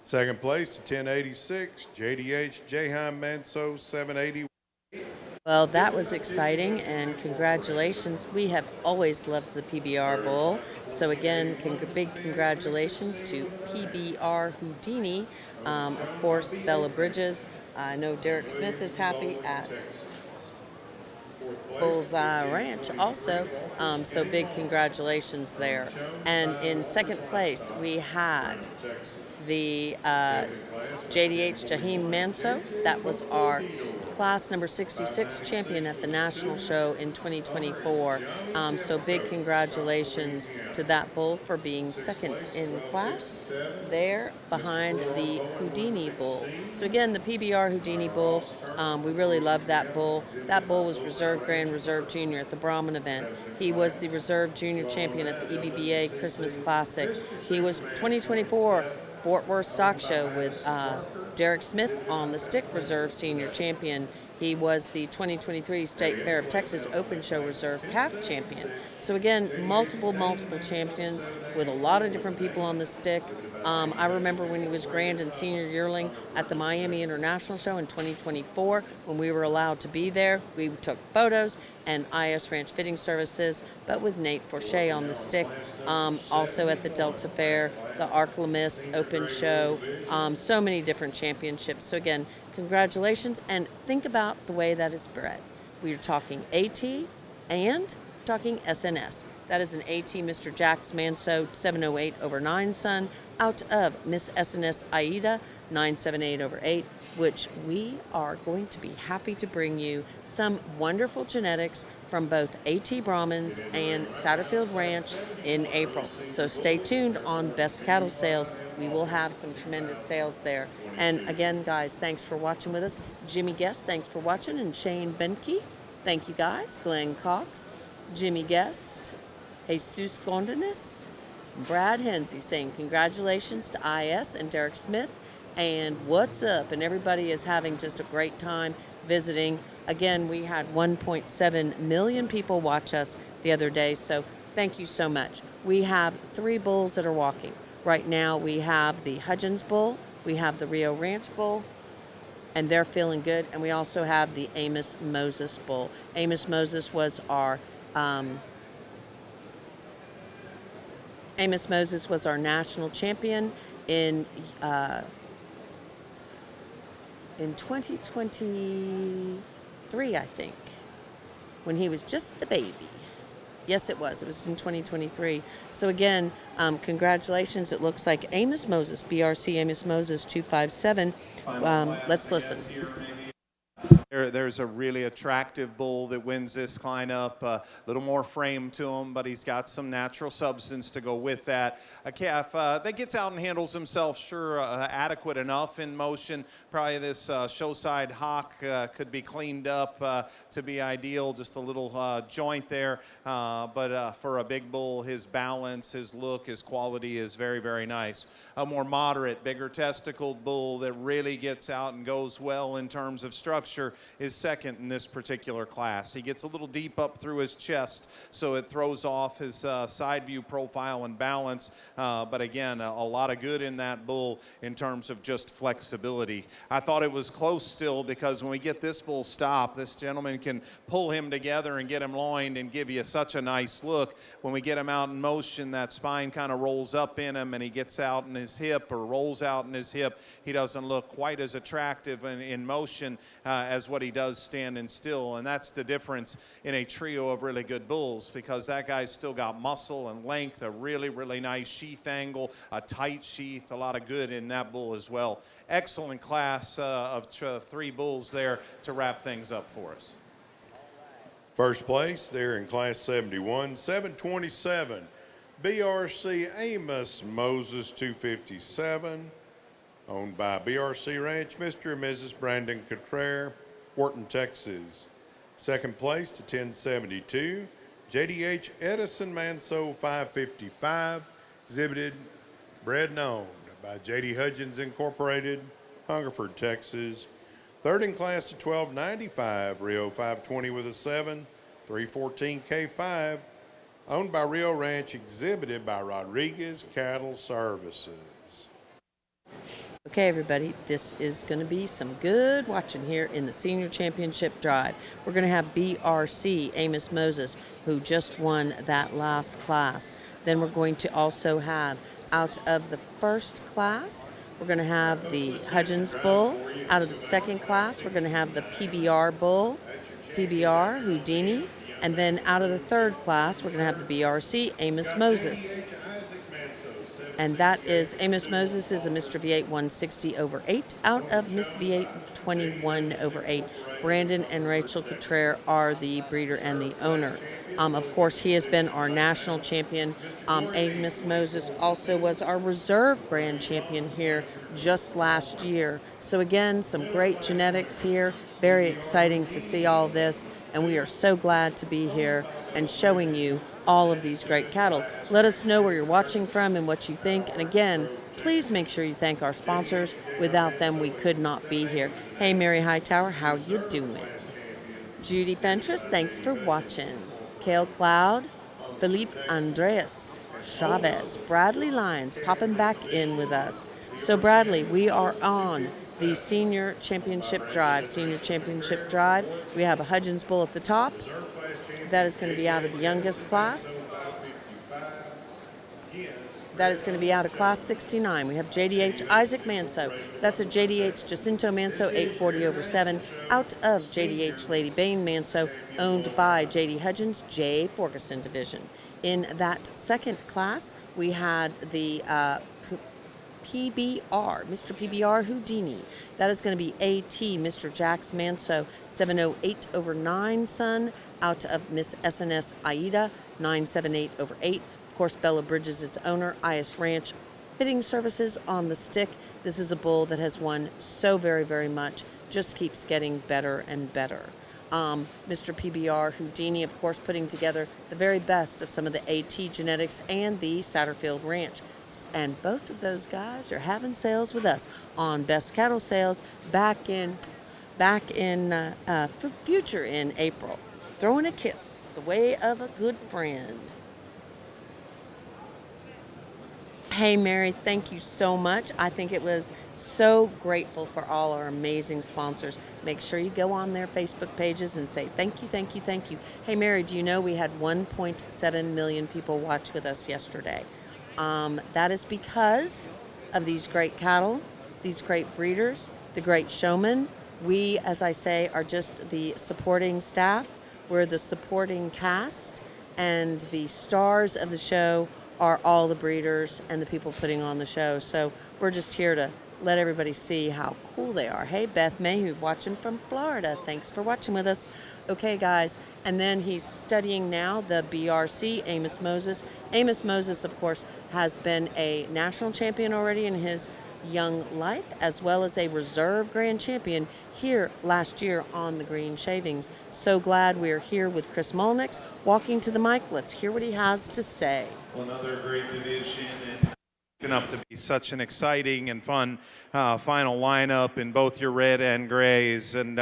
Second place to 1086, JDH Jahan Manso 780. Well, that was exciting, and congratulations. We have always loved the PBR Bowl. So, again, big congratulations to PBR Houdini. Of course, Bella Bridges. I know Derek Smith is happy at Bullseye Ranch also. So, big congratulations there. And in second place, we had the JDH Jahim Manso. That was our class number 66 champion at the national show in 2024. So big congratulations to that bull for being second in class there behind the Houdini bull. So again, the PBR Houdini bull, we really love that bull. That bull was reserve grand, reserve junior at the Brahman event. He was the reserve junior champion at the EBBA Christmas Classic. He was 2024 Fort Worth Stock Show with Derek Smith on the stick reserve senior champion. He was the 2023 State Fair of Texas Open Show Reserve calf champion. So again, multiple champions with a lot of different people on the stick. I remember when he was grand and senior yearling at the Miami International Show in 2024, when we were allowed to be there. We took photos and IS Ranch Fitting Services, but with Nate Forche on the stick. Also at the Delta Fair, the Arklamis Open Show, so many different championships. So again, congratulations, and think about the way that is bred. We are talking AT and talking SNS. That is an AT Mr. Jax Manso 708 over 9 son out of Miss SNS Aida 978 over 8, which we are going to be happy to bring you some wonderful genetics from both AT Brahmans and Satterfield Ranch in April. So stay tuned on Best Cattle Sales. We will have some tremendous sales there. And again, guys, thanks for watching with us. Jimmy Guest, thanks for watching. And Shane Benke, thank you guys. Glenn Cox, Jimmy Guest, Jesus Gondanis, Brad Hensey saying congratulations to IS and Derek Smith. And what's up? And everybody is having just a great time visiting. Again, we had 1.7 million people watch us the other day, so thank you so much. We have 3 bulls that are walking. Right now we have the Hudgens Bull, we have the Rio Ranch Bull, and they're feeling good. And we also have the Amos Moses Bull. Amos Moses was our national champion in 2023, I think, when he was just a baby. Yes, it was. It was in 2023. So again, congratulations. It looks like Amos Moses, BRC Amos Moses 257. Let's listen. There's a really attractive bull that wins this lineup. A little more frame to him, but he's got some natural substance to go with that. A calf that gets out and handles himself, sure, adequate enough in motion. Probably this showside hock could be cleaned up to be ideal. Just a little joint there. But for a big bull, his balance, his look, his quality is very, very nice. A more moderate, bigger testicled bull that really gets out and goes well in terms of structure is second in this particular class. He gets a little deep up through his chest, so it throws off his side view profile and balance. But again, a lot of good in that bull in terms of just flexibility. I thought it was close still, because when we get this bull stopped, this gentleman can pull him together and get him loined and give you such a nice look. When we get him out in motion, that spine kind of rolls up in him and he gets out in his hip or rolls out in his hip. He doesn't look quite as attractive in motion as what he does standing still. And that's the difference in a trio of really good bulls, because that guy's still got muscle and length, a really, really nice sheath angle, a tight sheath, a lot of good in that bull as well. Excellent class of 3 bulls there to wrap things up for us. First place there in Class 71, 727, BRC Amos Moses 257, owned by BRC Ranch, Mr. and Mrs. Brandon Cottrell, Wharton, Texas. Second place to 1072, JDH Edison Manso 555, exhibited, bred and owned by JD Hudgens Incorporated, Hungerford, Texas. Third in class to 1295, Rio 520 with a 7, 314 K5, owned by Rio Ranch, exhibited by Rodriguez Cattle Services. Okay, everybody, this is going to be some good watching here in the Senior Championship Drive. We're going to have BRC, Amos Moses, who just won that last class. Then we're going to also have, out of the first class, we're going to have the Hudgens Bull. Out of the second class, we're going to have the PBR Bull, PBR Houdini. And then out of the third class, we're going to have the BRC, Amos Moses. And that is, Amos Moses is a Mr. V8 160 over 8 out of Miss V8 21 over 8. Brandon and Rachel Cottrell are the breeder and the owner. Of course, he has been our national champion. Amos Moses also was our reserve grand champion here just last year. So again, some great genetics here. Very exciting to see all this. And we are so glad to be here and showing you all of these great cattle. Let us know where you're watching from and what you think. And again, please make sure you thank our sponsors. Without them, we could not be here. Hey, Mary Hightower, how you doing? Judy Fentress, thanks for watching. Kale Cloud, Felipe Andreas, Chavez, Bradley Lyons popping back in with us. So Bradley, we are on the Senior Championship Drive. Senior Championship Drive, we have a Hudgens Bull at the top. That is going to be out of the youngest class. That is going to be out of class 69. We have JDH Isaac Manso. That's a JDH Jacinto Manso 840 over 7 out of JDH Lady Bain Manso, owned by JD Hudgens, J. Ferguson Division. In that second class, we had the PBR, Mr. PBR Houdini. That is going to be AT, Mr. Jax Manso, 708 over 9 son, out of Miss SNS Aida, 978 over 8. Of course, Bella Bridges is owner, IS Ranch Fitting Services on the stick. This is a bull that has won so very, very much, just keeps getting better and better. Mr. PBR Houdini, of course, putting together the very best of some of the AT genetics and the Satterfield Ranch. And both of those guys are having sales with us on Best Cattle Sales back in future in April. Throwing a kiss the way of a good friend. Hey, Mary, thank you so much. I think it was so grateful for all our amazing sponsors. Make sure you go on their Facebook pages and say thank you, thank you, thank you. Hey, Mary, do you know we had 1.7 million people watch with us yesterday? That is because of these great cattle, these great breeders, the great showmen. We, as I say, are just the supporting staff. We're the supporting cast, and the stars of the show are all the breeders and the people putting on the show. So we're just here to let everybody see how cool they are. Hey, Beth Mayhew, watching from Florida. Thanks for watching with us. Okay, guys, and then he's studying now the BRC, Amos Moses. Amos Moses, of course, has been a national champion already in his young life, as well as a reserve grand champion here last year on the Green Shavings. So glad we're here with Chris Molnix, walking to the mic. Let's hear what he has to say. Well, another great division, and up to be such an exciting and fun final lineup in both your red and grays. And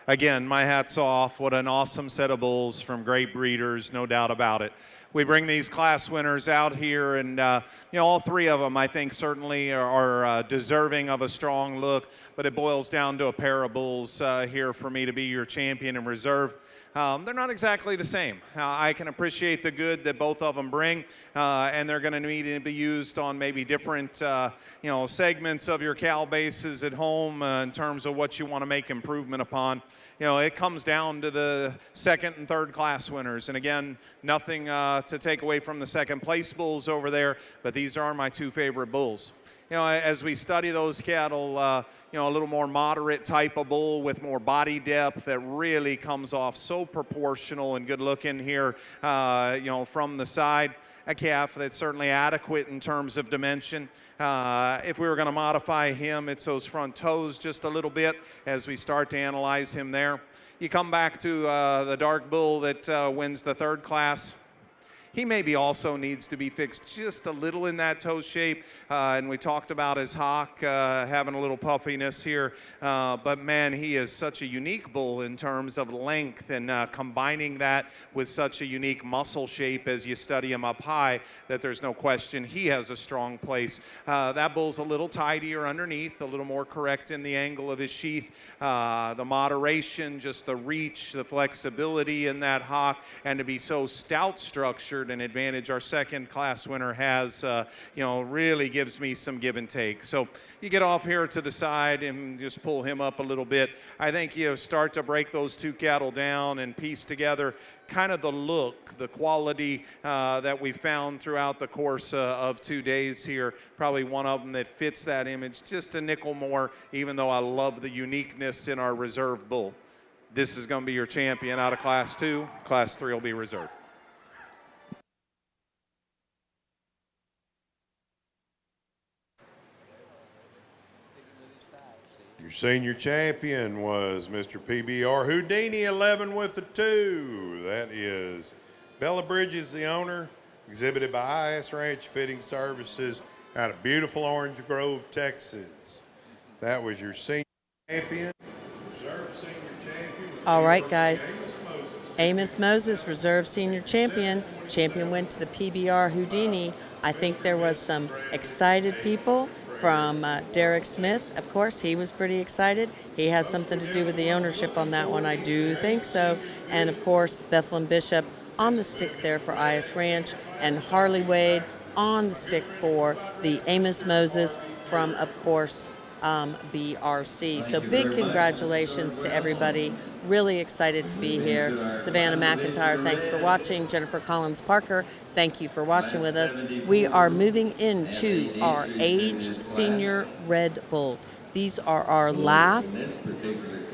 again, my hat's off. What an awesome set of bulls from great breeders, no doubt about it. We bring these class winners out here, and all three of them, I think, certainly are deserving of a strong look, but it boils down to a pair of bulls here for me to be your champion in reserve. They're not exactly the same. I can appreciate the good that both of them bring, and they're going to need to be used on maybe different, segments of your cow bases at home in terms of what you want to make improvement upon. It comes down to the second and third class winners. And again, nothing to take away from the second place bulls over there, but these are my two favorite bulls. As we study those cattle, a little more moderate type of bull with more body depth that really comes off so proportional and good looking here, from the side. A calf that's certainly adequate in terms of dimension. If we were going to modify him, it's those front toes just a little bit as we start to analyze him there. You come back to the dark bull that wins the third class. He maybe also needs to be fixed just a little in that toe shape. And we talked about his hock having a little puffiness here. But man, he is such a unique bull in terms of length, and combining that with such a unique muscle shape as you study him up high, that there's no question he has a strong place. That bull's a little tidier underneath, a little more correct in the angle of his sheath. The moderation, just the reach, the flexibility in that hock, and to be so stout structured, an advantage our second class winner has, really gives me some give and take. So you get off here to the side and just pull him up a little bit. I think you start to break those two cattle down and piece together kind of the look, the quality that we found throughout the course of 2 days here. Probably one of them that fits that image just a nickel more, even though I love the uniqueness in our reserve bull. This is going to be your champion out of Class 2. Class 3 will be reserved. Your senior champion was Mr. PBR Houdini, 11 with the 2. That is Bella Bridges, the owner, exhibited by IS Ranch Fitting Services out of beautiful Orange Grove, Texas. That was your senior champion. Reserve senior champion. All right, guys. Amos Moses, reserve senior champion. Champion went to the PBR Houdini. I think there was some excited people from Derek Smith. Of course, he was pretty excited. He has something to do with the ownership on that one, I do think so. And of course, Bethlehem Bishop on the stick there for IS Ranch, and Harley Wade on the stick for the Amos Moses from, of course, BRC. So big congratulations to everybody. Really excited to be here. Savannah McIntyre, thanks for watching. Jennifer Collins Parker, thank you for watching with us. We are moving into our aged senior Red Bulls. These are our last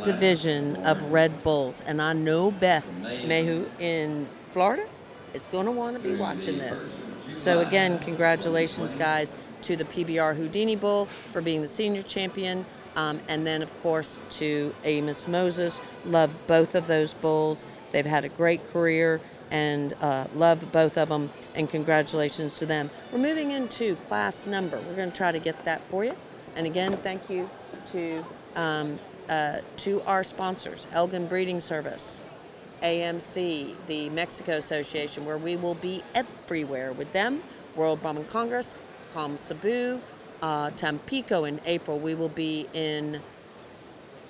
division of Red Bulls. And I know Beth Mayhew in Florida is going to want to be watching this. So again, congratulations, guys, to the PBR Houdini Bull for being the senior champion. And then, of course, to Amos Moses. Love both of those bulls. They've had a great career and love both of them. And congratulations to them. We're moving into class number. We're going to try to get that for you. And again, thank you to our sponsors, Elgin Breeding Service, AMC, the Mexico Association, where we will be everywhere with them, World Brahman Congress, Com Cebu, Tampico in April. We will be in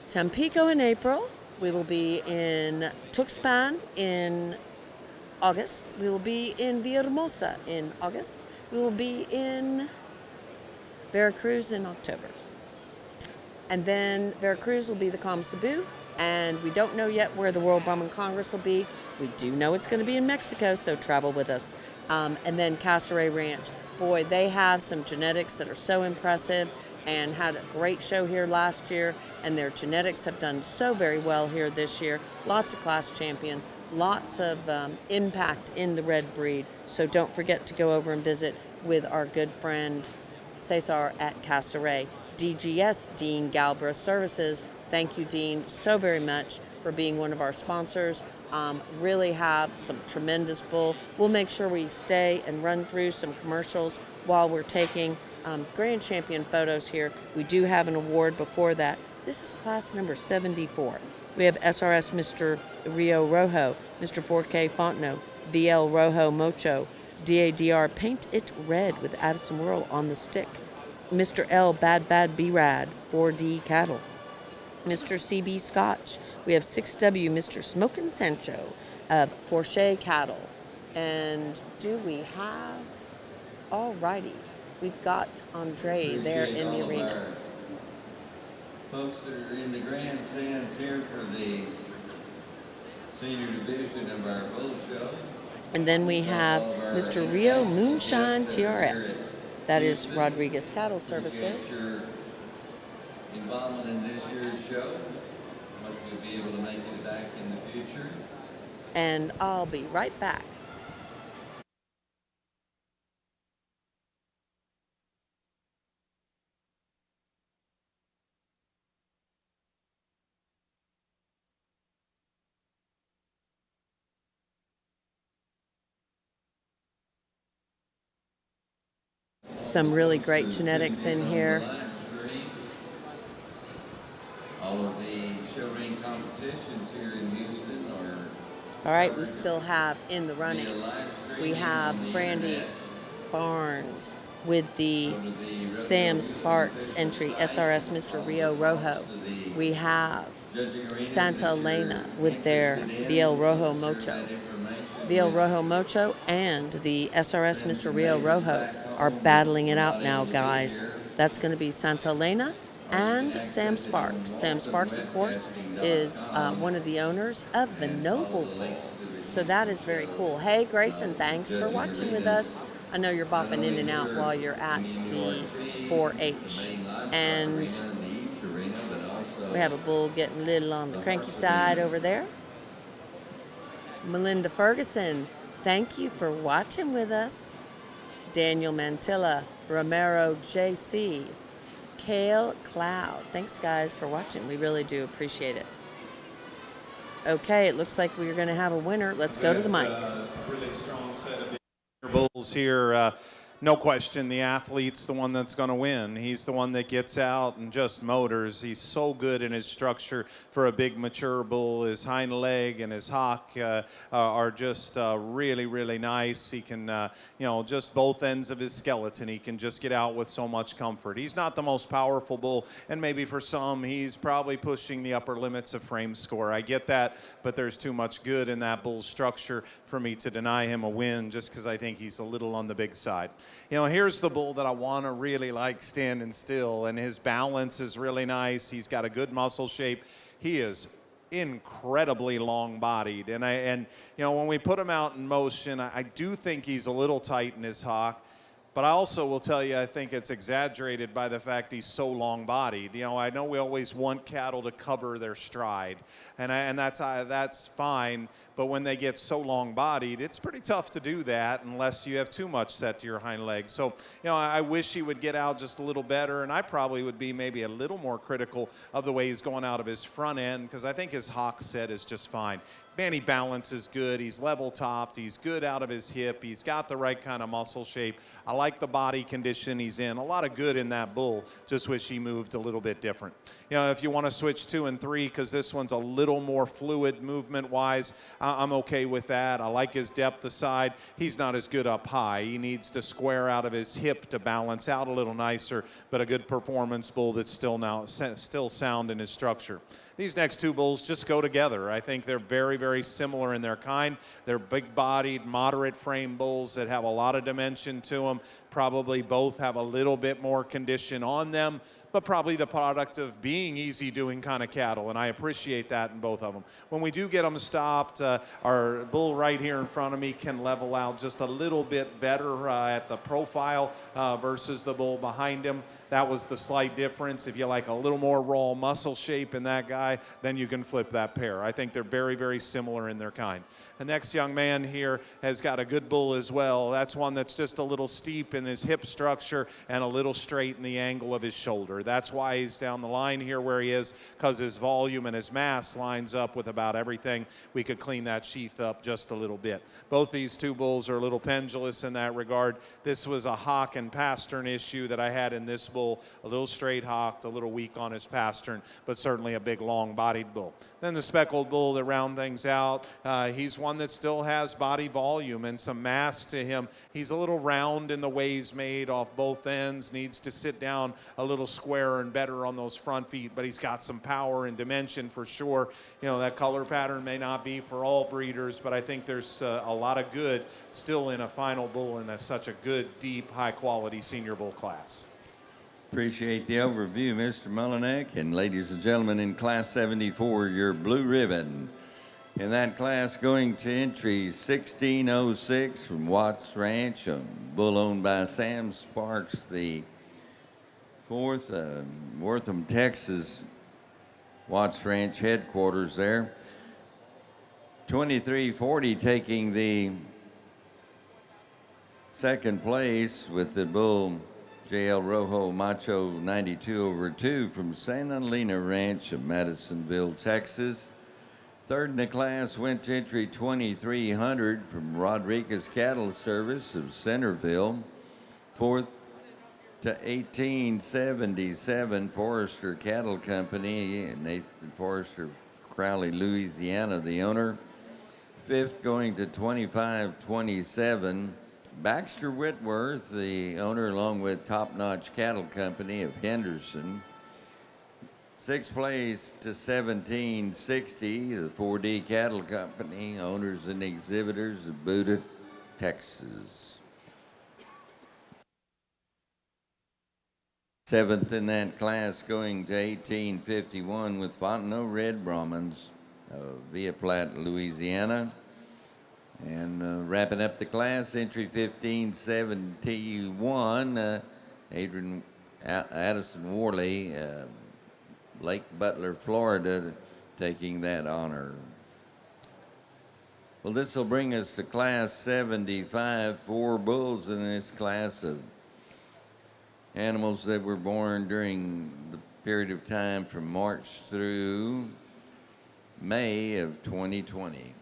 Tampico in April. We will be in Tuxpan in August. We will be in Villahermosa in August. We will be in Veracruz in October. And then Veracruz will be the Com Cebu. And we don't know yet where the World Brahman Congress will be. We do know it's going to be in Mexico, so travel with us. And then Cassaway Ranch. Boy, they have some genetics that are so impressive and had a great show here last year. And their genetics have done so very well here this year. Lots of class champions, lots of impact in the red breed. So don't forget to go over and visit with our good friend Cesar at Cassaway. DGS, Dean Galbraith Services. Thank you, Dean, so very much for being one of our sponsors. Really have some tremendous bull. We'll make sure we stay and run through some commercials while we're taking grand champion photos here. We do have an award before that. This is class number 74. We have SRS Mr. Rio Rojo, Mr. 4K Fontenot, VL Rojo Mocho, DADR Paint It Red with Addison Whirl on the stick, Mr. L Bad B-Rad 4D Cattle, Mr. CB Scotch. We have 6W Mr. Smokin' Sancho of Forche Cattle. And do we have, alrighty, we've got Andre there in the arena. Folks that are in the grandstands here for the senior division of our bull show. And then we have Mr. Rio Moonshine TRX. That is Rodriguez Cattle Services. Your involvement in this year's show. Hope you'll be able to make it back in the future. And I'll be right back. some really great genetics in here. All of the show ring competitions here in Houston are. All right, we still have in the running. We have Brandy Barnes with the Sam Sparks entry, SRS Mr. Rio Rojo. We have Santa Elena with their VL Rojo Mocho. VL Rojo Mocho and the SRS Mr. Rio Rojo are battling it out now, guys. That's going to be Santa Elena and Sam Sparks. Sam Sparks, of course, is one of the owners of the Noble Bull. So that is very cool. Hey, Grayson, thanks for watching with us. I know you're bopping in and out while you're at the 4-H. And we have a bull getting a little on the cranky side over there. Melinda Ferguson, thank you for watching with us. Daniel Mantilla, Romero JC, Kale Cloud. Thanks, guys, for watching. We really do appreciate it. Okay, it looks like we're going to have a winner. Let's go to the mic. Really strong set of bulls here. No question, the athlete's the one that's going to win. He's the one that gets out and just motors. He's so good in his structure for a big mature bull. His hind leg and his hock are just really, really nice. He can, just both ends of his skeleton, he can just get out with so much comfort. He's not the most powerful bull, and maybe for some, he's probably pushing the upper limits of frame score. I get that, but there's too much good in that bull's structure for me to deny him a win just because I think he's a little on the big side. Here's the bull that I want to really like standing still, and his balance is really nice. He's got a good muscle shape. He is incredibly long-bodied, and when we put him out in motion, I do think he's a little tight in his hock. But I also will tell you, I think it's exaggerated by the fact he's so long-bodied. I know we always want cattle to cover their stride, and that's fine. But when they get so long-bodied, it's pretty tough to do that unless you have too much set to your hind legs. So, I wish he would get out just a little better, and I probably would be maybe a little more critical of the way he's going out of his front end, because I think his hock set is just fine. Man, he balance is good. He's level topped. He's good out of his hip. He's got the right kind of muscle shape. I like the body condition he's in. A lot of good in that bull. Just wish he moved a little bit different. If you want to switch 2 and 3, because this one's a little more fluid movement-wise, I'm okay with that. I like his depth aside. He's not as good up high. He needs to square out of his hip to balance out a little nicer, but a good performance bull that's still sound in his structure. These next 2 bulls just go together. I think they're very, very similar in their kind. They're big-bodied, moderate frame bulls that have a lot of dimension to them. Probably both have a little bit more condition on them, but probably the product of being easy-doing kind of cattle, and I appreciate that in both of them. When we do get them stopped, our bull right here in front of me can level out just a little bit better at the profile versus the bull behind him. That was the slight difference. If you like a little more raw muscle shape in that guy, then you can flip that pair. I think they're very, very similar in their kind. The next young man here has got a good bull as well. That's one that's just a little steep in his hip structure and a little straight in the angle of his shoulder. That's why he's down the line here where he is, because his volume and his mass lines up with about everything. We could clean that sheath up just a little bit. Both these 2 bulls are a little pendulous in that regard. This was a hock and pastern issue that I had in this bull. A little straight hocked, a little weak on his pastern, but certainly a big long-bodied bull. Then the speckled bull that round things out, he's one that still has body volume and some mass to him. He's a little round in the way he's made off both ends, needs to sit down a little squarer and better on those front feet, but he's got some power and dimension for sure. That color pattern may not be for all breeders, but I think there's a lot of good still in a final bull in such a good, deep, high-quality senior bull class. Appreciate the overview, Mr. Mullineck. And ladies and gentlemen, in Class 74, your blue ribbon. In that class, going to entry 1606 from Watts Ranch, a bull owned by Sam Sparks, the 4th, Wortham, Texas, Watts Ranch headquarters there. 2340 taking the 2nd place with the bull J.L. Rojo Macho 92/2 from Santa Elena Ranch of Madisonville, Texas. 3rd in the class went to entry 2300 from Rodriguez Cattle Service of Centerville. 4th, to 1877 Forester Cattle Company, Nathan Forester, Crowley, Louisiana, the owner. Fifth going to 2527 Baxter Whitworth, the owner, along with Top Notch Cattle Company of Henderson. Sixth place to 1760, the 4D Cattle Company, owners and exhibitors of Buda, Texas. Seventh in that class going to 1851 with Fontenot Red Brahmans of Villa Platte, Louisiana. And wrapping up the class, entry 1571, Adrian Addison Worley, Lake Butler, Florida, taking that honor. Well, this will bring us to class 75, 4 bulls in this class of animals that were born during the period of time from March through May of 2020.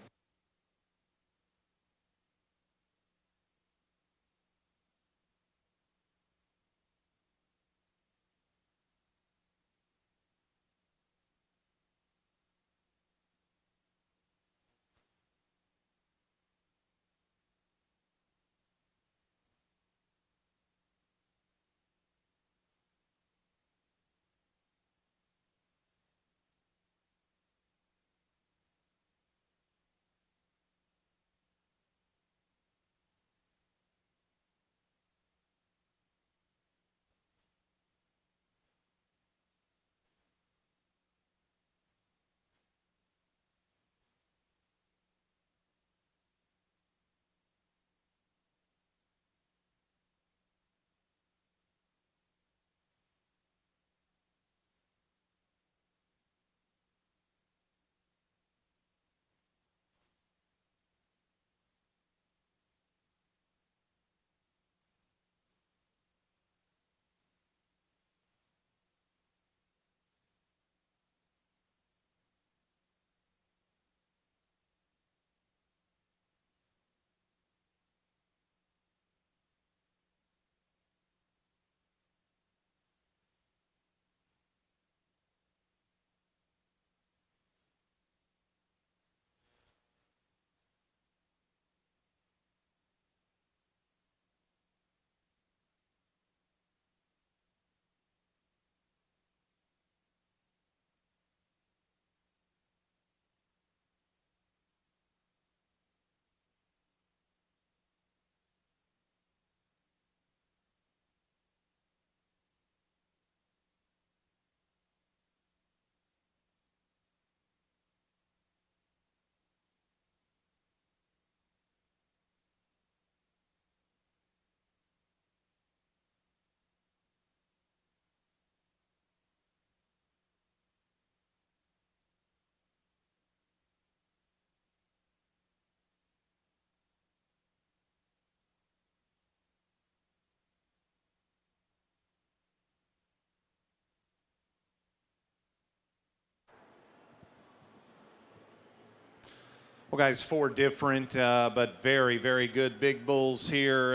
Well, guys, 4 different but very, very good big bulls here.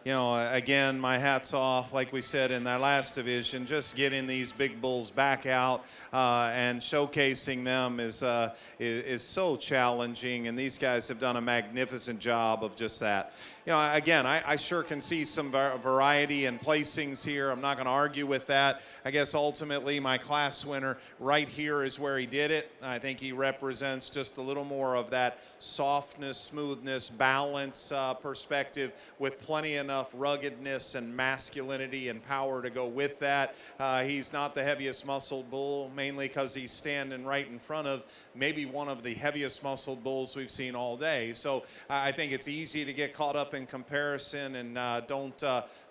Again, my hat's off, like we said in that last division, just getting these big bulls back out and showcasing them is so challenging, and these guys have done a magnificent job of just that. Again, I sure can see some variety in placings here. I'm not going to argue with that. I guess ultimately my class winner right here is where he did it. I think he represents just a little more of that softness, smoothness, balance perspective with plenty enough ruggedness and masculinity and power to go with that. He's not the heaviest muscled bull, mainly because he's standing right in front of maybe one of the heaviest muscled bulls we've seen all day. So I think it's easy to get caught up in comparison, and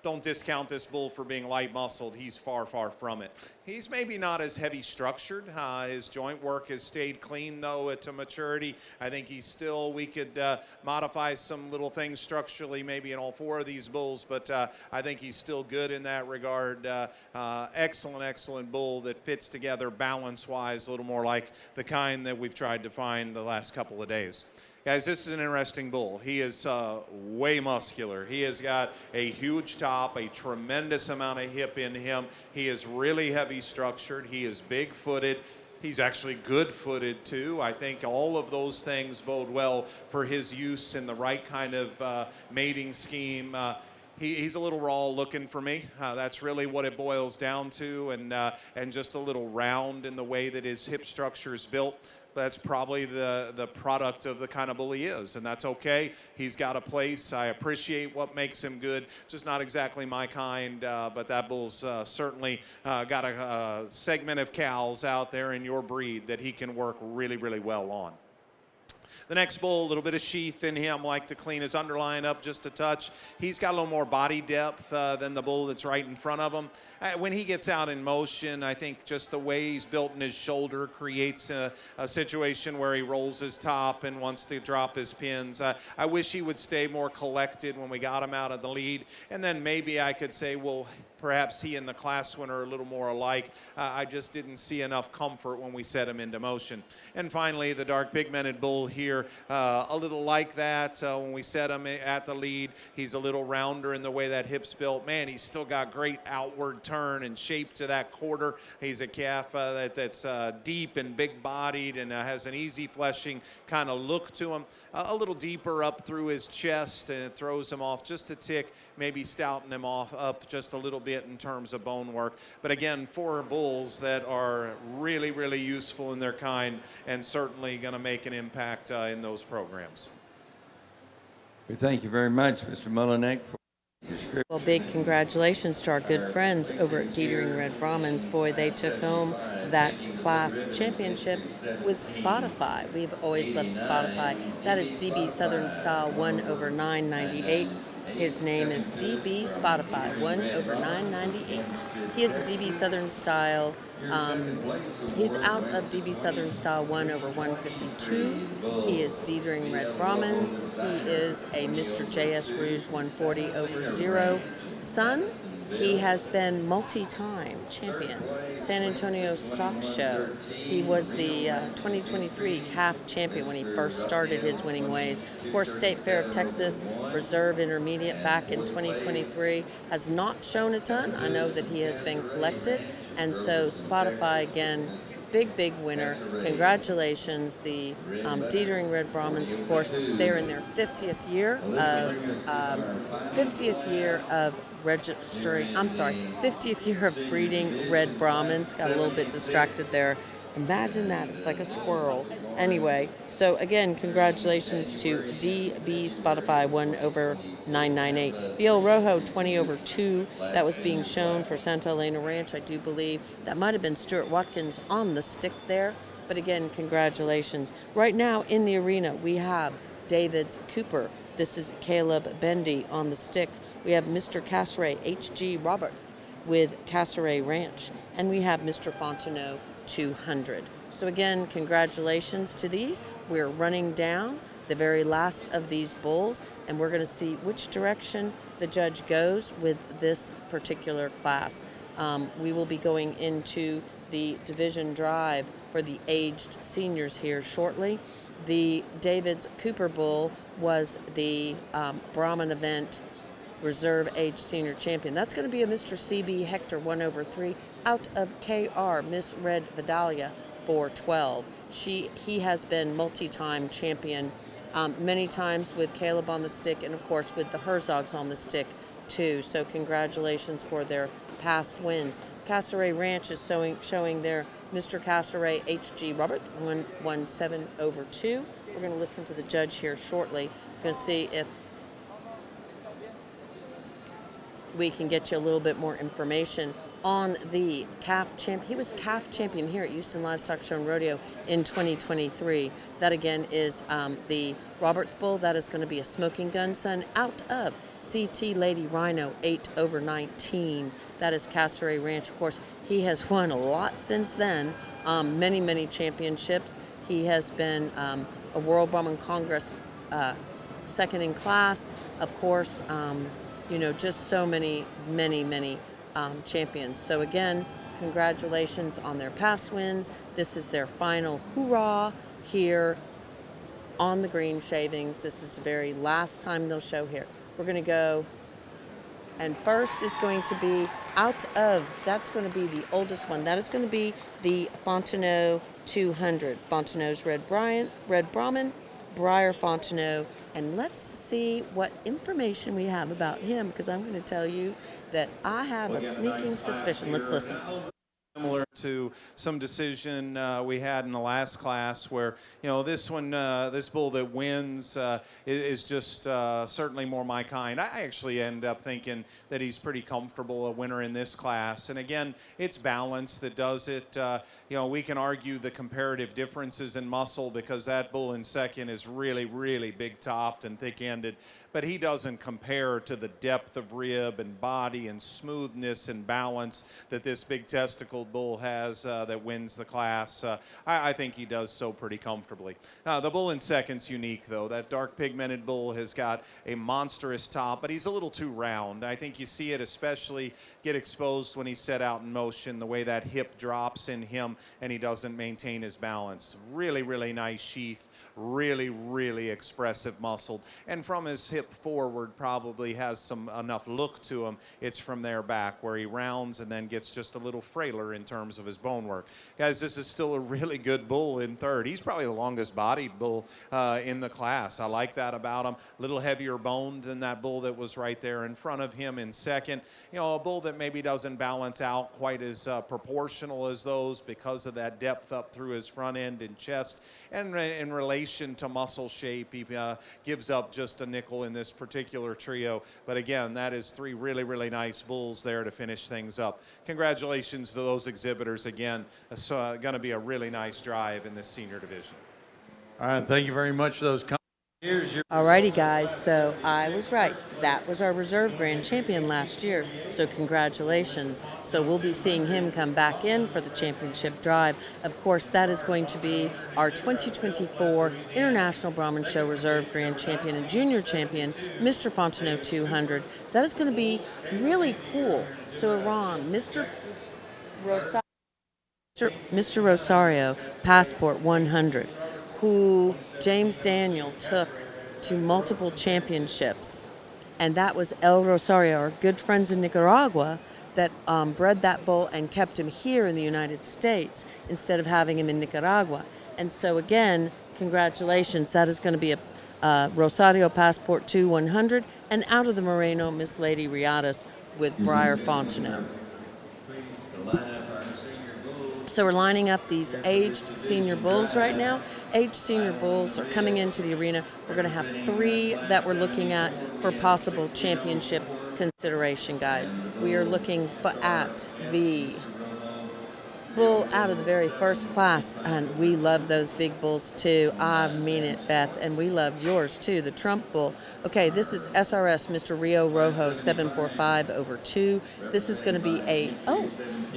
don't discount this bull for being light muscled. He's far, far from it. He's maybe not as heavy structured. His joint work has stayed clean though to maturity. I think he's still, we could modify some little things structurally maybe in all 4 of these bulls, but I think he's still good in that regard. Excellent bull that fits together balance-wise, a little more like the kind that we've tried to find the last couple of days. Guys, this is an interesting bull. He is way muscular. He has got a huge top, a tremendous amount of hip in him. He is really heavy structured. He is big-footed. He's actually good-footed, too. I think all of those things bode well for his use in the right kind of mating scheme. He's a little raw looking for me. That's really what it boils down to, and just a little round in the way that his hip structure is built. That's probably the product of the kind of bull he is, and that's okay. He's got a place. I appreciate what makes him good. Just not exactly my kind, but that bull's certainly got a segment of cows out there in your breed that he can work really, really well on. The next bull, a little bit of sheath in him, like to clean his underline up just a touch. He's got a little more body depth than the bull that's right in front of him. When he gets out in motion, I think just the way he's built in his shoulder creates a situation where he rolls his top and wants to drop his pins. I wish he would stay more collected when we got him out of the lead. And then maybe I could say, well, perhaps he and the class winner are a little more alike. I just didn't see enough comfort when we set him into motion. And finally, the dark pigmented bull here, a little like that. When we set him at the lead, he's a little rounder in the way that hip's built. Man, he's still got great outward turn and shape to that quarter. He's a calf that's deep and big-bodied and has an easy fleshing kind of look to him. A little deeper up through his chest, and it throws him off just a tick, maybe stouting him off up just a little bit in terms of bone work. But again, 4 bulls that are really, really useful in their kind and certainly going to make an impact in those programs. We thank you very much, Mr. Mullineck, for the description. Well, big congratulations to our good friends over at Dietering Red Brahmans. Boy, they took home that class championship with Spotify. We've always loved Spotify. That is DB Southern Style 1/998. His name is DB Spotify 1/998. He is a DB Southern Style. He's out of DB Southern Style 1/152. He is Dietering Red Brahmans. He is a Mr. JS Rouge 140/0 son. He has been multi-time champion, San Antonio Stock Show. He was the 2023 calf champion when he first started his winning ways. Of course, State Fair of Texas Reserve Intermediate back in 2023 has not shown a ton. I know that he has been collected, and so Spotify again. Big winner. Congratulations. The Dietering Red Brahmans, of course, they're in their 50th year of registering, 50th year of breeding Red Brahmans. Got a little bit distracted there. Imagine that. It's like a squirrel. Anyway, so again, congratulations to DB Spotify 1/998. The El Rojo 20/2 that was being shown for Santa Elena Ranch, I do believe. That might have been Stuart Watkins on the stick there. But again, congratulations. Right now in the arena, we have David's Cooper. This is Caleb Bendy on the stick. We have Mr. Casseray H.G. Roberts with Casseray Ranch. And we have Mr. Fontenot 200. So again, congratulations to these. We're running down the very last of these bulls, and we're going to see which direction the judge goes with this particular class. We will be going into the division drive for the aged seniors here shortly. The David's Cooper bull was the Brahman event reserve age senior champion. That's going to be a Mr. CB Hector 1/3 out of KR, Miss Red Vidalia 412. He has been multi-time champion many times with Caleb on the stick, and of course with the Herzogs on the stick too. So congratulations for their past wins. Casseray Ranch is showing their Mr. Casseray H.G. Robert 117/2. We're going to listen to the judge here shortly. We're going to see if we can get you a little bit more information on the calf champ. He was calf champion here at Houston Livestock Show and Rodeo in 2023. That again is the Roberts bull. That is going to be a smoking gun son out of CT Lady Rhino 8/19. That is Casseray Ranch. Of course, he has won a lot since then. Many championships. He has been a World Brahman Congress second in class. Of course, just so many champions. So again, congratulations on their past wins. This is their final hoorah here on the green shavings. This is the very last time they'll show here. We're going to go, and first is going to be that's going to be the oldest one. That is going to be the Fontenot 200. Fontenot's Red Brahman, Breyer Fontenot. And let's see what information we have about him, because I'm going to tell you that I have a sneaking suspicion. Let's listen. Similar to some decision we had in the last class where, this one, this bull that wins is just certainly more my kind. I actually end up thinking that he's pretty comfortable a winner in this class. And again, it's balance that does it. We can argue the comparative differences in muscle because that bull in second is really, really big-topped and thick-ended. But he doesn't compare to the depth of rib and body and smoothness and balance that this big testicled bull has that wins the class. I think he does so pretty comfortably. The bull in second's unique, though. That dark pigmented bull has got a monstrous top, but he's a little too round. I think you see it especially get exposed when he's set out in motion, the way that hip drops in him and he doesn't maintain his balance. Really, really nice sheath. Really, really expressive muscled, and from his hip forward probably has enough look to him. It's from there back where he rounds and then gets just a little frailer in terms of his bone work. Guys, this is still a really good bull in third. He's probably the longest bodied bull in the class. I like that about him. A little heavier boned than that bull that was right there in front of him in second. A bull that maybe doesn't balance out quite as proportional as those because of that depth up through his front end and chest. And in relation to muscle shape, he gives up just a nickel in this particular trio. But again, that is three really, really nice bulls there to finish things up. Congratulations to those exhibitors again. It's going to be a really nice drive in this senior division. All right, thank you very much for those comments. Here's your Alrighty, guys, so I was right. That was our reserve grand champion last year, so congratulations. So we'll be seeing him come back in for the championship drive. Of course, that is going to be our 2024 International Brahman Show Reserve Grand Champion and Junior Champion, Mr. Fontenot 200. That is going to be really cool. So Iran, Mr. Rosario, Passport 100. Who James Daniel took to multiple championships. And that was El Rosario, our good friends in Nicaragua, that bred that bull and kept him here in the United States instead of having him in Nicaragua. And so again, congratulations. That is going to be a Rosario Passport 2 100, and out of the Moreno, Miss Lady Riadas with Breyer Fontenot. So we're lining up these aged senior bulls right now. Aged senior bulls are coming into the arena. We're going to have 3 that we're looking at for possible championship consideration, guys. We are looking at the bull out of the very first class, and we love those big bulls too. I mean it, Beth, and we love yours too, the Trump bull. Okay, this is SRS Mr. Rio Rojo 745/2. This is going to be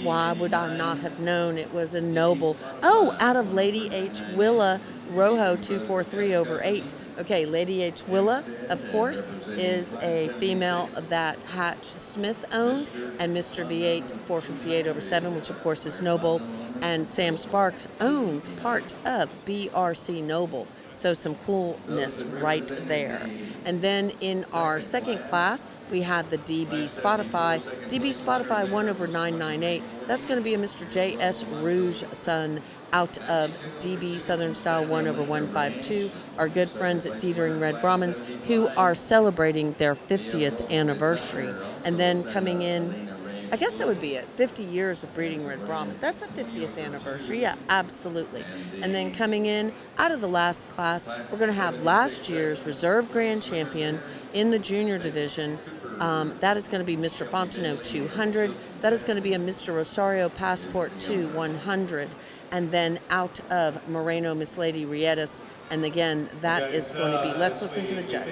why would I not have known it was a noble? Out of Lady H. Willa Rojo 243/8. Okay, Lady H. Willa, of course, is a female that Hatch Smith owned, and Mr. V8 458/7, which of course is Noble, and Sam Sparks owns part of BRC Noble. So some coolness right there. And then in our second class, we had the DB Spotify 1/998. That's going to be a Mr. J.S. Rouge son out of DB Southern Style 1/152. Our good friends at Teetering Red Brahmans, who are celebrating their 50th anniversary. And then coming in, I guess that would be it, 50 years of breeding Red Brahman. That's the 50th anniversary, yeah, absolutely. And then coming in out of the last class, we're going to have last year's reserve grand champion in the junior division. That is going to be Mr. Fontenot 200. That is going to be a Mr. Rosario Passport 2 100. And then out of Moreno, Miss Lady Rietas. And again, that is going to be, let's listen to the judge.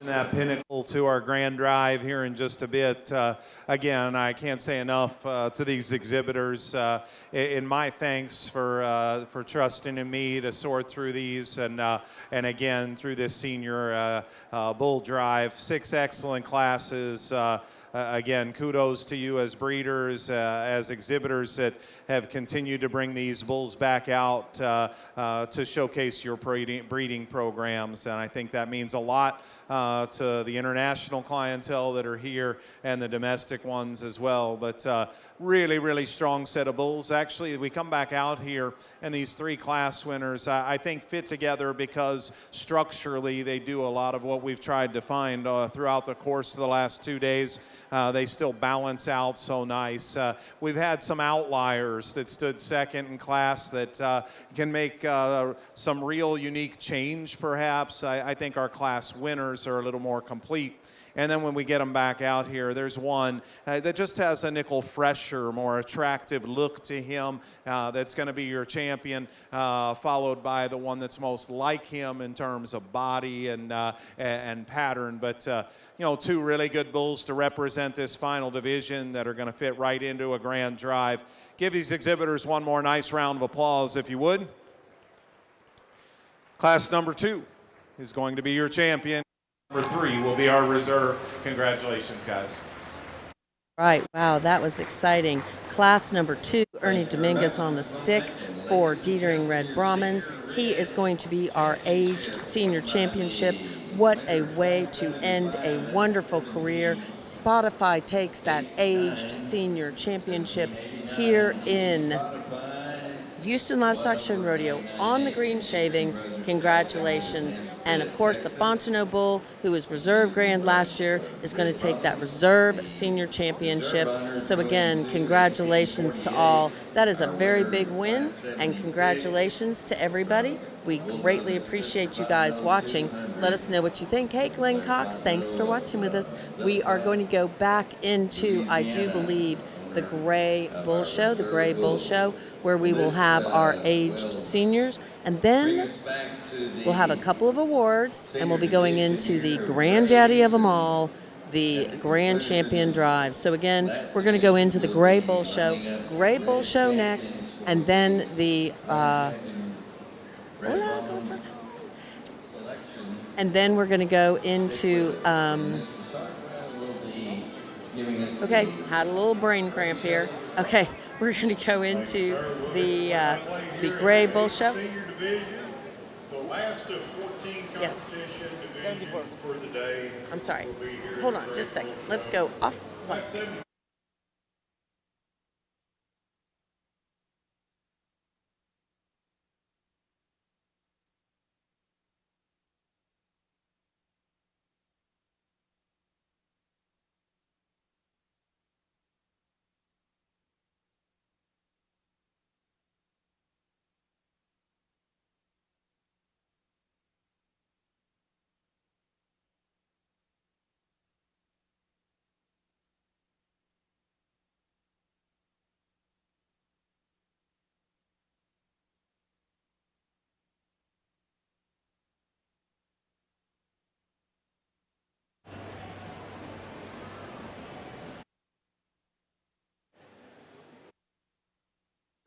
That pinnacle to our grand drive here in just a bit. Again, I can't say enough to these exhibitors. In my thanks for trusting in me to sort through these, and again through this senior bull drive. 6 excellent classes. Again, kudos to you as breeders, as exhibitors that have continued to bring these bulls back out to showcase your breeding programs. And I think that means a lot to the international clientele that are here and the domestic ones as well. But really, really strong set of bulls. Actually, we come back out here and these 3 class winners, I think, fit together because structurally they do a lot of what we've tried to find throughout the course of the last 2 days. They still balance out so nice. We've had some outliers that stood second in class that can make some real unique change, perhaps. I think our class winners are a little more complete. And then when we get them back out here, there's one that just has a nickel fresher, more attractive look to him that's going to be your champion, followed by the one that's most like him in terms of body and pattern. But, you know, 2 really good bulls to represent this final division that are going to fit right into a grand drive. Give these exhibitors one more nice round of applause, if you would. Class number 2 is going to be your champion. Number 3 will be our reserve. Congratulations, guys. Right, wow, that was exciting. Class number 2, Ernie Dominguez on the stick for Dietering Red Brahmans. He is going to be our aged senior championship. What a way to end a wonderful career. Spotify takes that aged senior championship here in Houston Livestock Show and Rodeo on the green shavings. Congratulations. And of course, the Fontenot Bull, who was reserve grand last year, is going to take that reserve senior championship. So again, congratulations to all. That is a very big win, and congratulations to everybody. We greatly appreciate you guys watching. Let us know what you think. Hey, Glenn Cox, thanks for watching with us. We are going to go back into, I do believe, the Gray Bull Show, where we will have our aged seniors, and then we'll have a couple of awards, and we'll be going into the granddaddy of them all, the Grand Champion Drive. So again, we're going to go into the Gray Bull Show next, and then the and then we're going to go into okay, had a little brain cramp here. Okay, we're going to go into the Gray Bull Show. Senior division, the last of 14 competition divisions for the day. I'm sorry. will be here Hold at on, the just a Gray second. Bull Let's Show. go off. Class 7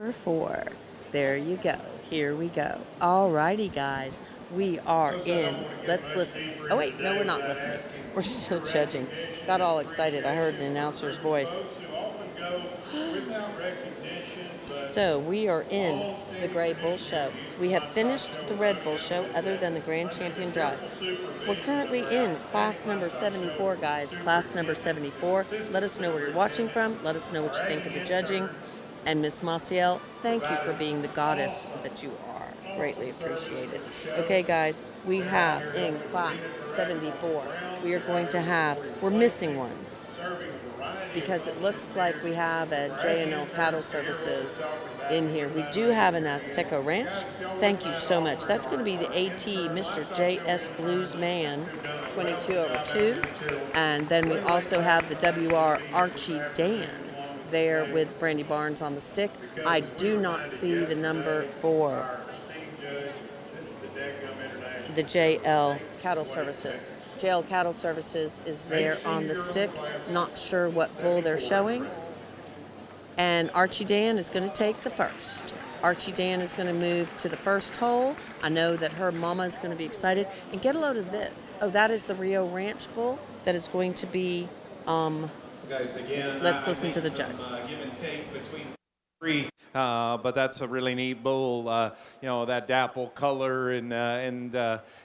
Number 4. There you go. Here we go. All righty, guys. We are in. Let's listen. Oh, wait. No, we're not listening. We're still judging. Got all excited. I heard the announcer's voice. folks who often go without recognition, but So we are in the Gray Bull Show. We have finished the Red Bull Show other than the Grand Champion Drive. We're currently in class number 74, guys. Class number 74. Let us know where you're watching from. Let us know what you think of the judging. And Miss Maciel, thank you for being the goddess that you are. Greatly appreciated. Okay, guys, we have in class 74, we are going to have, we're missing one, because it looks like we have a J&L Cattle Services in here. We do have an Azteca Ranch. Thank you so much. That's going to be the AT Mr. J.S. Blues Man 22/2. And then we also have the WR Archie Dan there with Brandy Barnes on the stick. I do not see the number 4. the JL Cattle Services. JL Cattle Services is there on the stick. Not sure what bull they're showing. And Archie Dan is going to take the first. Archie Dan is going to move to the first hole. I know that her mama is going to be excited. And get a load of this. Oh, that is the Rio Ranch bull that is going to be, Guys, again, let's listen to the judge. Give and take between three, but that's a really neat bull. You know, that dapple color and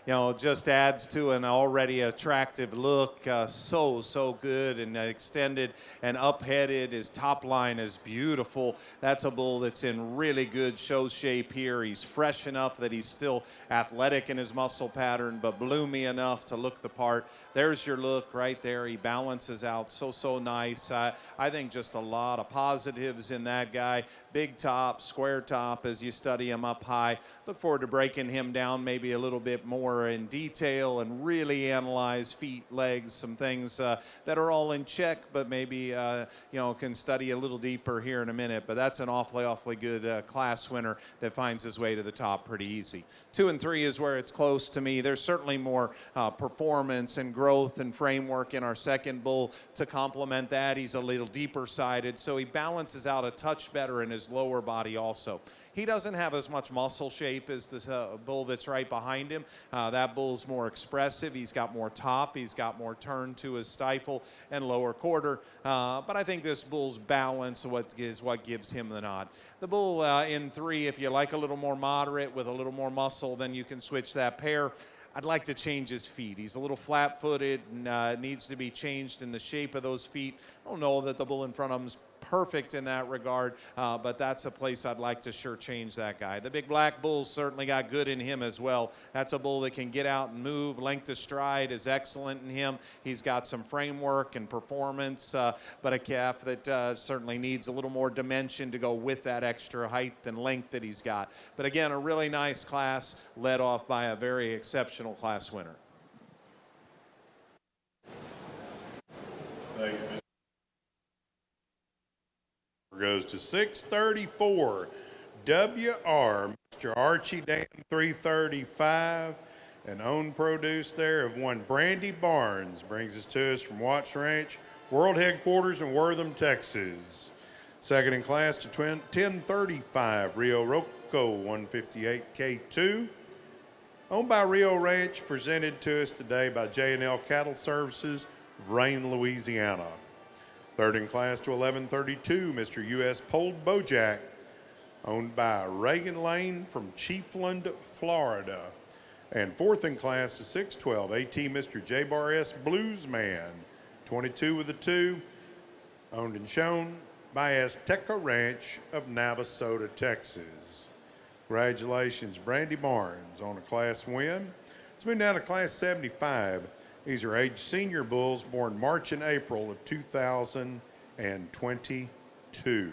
you know, just adds to an already attractive look. So good and extended and up-headed. His top line is beautiful. That's a bull that's in really good show shape here. He's fresh enough that he's still athletic in his muscle pattern, but bloomy enough to look the part. There's your look right there. He balances out so nice. I think just a lot of positives in that guy. Big top, square top as you study him up high. Look forward to breaking him down maybe a little bit more in detail and really analyze feet, legs, some things that are all in check, but maybe you know, can study a little deeper here in a minute. But that's an awfully good class winner that finds his way to the top pretty easy. 2 and 3 is where it's close to me. There's certainly more performance and growth and framework in our second bull to complement that. He's a little deeper sided, so he balances out a touch better in his lower body also. He doesn't have as much muscle shape as this bull that's right behind him. That bull's more expressive. He's got more top. He's got more turn to his stifle and lower quarter. But I think this bull's balance is what gives him the nod. The bull in 3, if you like a little more moderate with a little more muscle, then you can switch that pair. I'd like to change his feet. He's a little flat-footed and needs to be changed in the shape of those feet. I don't know that the bull in front of him is perfect in that regard, but that's a place I'd like to sure change that guy. The big black bull certainly got good in him as well. That's a bull that can get out and move. Length of stride is excellent in him. He's got some framework and performance, but a calf that certainly needs a little more dimension to go with that extra height and length that he's got. But again, a really nice class led off by a very exceptional class winner. Thank you, Mr. Goes to 634 WR, Mr. Archie Dan 335, and own produce there of one Brandy Barnes brings us to us from Watts Ranch, world headquarters in Wortham, Texas. Second in class to 1035 Rio Rocco 158 K2, owned by Rio Ranch, presented to us today by J&L Cattle Services of Rayne, Louisiana. Third in class to 1132, Mr. U.S. Polled Bojack, owned by Reagan Lane from Chiefland, Florida. And fourth in class to 612, AT Mr. J-Bar S. Bluesman, 22 with a 2, owned and shown by Azteca Ranch of Navasota, Texas. Congratulations, Brandy Barnes, on a class win. Let's move down to class 75. These are aged senior bulls born March and April of 2022.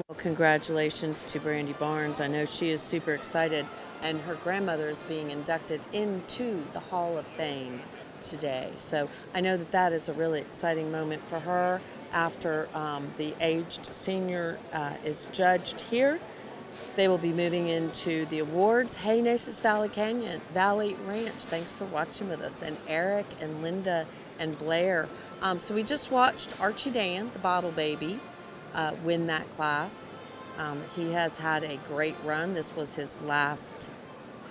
Well, congratulations to Brandy Barnes. I know she is super excited, and her grandmother is being inducted into the Hall of Fame today. So I know that that is a really exciting moment for her after the aged senior is judged here. They will be moving into the awards. Hey, Naches Valley Ranch, thanks for watching with us. And Eric and Linda and Blair. So we just watched Archie Dan, the bottle baby, win that class. He has had a great run. This was his last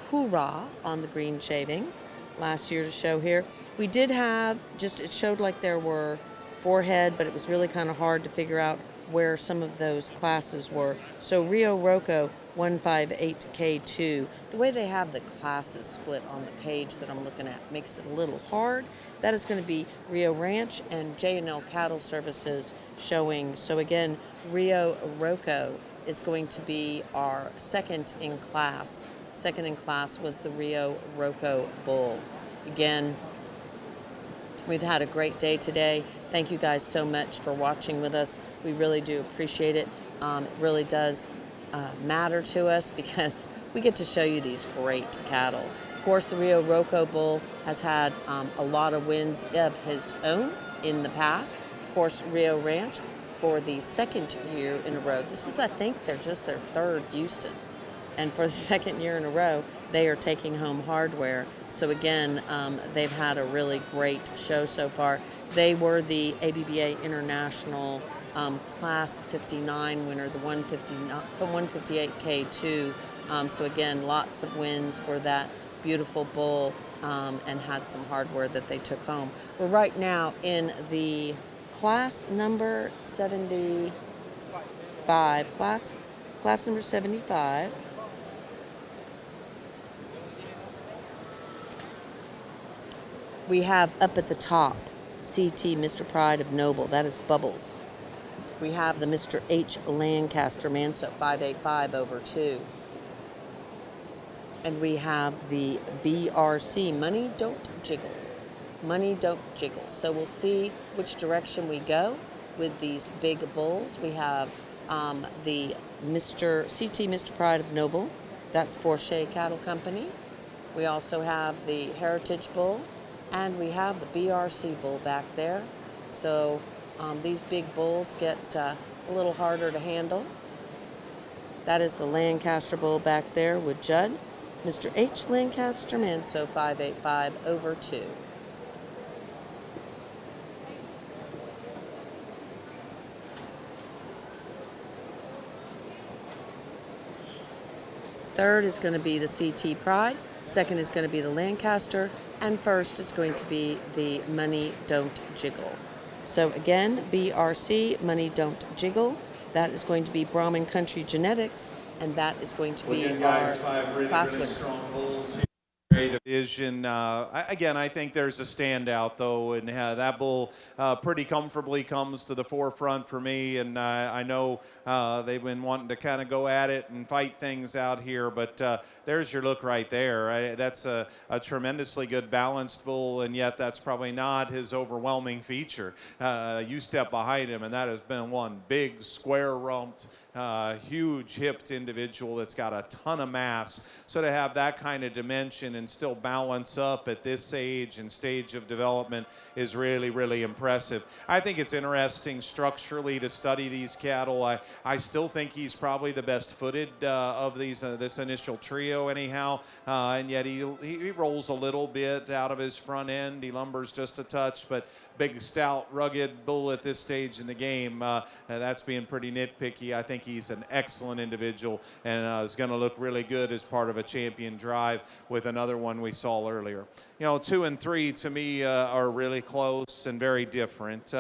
hoorah on the green shavings last year to show here. We did have, it showed like there were forehead, but it was really kind of hard to figure out where some of those classes were. So Rio Rocco 158K2, the way they have the classes split on the page that I'm looking at makes it a little hard. That is going to be Rio Ranch and J&L Cattle Services showing. So again, Rio Rocco is going to be our second in class. Second in class was the Rio Rocco bull. Again, we've had a great day today. Thank you guys so much for watching with us. We really do appreciate it. It really does matter to us because we get to show you these great cattle. Of course, the Rio Rocco bull has had a lot of wins of his own in the past. Of course, Rio Ranch for the second year in a row. This is, I think, they're just their third Houston. And for the second year in a row, they are taking home hardware. So again, they've had a really great show so far. They were the ABBA International Class 59 winner, the 158K2. So again, lots of wins for that beautiful bull, and had some hardware that they took home. We're right now in the class number 75, class number 75. We have up at the top, CT Mr. Pride of Noble. That is Bubbles. We have the Mr. H. Lancaster Manso 585 over 2. And we have the BRC Money Don't Jiggle. Money Don't Jiggle. So we'll see which direction we go with these big bulls. We have the CT Mr. Pride of Noble. That's Forshey Cattle Company. We also have the Heritage Bull. And we have the BRC bull back there. So these big bulls get a little harder to handle. That is the Lancaster bull back there with Judd. Mr. H. Lancaster Manso 585 over 2. Third is going to be the CT Pride. Second is going to be the Lancaster. And first is going to be the Money Don't Jiggle. So again, BRC, Money Don't Jiggle. That is going to be Brahman Country Genetics, and that is going to be our class winner. Division. Again, I think there's a standout, though, and that bull pretty comfortably comes to the forefront for me. And I know they've been wanting to kind of go at it and fight things out here, but there's your look right there. That's a tremendously good balanced bull, and yet that's probably not his overwhelming feature. You step behind him, and that has been one big, square-rumped, huge hipped individual that's got a ton of mass. So to have that kind of dimension and still balance up at this age and stage of development is really, really impressive. I think it's interesting structurally to study these cattle. I still think he's probably the best footed of these this initial trio anyhow, and yet he rolls a little bit out of his front end. He lumbers just a touch, but big, stout, rugged bull at this stage in the game. That's being pretty nitpicky. I think he's an excellent individual and is going to look really good as part of a champion drive with another one we saw earlier. You know, 2 and 3 to me are really close and very different.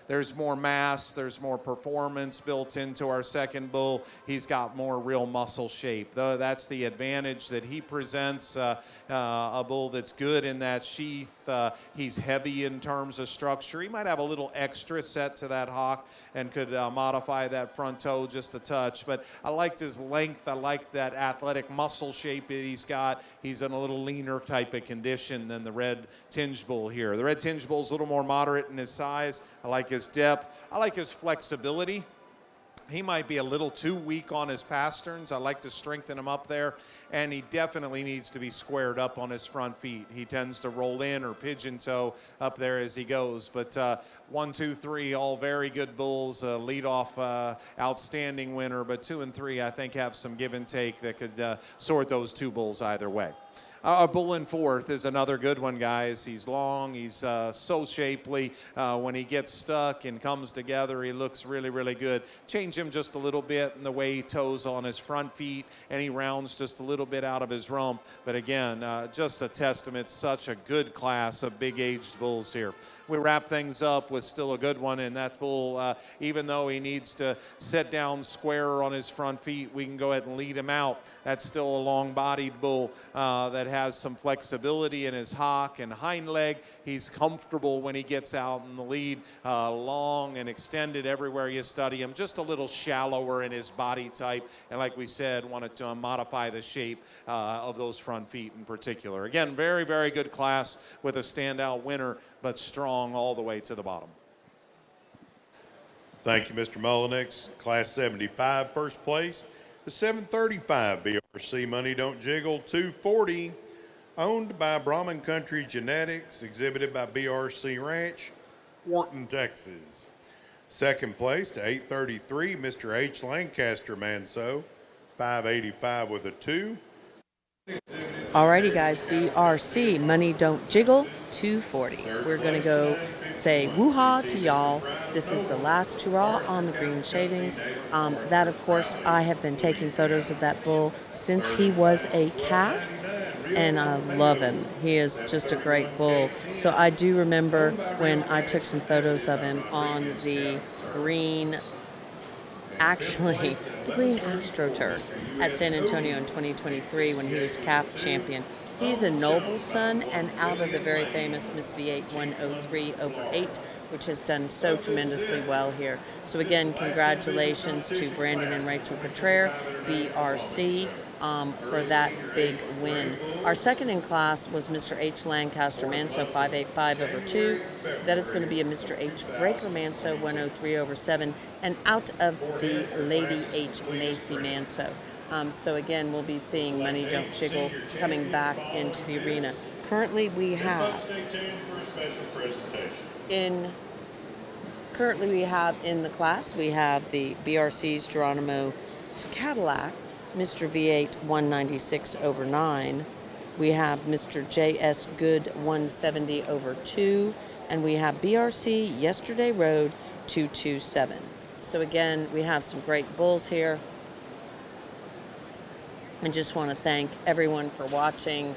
There's more mass, there's more performance built into our second bull. He's got more real muscle shape. That's the advantage that he presents. A bull that's good in that sheath. He's heavy in terms of structure. He might have a little extra set to that hock and could modify that front toe just a touch. But I liked his length. I liked that athletic muscle shape that he's got. He's in a little leaner type of condition than the red tinge bull here. The red tinge bull's a little more moderate in his size. I like his depth. I like his flexibility. He might be a little too weak on his pasterns. I like to strengthen him up there, and he definitely needs to be squared up on his front feet. He tends to roll in or pigeon toe up there as he goes. But 1, 2, 3, all very good bulls. Lead off outstanding winner, but 2 and 3 I think have some give and take that could sort those two bulls either way. Our bull in fourth is another good one, guys. He's long. He's so shapely. When he gets stuck and comes together, he looks really, really good. Change him just a little bit in the way he toes on his front feet, and he rounds just a little bit out of his rump. But again, just a testament, such a good class of big-aged bulls here. We wrap things up with still a good one, and that bull, even though he needs to sit down squarer on his front feet, we can go ahead and lead him out. That's still a long-bodied bull that has some flexibility in his hock and hind leg. He's comfortable when he gets out in the lead, long and extended everywhere you study him, just a little shallower in his body type, and like we said, wanted to modify the shape of those front feet in particular. Again, very, very good class with a standout winner, but strong all the way to the bottom. Thank you, Mr. Mullenix. Class 75, first place. The 735 BRC Money Don't Jiggle 240, owned by Brahman Country Genetics, exhibited by BRC Ranch, Wharton, Texas. Second place to 833, Mr. H. Lancaster Manso, 585 with a 2. Alrighty, guys, BRC, Money Don't Jiggle, 240. We're going to go say woo-ha to y'all. This is the last hurrah on the green shavings. That, of course, I have been taking photos of that bull since he was a calf, and I love him. He is just a great bull. So I do remember when I took some photos of him on the green, actually, the green AstroTurf at San Antonio in 2023 when he was calf champion. He's a noble son and out of the very famous Miss V8 103/8, which has done so tremendously well here. So again, congratulations to Brandon and Rachel Petraire, BRC, for that big win. Our second in class was Mr. H. Lancaster Manso, 585/2. That is going to be a Mr. H. Breaker Manso, 103/7, and out of the Lady H. Macy Manso. So again, we'll be seeing Money Don't Jiggle coming back into the arena. Currently, we have in the class, we have the BRC's Geronimo's Cadillac, Mr. V8 196/9. We have Mr. JS Good 170/2, and we have BRC Yesterday Road 227. So again, we have some great bulls here. I just want to thank everyone for watching.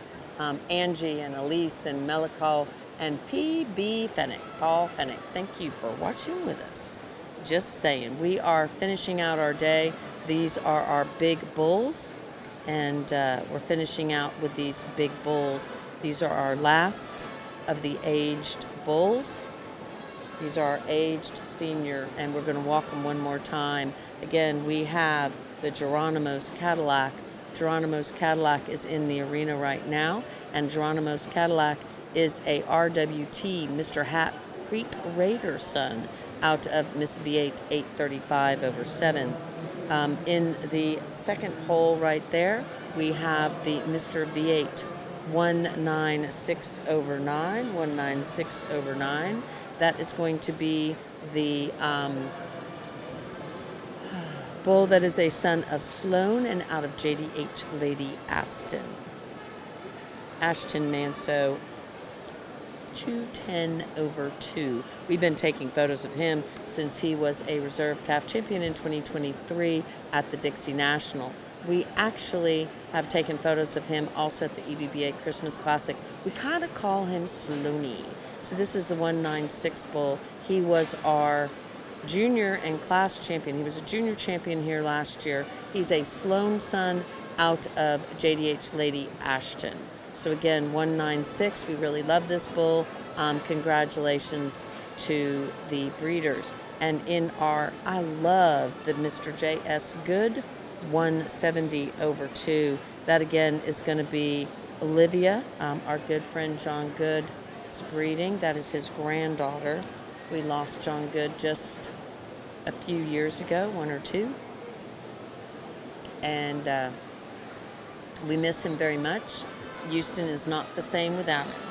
Angie and Elise and Meliko and PB Fennick, Paul Fennick, thank you for watching with us. Just saying, we are finishing out our day. These are our big bulls, and we're finishing out with these big bulls. These are our last of the aged bulls. These are our aged senior, and we're going to walk them one more time. Again, we have the Geronimo's Cadillac. Geronimo's Cadillac is in the arena right now, and Geronimo's Cadillac is a RWT Mr. Hat Creek Raider son out of Miss V8 835/7. In the second hole right there, we have the Mr. V8 196/9, 196/9. That is going to be the bull that is a son of Sloan and out of JDH Lady Ashton Manso, 210/2. We've been taking photos of him since he was a reserve calf champion in 2023 at the Dixie National. We actually have taken photos of him also at the EBBA Christmas Classic. We kind of call him Sloaney. So this is the 196 bull. He was our junior and class champion. He was a junior champion here last year. He's a Sloan son out of JDH Lady Ashton. So again, 196. We really love this bull. Congratulations to the breeders. And in our, I love the Mr. J.S. Good 170/2. That again is going to be Olivia, our good friend John Good's breeding. That is his granddaughter. We lost John Good just a few years ago, 1 or 2. And we miss him very much. Houston is not the same without him.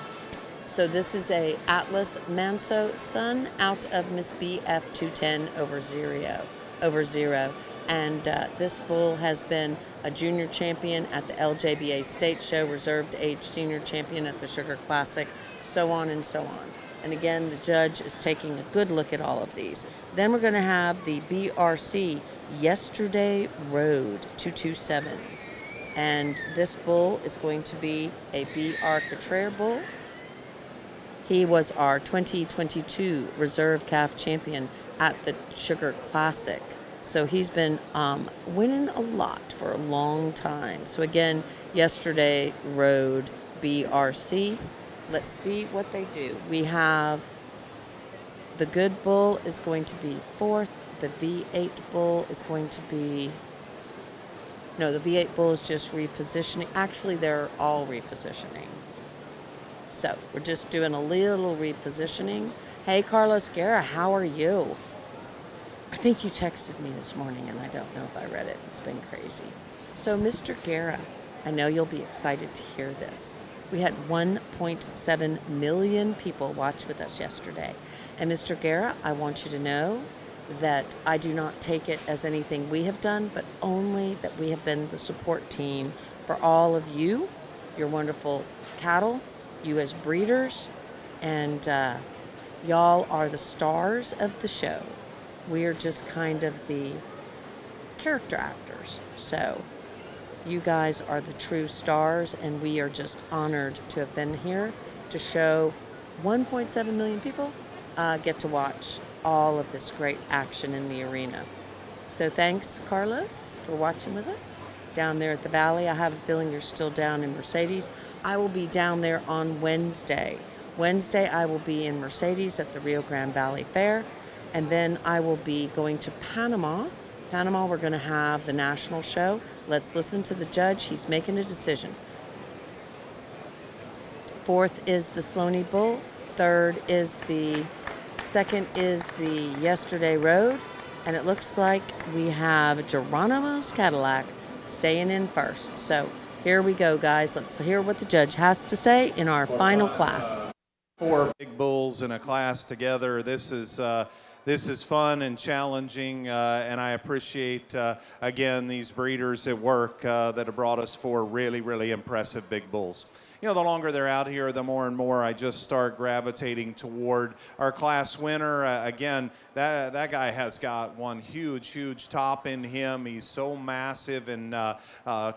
So this is a Atlas Manso son out of Miss BF 210/0. And this bull has been a junior champion at the LJBA State Show, reserved age senior champion at the Sugar Classic, so on and so on. And again, the judge is taking a good look at all of these. Then we're going to have the BRC Yesterday Road 227. And this bull is going to be a BR Cottrell bull. He was our 2022 reserve calf champion at the Sugar Classic. So he's been winning a lot for a long time. So again, Yesterday Road BRC. Let's see what they do. We have the good bull is going to be 4th. The V8 bull is going to be... No, the V8 bull is just repositioning. Actually, they're all repositioning. So we're just doing a little repositioning. Hey, Carlos Guerra, how are you? I think you texted me this morning, and I don't know if I read it. It's been crazy. So, Mr. Guerra, I know you'll be excited to hear this. We had 1.7 million people watch with us yesterday. And Mr. Guerra, I want you to know that I do not take it as anything we have done, but only that we have been the support team for all of you, your wonderful cattle, you as breeders, and y'all are the stars of the show. We are just kind of the character actors. So you guys are the true stars, and we are just honored to have been here to show 1.7 million people get to watch all of this great action in the arena. So thanks, Carlos, for watching with us down there at the Valley. I have a feeling you're still down in Mercedes. I will be down there on Wednesday. Wednesday, I will be in Mercedes at the Rio Grande Valley Fair, and then I will be going to Panama. Panama, we're going to have the national show. Let's listen to the judge. He's making a decision. Fourth is the Sloaney Bull. Second is the Yesterday Road. And it looks like we have Geronimo's Cadillac staying in first. So here we go, guys. Let's hear what the judge has to say in our final class. 4 big bulls in a class together. This is fun and challenging, and I appreciate, again, these breeders at work that have brought us 4 really, really impressive big bulls. You know, the longer they're out here, the more and more I just start gravitating toward our class winner. Again, that guy has got one huge top in him. He's so massive and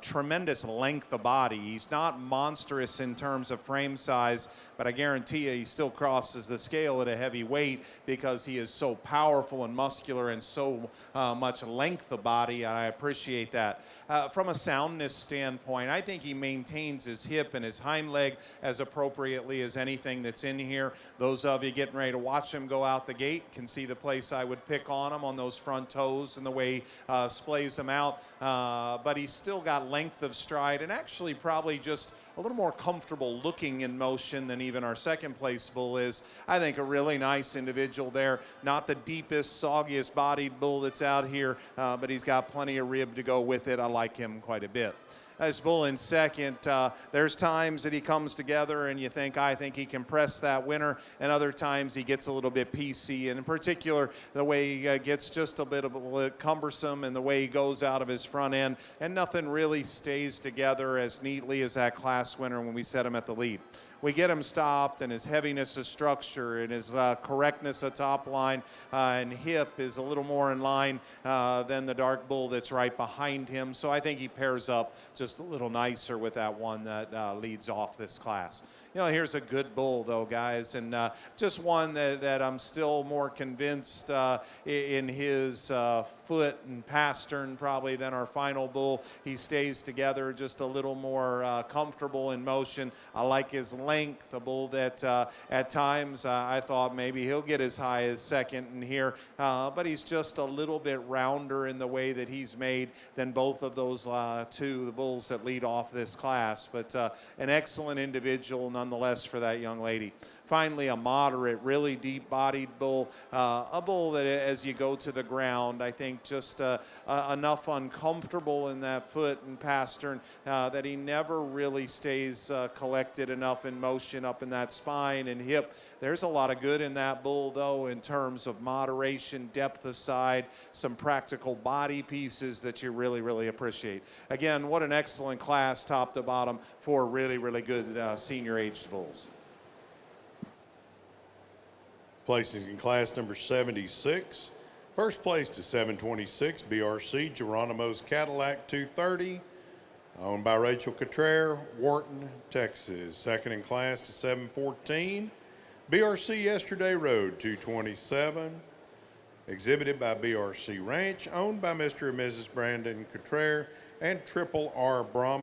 tremendous length of body. He's not monstrous in terms of frame size, but I guarantee you he still crosses the scale at a heavy weight because he is so powerful and muscular and so much length of body. I appreciate that. From a soundness standpoint, I think he maintains his hip and his hind leg as appropriately as anything that's in here. Those of you getting ready to watch him go out the gate can see the place I would pick on him on those front toes and the way he splays them out. But he's still got length of stride and actually probably just a little more comfortable looking in motion than even our second place bull is. I think a really nice individual there. Not the deepest, soggiest bodied bull that's out here, but he's got plenty of rib to go with it. I like him quite a bit. This bull in second, there's times that he comes together and you think, I think he can press that winner, and other times he gets a little bit PC, and in particular, the way he gets just a bit cumbersome and the way he goes out of his front end, and nothing really stays together as neatly as that class winner when we set him at the lead. We get him stopped, and his heaviness of structure and his correctness of top line and hip is a little more in line than the dark bull that's right behind him. So I think he pairs up just a little nicer with that one that leads off this class. You know, here's a good bull, though, guys, and just one that I'm still more convinced in his foot and pastern probably than our final bull. He stays together just a little more comfortable in motion. I like his length, the bull that at times I thought maybe he'll get as high as second in here, but he's just a little bit rounder in the way that he's made than both of those the bulls that lead off this class. But an excellent individual nonetheless for that young lady. Finally, a moderate, really deep-bodied bull, a bull that as you go to the ground, I think just enough uncomfortable in that foot and pastern that he never really stays collected enough in motion up in that spine and hip. There's a lot of good in that bull, though, in terms of moderation, depth of side, some practical body pieces that you really, really appreciate. Again, what an excellent class, top to bottom, for really, really good senior-aged bulls. Placing in class number 76. First place to 726, BRC, Geronimo's Cadillac 230, owned by Rachel Cottrell, Wharton, Texas. Second in class to 714, BRC Yesterday Road 227, exhibited by BRC Ranch, owned by Mr. and Mrs. Brandon Cottrell, and Triple R Brahman.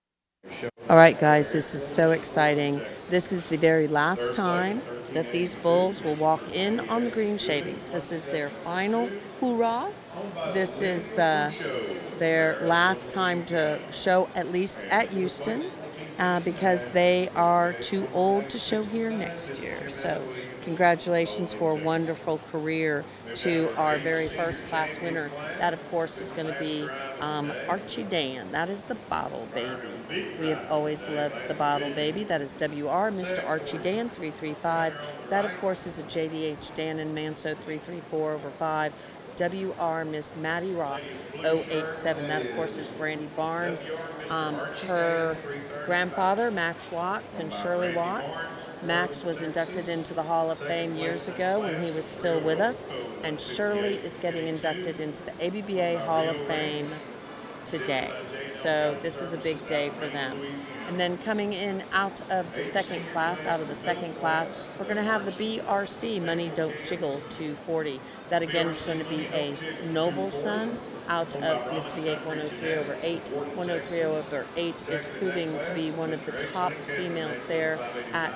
All right, guys, this is so exciting. This is the very last time that these bulls will walk in on the green shavings. This is their final hoorah. This is their last time to show, at least at Houston, because they are too old to show here next year. So congratulations for a wonderful career to our very first class winner. That, of course, is going to be Archie Dan. That is the Bottle Baby. We have always loved the Bottle Baby. That is WR, Mr. Archie Dan, 335. That, of course, is a JDH Dan and Manso 334/5. WR Miss Maddie Rock 087. That, of course, is Brandy Barnes. Her grandfather, Max Watts, and Shirley Watts. Max was inducted into the Hall of Fame years ago when he was still with us, and Shirley is getting inducted into the ABBA Hall of Fame today. So this is a big day for them. And then coming in out of the second class, we're going to have the BRC Money Don't Jiggle 240. That again is going to be a noble son out of Miss V8 103 over 8. 103 over 8 is proving to be one of the top females there at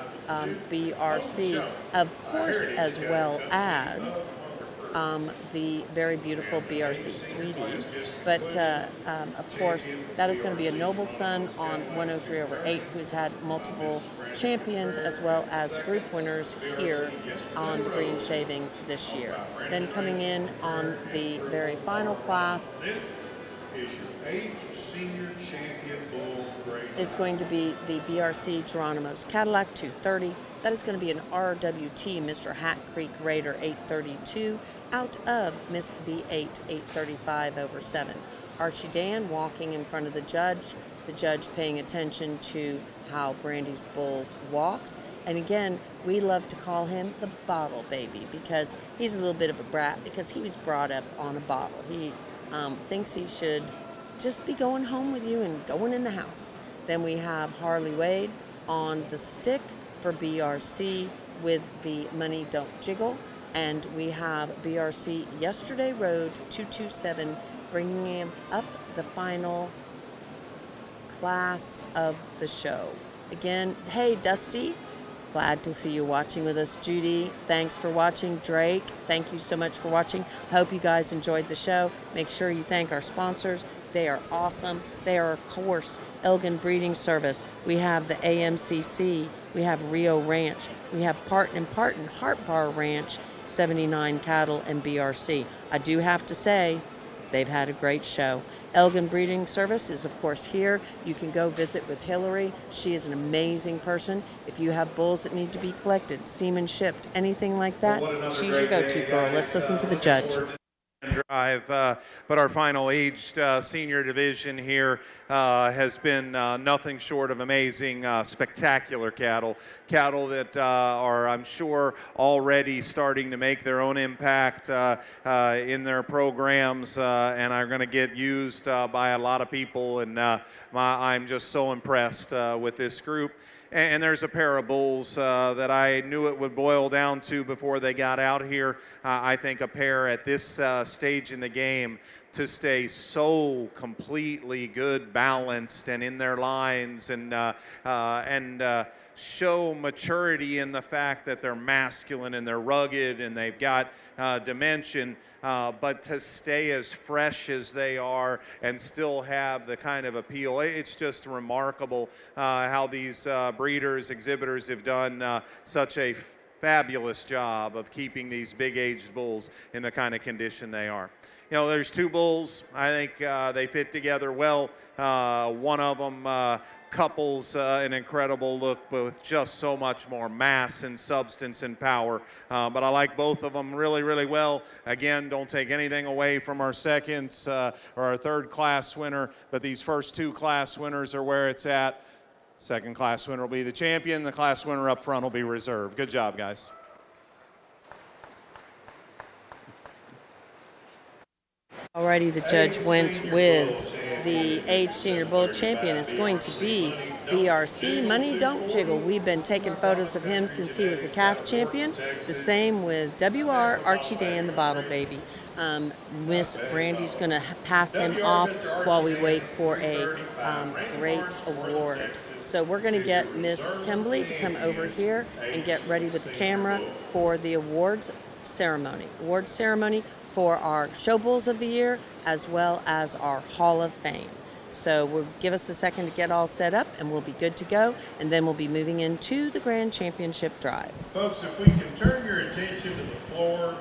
BRC, of course, as well as the very beautiful BRC Sweetie. But of course, that is going to be a noble son on 103 over 8 who's had multiple champions as well as group winners here on the green shavings this year. Then coming in on the very final class is your age senior champion bull grade. is going to be the BRC Geronimo's Cadillac 230. That is going to be an RWT Mr. Hat Creek Raider 832 out of Miss V8 835 over 7. Archie Dan walking in front of the judge paying attention to how Brandy's Bulls walks. And again, we love to call him the bottle baby because he's a little bit of a brat because he was brought up on a bottle. He thinks he should just be going home with you and going in the house. Then we have Harley Wade on the stick for BRC with the Money Don't Jiggle. And we have BRC Yesterday Road 227 bringing him up the final class of the show. Again, hey Dusty, glad to see you watching with us. Judy, thanks for watching. Drake, thank you so much for watching. Hope you guys enjoyed the show. Make sure you thank our sponsors. They are awesome. They are, of course, Elgin Breeding Service. We have the AMCC. We have Rio Ranch. We have Parton Heart Bar Ranch, 79 Cattle, and BRC. I do have to say, they've had a great show. Elgin Breeding Service is, of course, here. You can go visit with Hillary. She is an amazing person. If you have bulls that need to be collected, semen shipped, anything like that, she's your go-to girl. Let's listen to the judge. Drive, but our final aged senior division here has been nothing short of amazing, spectacular cattle that are, I'm sure, already starting to make their own impact in their programs and are going to get used by a lot of people, and I'm just so impressed with this group. And there's a pair of bulls that I knew it would boil down to before they got out here. I think a pair at this stage in the game to stay so completely good, balanced, and in their lines, and show maturity in the fact that they're masculine and they're rugged and they've got dimension. But to stay as fresh as they are and still have the kind of appeal, it's just remarkable how these breeders, exhibitors have done such a fabulous job of keeping these big-aged bulls in the kind of condition they are. You know, there's two bulls. I think they fit together well. One of them couples an incredible look with just so much more mass and substance and power. But I like both of them really, really well. Again, don't take anything away from our seconds or our third class winner, but these first two class winners are where it's at. Second class winner will be the champion. The class winner up front will be reserved. Good job, guys. Alrighty, the judge went with the age senior bull champion is going to be BRC Money Don't Jiggle. We've been taking photos of him since he was a calf champion. The same with WR Archie Dan, the bottle baby. Miss Brandy's going to pass him off while we wait for a great award. So we're going to get Miss Kembley to come over here and get ready with the camera for the awards ceremony. Award ceremony for our show bulls of the year as well as our Hall of Fame. So we'll give us a second to get all set up and we'll be good to go, and then we'll be moving into the Grand Championship Drive. Folks, if we can turn your attention to the floor,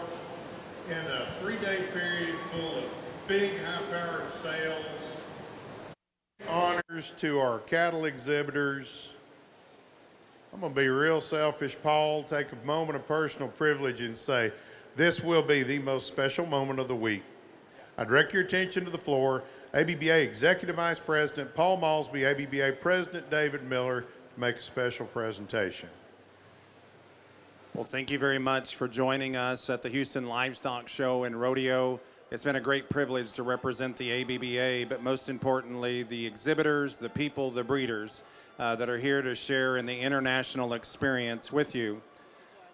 in a 3-day period full of big high-powered sales, honors to our cattle exhibitors. I'm going to be real selfish, Paul, take a moment of personal privilege and say this will be the most special moment of the week. I direct your attention to the floor. ABBA Executive Vice President Paul Malsby, ABBA President David Miller to make a special presentation. Well, thank you very much for joining us at the Houston Livestock Show and Rodeo. It's been a great privilege to represent the ABBA, but most importantly, the exhibitors, the people, the breeders that are here to share in the international experience with you.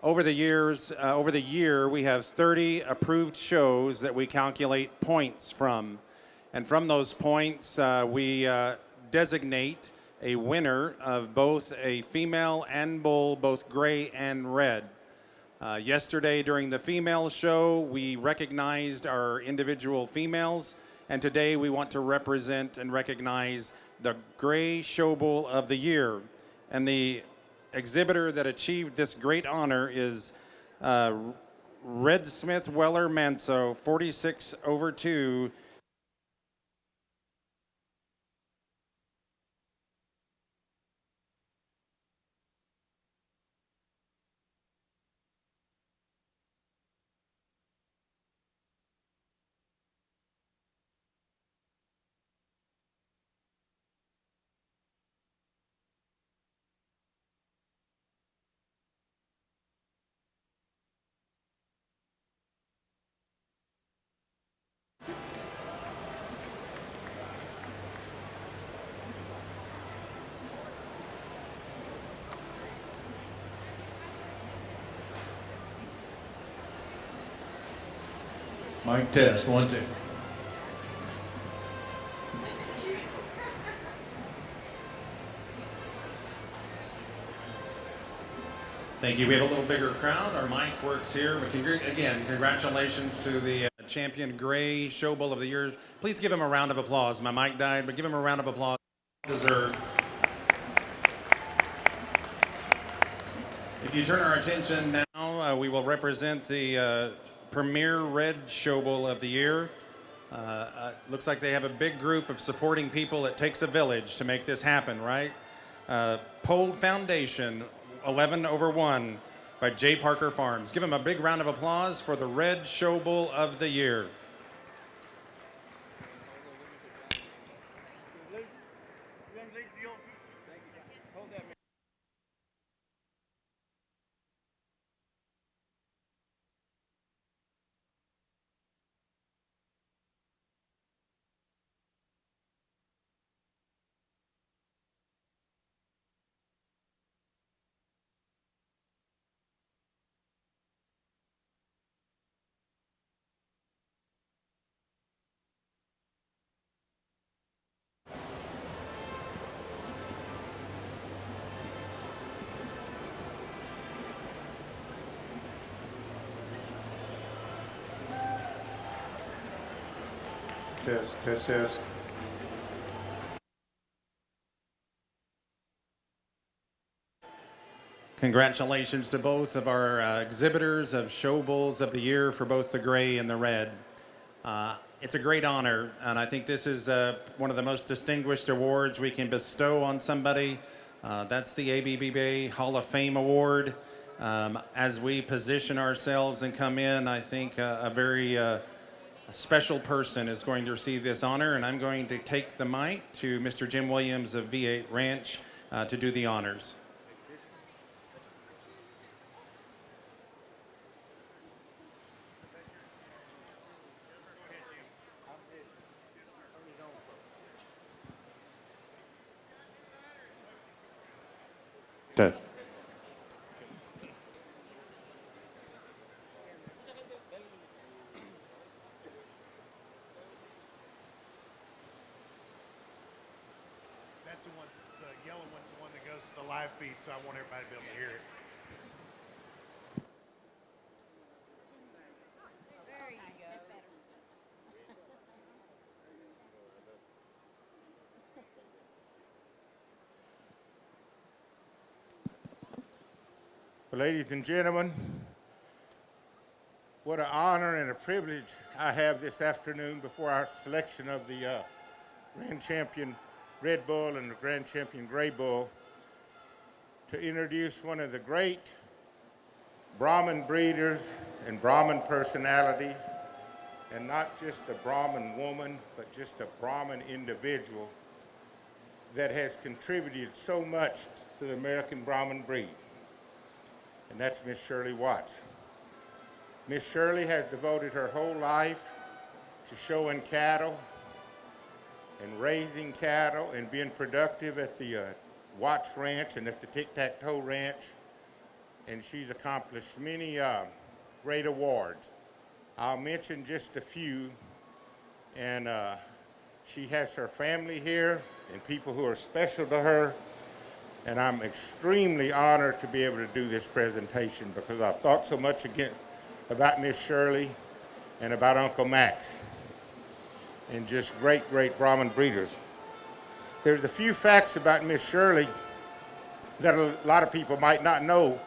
Over the year, we have 30 approved shows that we calculate points from. And from those points, we designate a winner of both a female and bull, both gray and red. Yesterday during the female show, we recognized our individual females, and today we want to represent and recognize the Gray Show Bull of the Year. And the exhibitor that achieved this great honor is Red Smith Weller Manso, 46/2. Mic test, 1, 2. Thank you. We have a little bigger crowd. Our mic works here. But again, congratulations to the champion Gray Show Bull of the Year. Please give him a round of applause. My mic died, but give him a round of applause. Deserved. If you turn our attention now, we will represent the Premier Red Show Bull of the Year. Looks like they have a big group of supporting people. It takes a village to make this happen, right? Pole Foundation, 11/1 by J. Parker Farms. Give them a big round of applause for the Red Show Bull of the Year. Test, test, test. Congratulations to both of our exhibitors of Show Bulls of the Year for both the gray and the red. It's a great honor, and I think this is one of the most distinguished awards we can bestow on somebody. That's the ABBA Hall of Fame Award. As we position ourselves and come in, I think a very special person is going to receive this honor, and I'm going to take the mic to Mr. Jim Williams of V8 Ranch to do the honors. Test. That's the one, the yellow one's the one that goes to the live feed, so I want everybody to be able to hear it. Well, ladies and gentlemen, what an honor and a privilege I have this afternoon before our selection of the Grand Champion Red Bull and the Grand Champion Gray Bull to introduce one of the great Brahman breeders and Brahman personalities, and not just a Brahman woman, but just a Brahman individual that has contributed so much to the American Brahman breed, and that's Miss Shirley Watts. Miss Shirley has devoted her whole life to showing cattle and raising cattle and being productive at the Watts Ranch and at the Tic-Tac-Toe Ranch, and she's accomplished many great awards. I'll mention just a few, and she has her family here and people who are special to her, and I'm extremely honored to be able to do this presentation because I've thought so much about Miss Shirley and about Uncle Max, and just great, great Brahman breeders. There's a few facts about Miss Shirley that a lot of people might not know,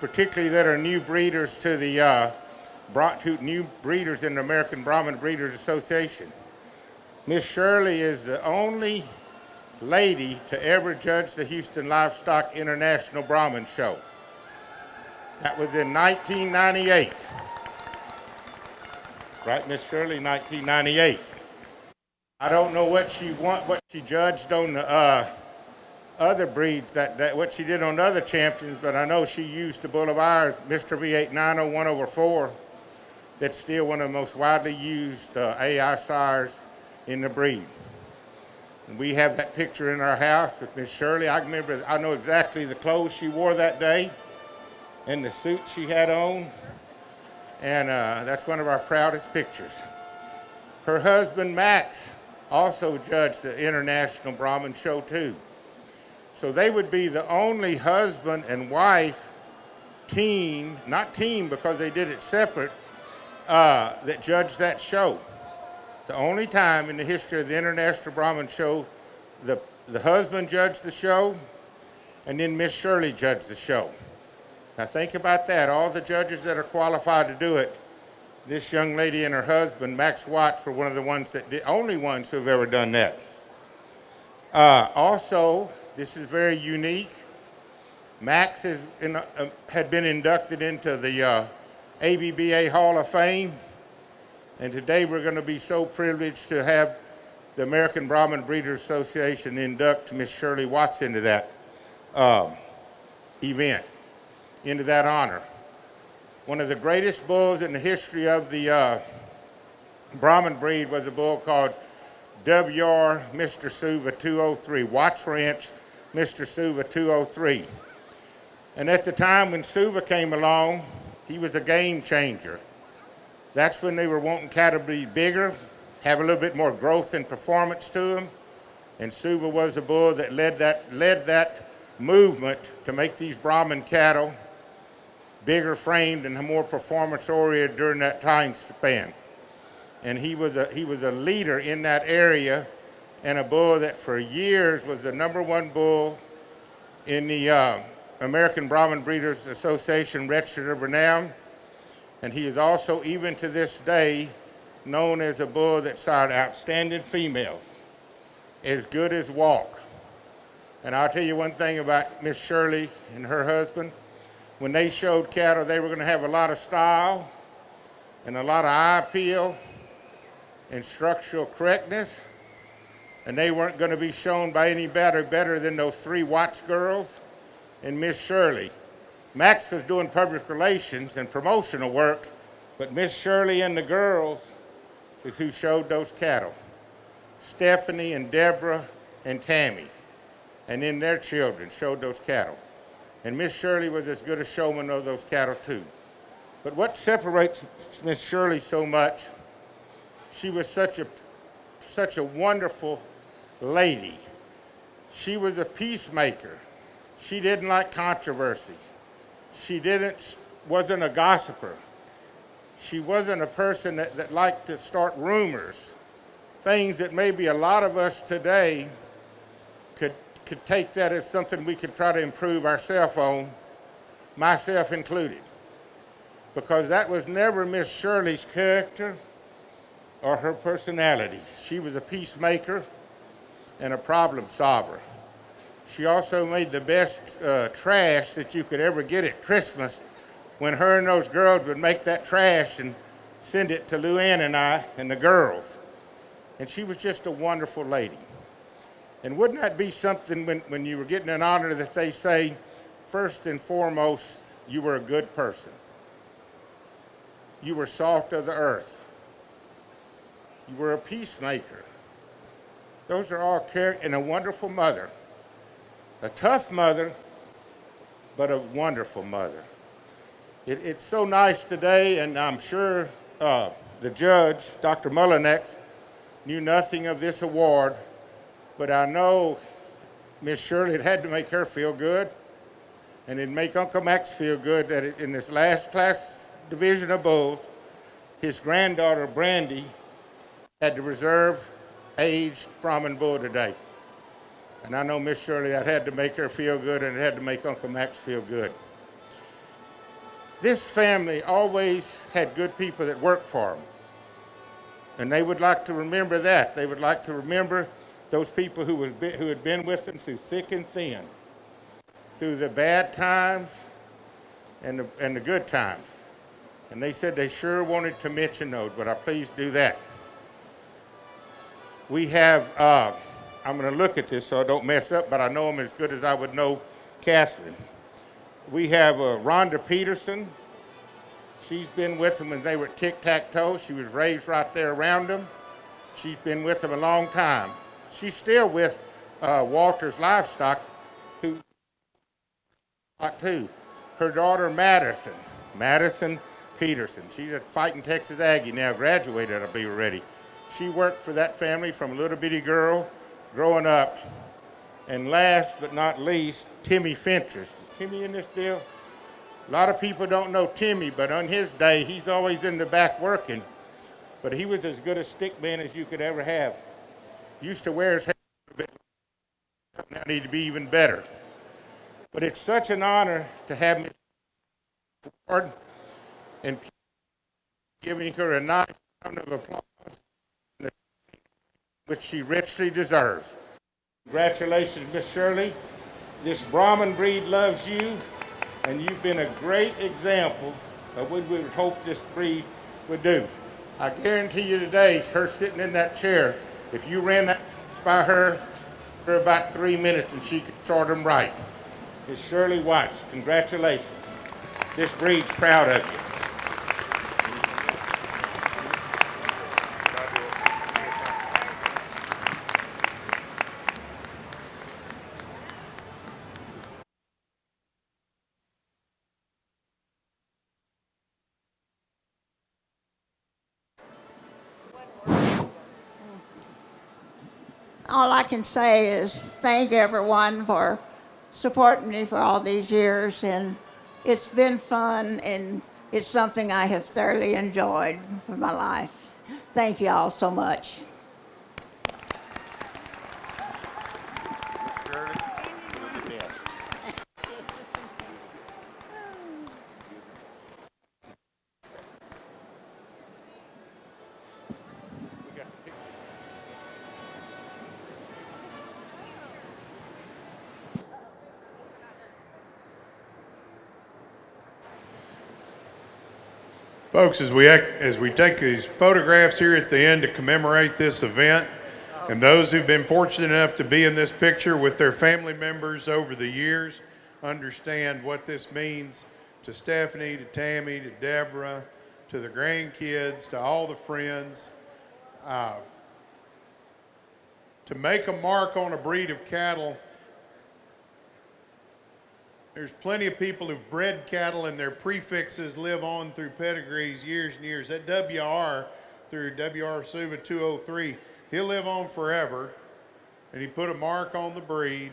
particularly that are new breeders to the new breeders in the American Brahman Breeders Association. Miss Shirley is the only lady to ever judge the Houston Livestock International Brahman Show. That was in 1998. Right, Miss Shirley, 1998. I don't know what she judged on the other breeds, what she did on other champions, but I know she used the bull of ours, Mr. V8 901/4. That's still one of the most widely used AI sires in the breed. And we have that picture in our house with Miss Shirley. I know exactly the clothes she wore that day and the suit she had on, and that's one of our proudest pictures. Her husband, Max, also judged the International Brahman Show too. So they would be the only husband and wife team, not team because they did it separate, that judged that show. The only time in the history of the International Brahman Show, the husband judged the show, and then Miss Shirley judged the show. Now think about that. All the judges that are qualified to do it, this young lady and her husband, Max Watts, were one of the only ones who have ever done that. Also, this is very unique. Max had been inducted into the ABBA Hall of Fame, and today we're going to be so privileged to have the American Brahman Breeders Association induct Miss Shirley Watts into that event, into that honor. One of the greatest bulls in the history of the Brahman breed was a bull called WR Mr. Suva 203, Watts Ranch Mr. Suva 203. And at the time when Suva came along, he was a game changer. That's when they were wanting cattle to be bigger, have a little bit more growth and performance to them. And Suva was a bull that led that movement to make these Brahman cattle bigger framed and more performance oriented during that time span. And he was a leader in that area, and a bull that for years was the #1 bull in the American Brahman Breeders Association register of renown. And he is also, even to this day, known as a bull that sired outstanding females, as good as walk. And I'll tell you one thing about Miss Shirley and her husband. When they showed cattle, they were going to have a lot of style and a lot of eye appeal and structural correctness, and they weren't going to be shown by any better than those 3 Watts girls and Miss Shirley. Max was doing public relations and promotional work, but Miss Shirley and the girls is who showed those cattle. Stephanie and Deborah and Tammy, and then their children showed those cattle. And Miss Shirley was as good a showman of those cattle too. But what separates Miss Shirley so much, she was such a wonderful lady. She was a peacemaker. She didn't like controversy. She wasn't a gossiper. She wasn't a person that liked to start rumors, things that maybe a lot of us today could take that as something we could try to improve ourselves on, myself included. Because that was never Miss Shirley's character or her personality. She was a peacemaker and a problem solver. She also made the best trash that you could ever get at Christmas when her and those girls would make that trash and send it to Luann and I and the girls. And she was just a wonderful lady. And wouldn't that be something when you were getting an honor that they say, first and foremost, you were a good person. You were salt of the earth. You were a peacemaker. Those are all character, and a wonderful mother. A tough mother, but a wonderful mother. It's so nice today, and I'm sure the judge, Dr. Mullinex, knew nothing of this award, but I know Miss Shirley, it had to make her feel good, and it'd make Uncle Max feel good that in this last class division of bulls, his granddaughter, Brandy, had the reserve aged Brahman bull today. And I know Miss Shirley, that had to make her feel good, and it had to make Uncle Max feel good. This family always had good people that worked for them. And they would like to remember that. They would like to remember those people who had been with them through thick and thin, through the bad times and the good times. And they said they sure wanted to mention those. Would I please do that? We have, I'm going to look at this so I don't mess up, but I know them as good as I would know Catherine. We have Rhonda Peterson. She's been with them when they were tic-tac-toe. She was raised right there around them. She's been with them a long time. She's still with Walter's Livestock, who too. Her daughter Madison Peterson. She's a fighting Texas Aggie now, graduated, I'll be ready. She worked for that family from a little bitty girl growing up. And last but not least, Timmy Finchers. Is Timmy in this deal? A lot of people don't know Timmy, but on his day, he's always in the back working. But he was as good a stick man as you could ever have. Used to wear his hair a bit. Now need to be even better. But it's such an honor to have me award and giving her a nice round of applause, which she richly deserves. Congratulations, Miss Shirley. This Brahman breed loves you, and you've been a great example of what we would hope this breed would do. I guarantee you today, her sitting in that chair, if you ran that by her for about 3 minutes and she could sort them right. Miss Shirley Watts, congratulations. This breed's proud of you. All I can say is thank everyone for supporting me for all these years, and it's been fun, and it's something I have thoroughly enjoyed for my life. Thank you all so much. Folks, as we take these photographs here at the end to commemorate this event, and those who've been fortunate enough to be in this picture with their family members over the years understand what this means to Stephanie, to Tammy, to Deborah, to the grandkids, to all the friends. To make a mark on a breed of cattle, there's plenty of people who've bred cattle and their prefixes live on through pedigrees years and years. That WR through WR Suva 203, he'll live on forever. And he put a mark on the breed.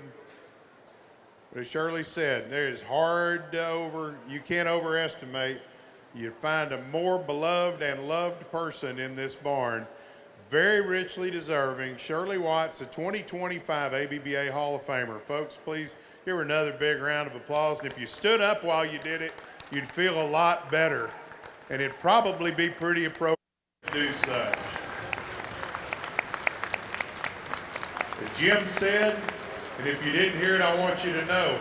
But as Shirley said, there is hard to you can't overestimate. You find a more beloved and loved person in this barn. Very richly deserving. Shirley Watts, a 2025 ABBA Hall of Famer. Folks, please give her another big round of applause. And if you stood up while you did it, you'd feel a lot better. And it'd probably be pretty appropriate to do such. As Jim said, and if you didn't hear it, I want you to know,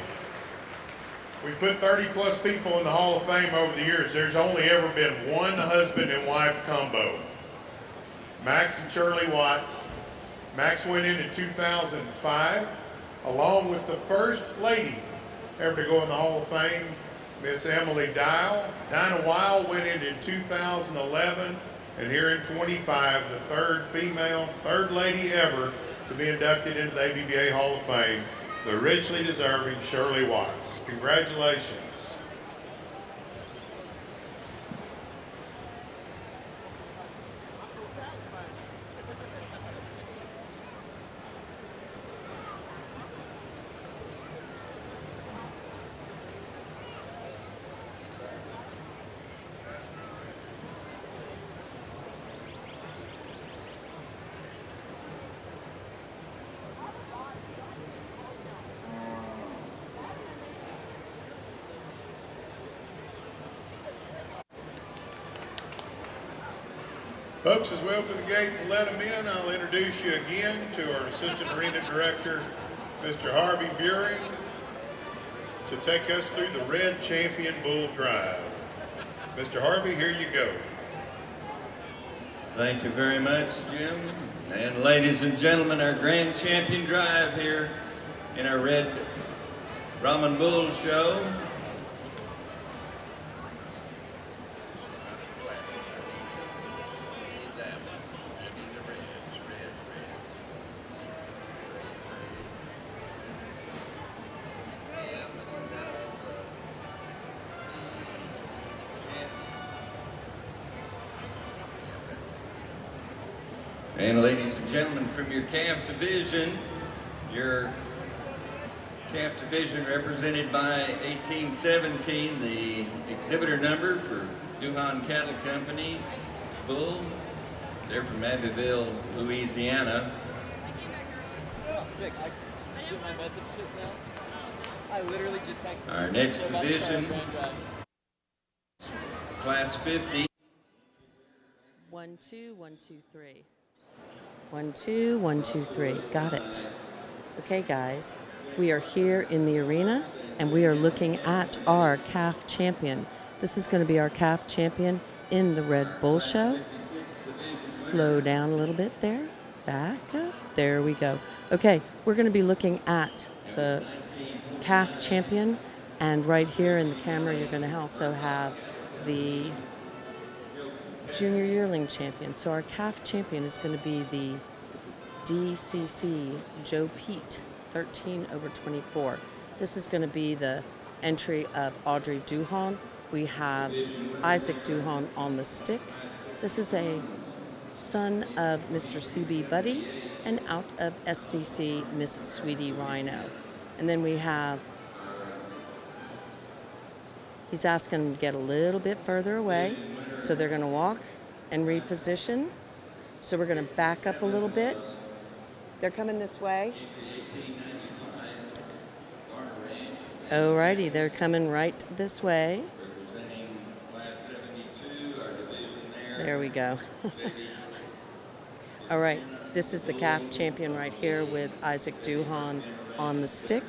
We put 30 plus people in the Hall of Fame over the years. There's only ever been one husband and wife combo. Max and Shirley Watts. Max went in 2005, along with the first lady ever to go in the Hall of Fame, Miss Emily Dial. Dinah Weil went in 2011, and here in 25, the third lady ever to be inducted into the ABBA Hall of Fame, the richly deserving Shirley Watts. Congratulations. Folks, as we open the gate and let them in, I'll introduce you again to our Assistant Arena Director, Mr. Harvey Buring, to take us through the Red Champion Bull Drive. Mr. Harvey, here you go. Thank you very much, Jim. And ladies and gentlemen, our Grand Champion Drive here in our Red Brahman Bull Show. And ladies and gentlemen, from your calf division represented by 1817, the exhibitor number for Duhan Cattle Company, it's Bull. They're from Abbeville, Louisiana. Sick. I get my message just now. I literally just texted. Our next division, Class 50. 1, 2, 1, 2, 3. 1, 2, 1, 2, 3. Got it. Okay, guys, we are here in the arena and we are looking at our calf champion. This is going to be our calf champion in the Red Bull Show. Slow down a little bit there. Back up. There we go. Okay, we're going to be looking at the calf champion, and right here in the camera you're going to also have the junior yearling champion. So our calf champion is going to be the DCC Joe Pete 13/24. This is going to be the entry of Audrey Duhan. We have Isaac Duhan on the stick. This is a son of Mr. CB Buddy and out of SCC Miss Sweetie Rhino. And then we have, he's asking them to get a little bit further away. So they're going to walk and reposition. So we're going to back up a little bit. They're coming this way. Alrighty, they're coming right this way. There we go. All right, this is the calf champion right here with Isaac Duhan on the stick.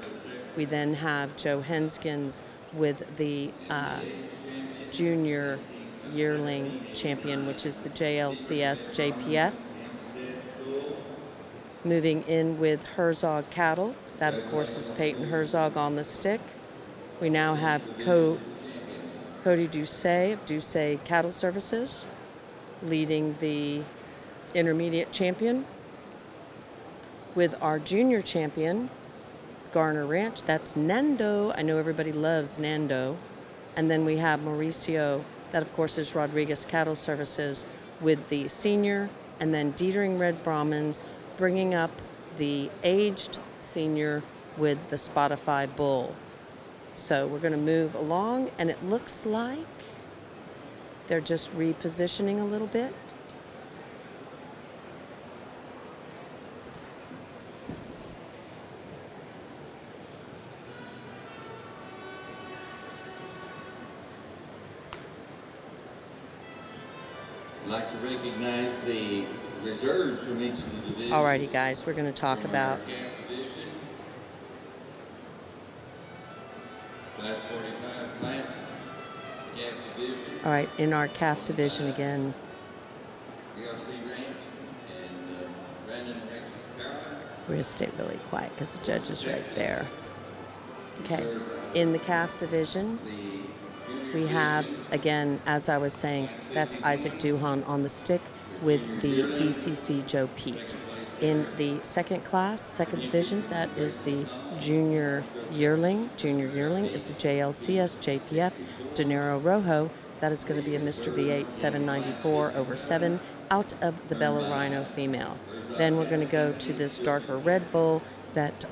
We then have Joe Henskins with the junior yearling champion, which is the JLCS JPF. Moving in with Herzog Cattle. That, of course, is Peyton Herzog on the stick. We now have Cody Doucet of Doucet Cattle Services leading the intermediate champion. With our junior champion, Garner Ranch, that's Nando. I know everybody loves Nando. And then we have Mauricio, that of course is Rodriguez Cattle Services, with the senior, and then Dietering Red Brahmans bringing up the aged senior with the Spotify Bull. So we're going to move along, and it looks like they're just repositioning a little bit. I'd like to recognize the reserves from each of the divisions. Alrighty, guys, we're going to talk about Class Class 45, class calf division. All right, in our calf division again, DRC Ranch and Brandon Extra. we're going to stay really quiet because the judge is right there. Okay, in the calf division, we have, again, as I was saying, that's Isaac Duhan on the stick with the DCC Joe Pete. In the second class, second division, that is the junior yearling. Junior yearling is the JLCS, JPF, De Niro Rojo. That is going to be a Mr. V8 794 over 7 out of the Bella Rhino female. Then we're going to go to this darker red bull that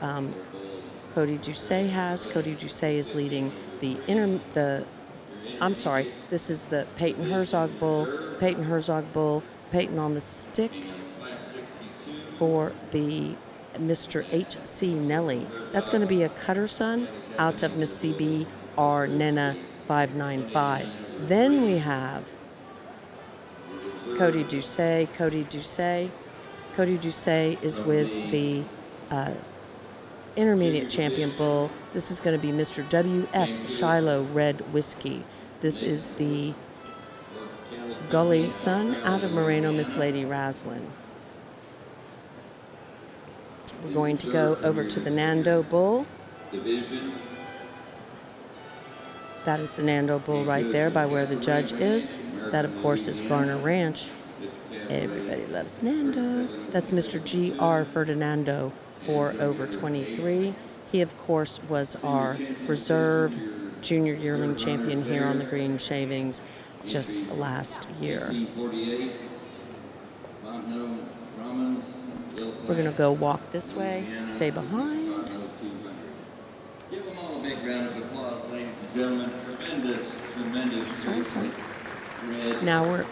Cody Doucet has. Cody Doucet is leading this is the Peyton Herzog bull. Peyton Herzog bull, Peyton on the stick for the Mr. H.C. Nelly. That's going to be a cutter son out of Miss CB R. Nena 595. Then we have Cody Doucet. Cody Doucet is with the intermediate champion bull. This is going to be Mr. W.F. Shiloh Red Whiskey. This is the Gully son out of Moreno Miss Lady Raslin. We're going to go over to the Nando bull. That is the Nando bull right there by where the judge is. That, of course, is Garner Ranch. Everybody loves Nando. That's Mr. G.R. Ferdinando, 4 over 23. He, of course, was our reserve junior yearling champion here on the Green Shavings just last year. We're going to go walk this way, stay behind. Give them all a big round of applause, ladies and gentlemen. Tremendous. Sorry. Now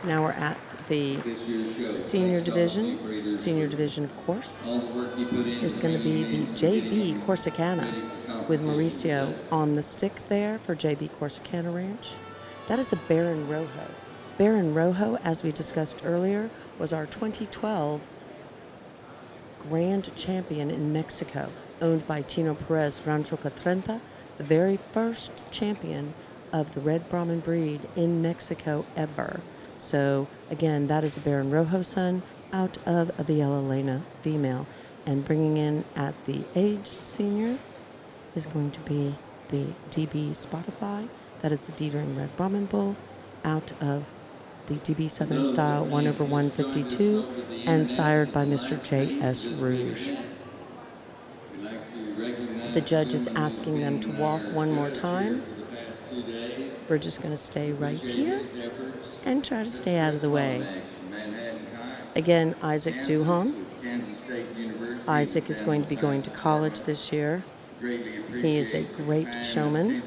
we're at the senior division. Senior division, of course, is going to be the JB Corsicana with Mauricio on the stick there for JB Corsicana Ranch. That is a Baron Rojo. Baron Rojo, as we discussed earlier, was our 2012 Grand Champion in Mexico, owned by Tino Perez Rancho Catrenta, the very first champion of the Red Brahman breed in Mexico ever. So again, that is a Baron Rojo son out of a Viella Elena female. And bringing in at the aged senior is going to be the DB Spotify. That is the Dieter and Red Brahman bull out of the DB Southern Style 1 over 152 and sired by Mr. J.S. Rouge. The judge is asking them to walk one more time. We're just going to stay right here and try to stay out of the way. Again, Isaac Duhan. Isaac is going to be going to college this year. He is a great showman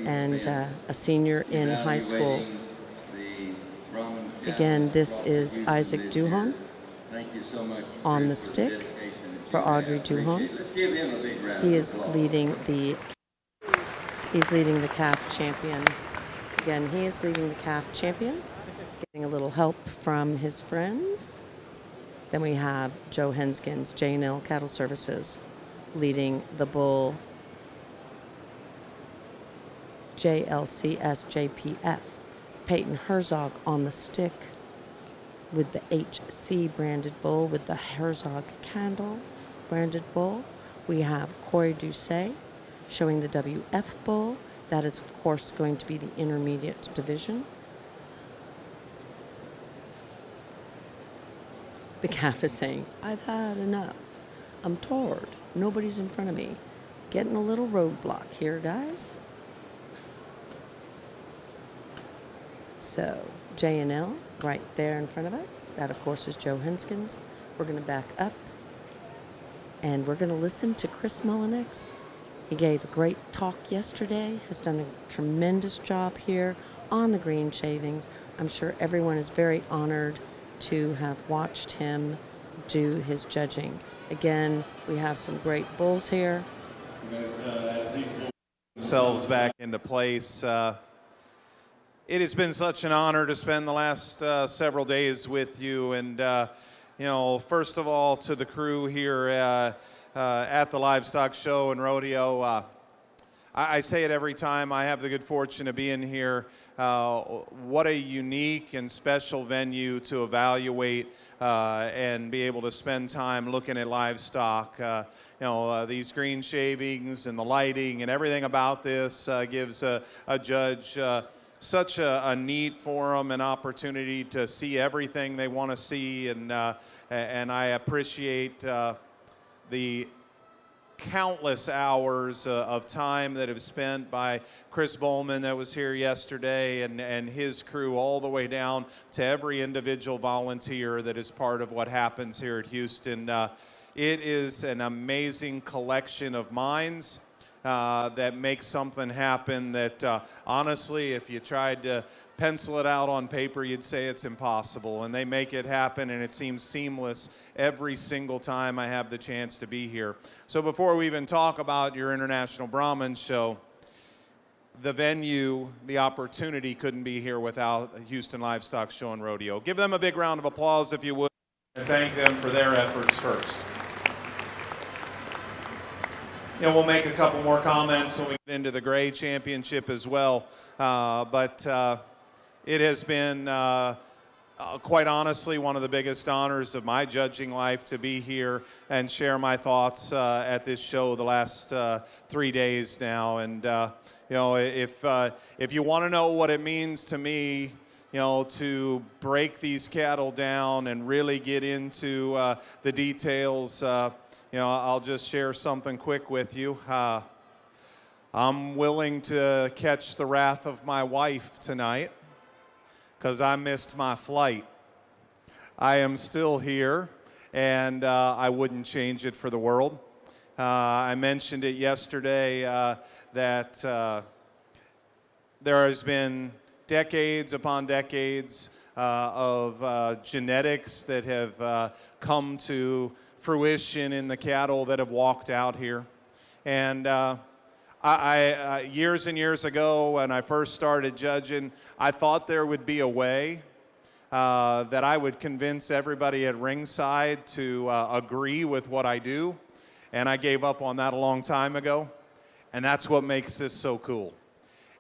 and a senior in high school. Again, this is Isaac Duhan on the stick for Audrey Duhan. He is leading the calf champion. Again, he is leading the calf champion, getting a little help from his friends. Then we have Joe Henskins, J&L Cattle Services, leading the bull JLCS JPF. Peyton Herzog on the stick with the HC branded bull with the Herzog candle branded bull. We have Corey Doucet showing the WF bull. That is, of course, going to be the intermediate division. The calf is saying, I've had enough. I'm tired. Nobody's in front of me. Getting a little roadblock here, guys. So, J&L right there in front of us. That, of course, is Joe Henskins. We're going to back up, and we're going to listen to Chris Mullinex. He gave a great talk yesterday, has done a tremendous job here on the Green Shavings. I'm sure everyone is very honored to have watched him do his judging. Again, we have some great bulls here. As these bulls themselves back into place, it has been such an honor to spend the last several days with you. And, first of all, to the crew here at the Livestock Show and Rodeo, I say it every time I have the good fortune of being here. What a unique and special venue to evaluate and be able to spend time looking at livestock. These green shavings and the lighting and everything about this gives a judge such a neat forum and opportunity to see everything they want to see, and I appreciate the countless hours of time that have spent by Chris Bowman that was here yesterday and his crew, all the way down to every individual volunteer that is part of what happens here at Houston. It is an amazing collection of minds that makes something happen that honestly, if you tried to pencil it out on paper, you'd say it's impossible. And they make it happen, and it seems seamless every single time I have the chance to be here. So before we even talk about your International Brahman show, the venue, the opportunity couldn't be here without Houston Livestock Show and Rodeo. Give them a big round of applause if you would, and thank them for their efforts first. We'll make a couple more comments when we get into the Gray Championship as well, but it has been, quite honestly, one of the biggest honors of my judging life to be here and share my thoughts at this show the last 3 days now. And if you want to know what it means to me, to break these cattle down and really get into the details, I'll just share something quick with you. I'm willing to catch the wrath of my wife tonight, because I missed my flight. I am still here, and I wouldn't change it for the world. I mentioned it yesterday that there has been decades upon decades of genetics that have come to fruition in the cattle that have walked out here. And I years and years ago, when I first started judging, I thought there would be a way that I would convince everybody at ringside to agree with what I do, and I gave up on that a long time ago. And that's what makes this so cool.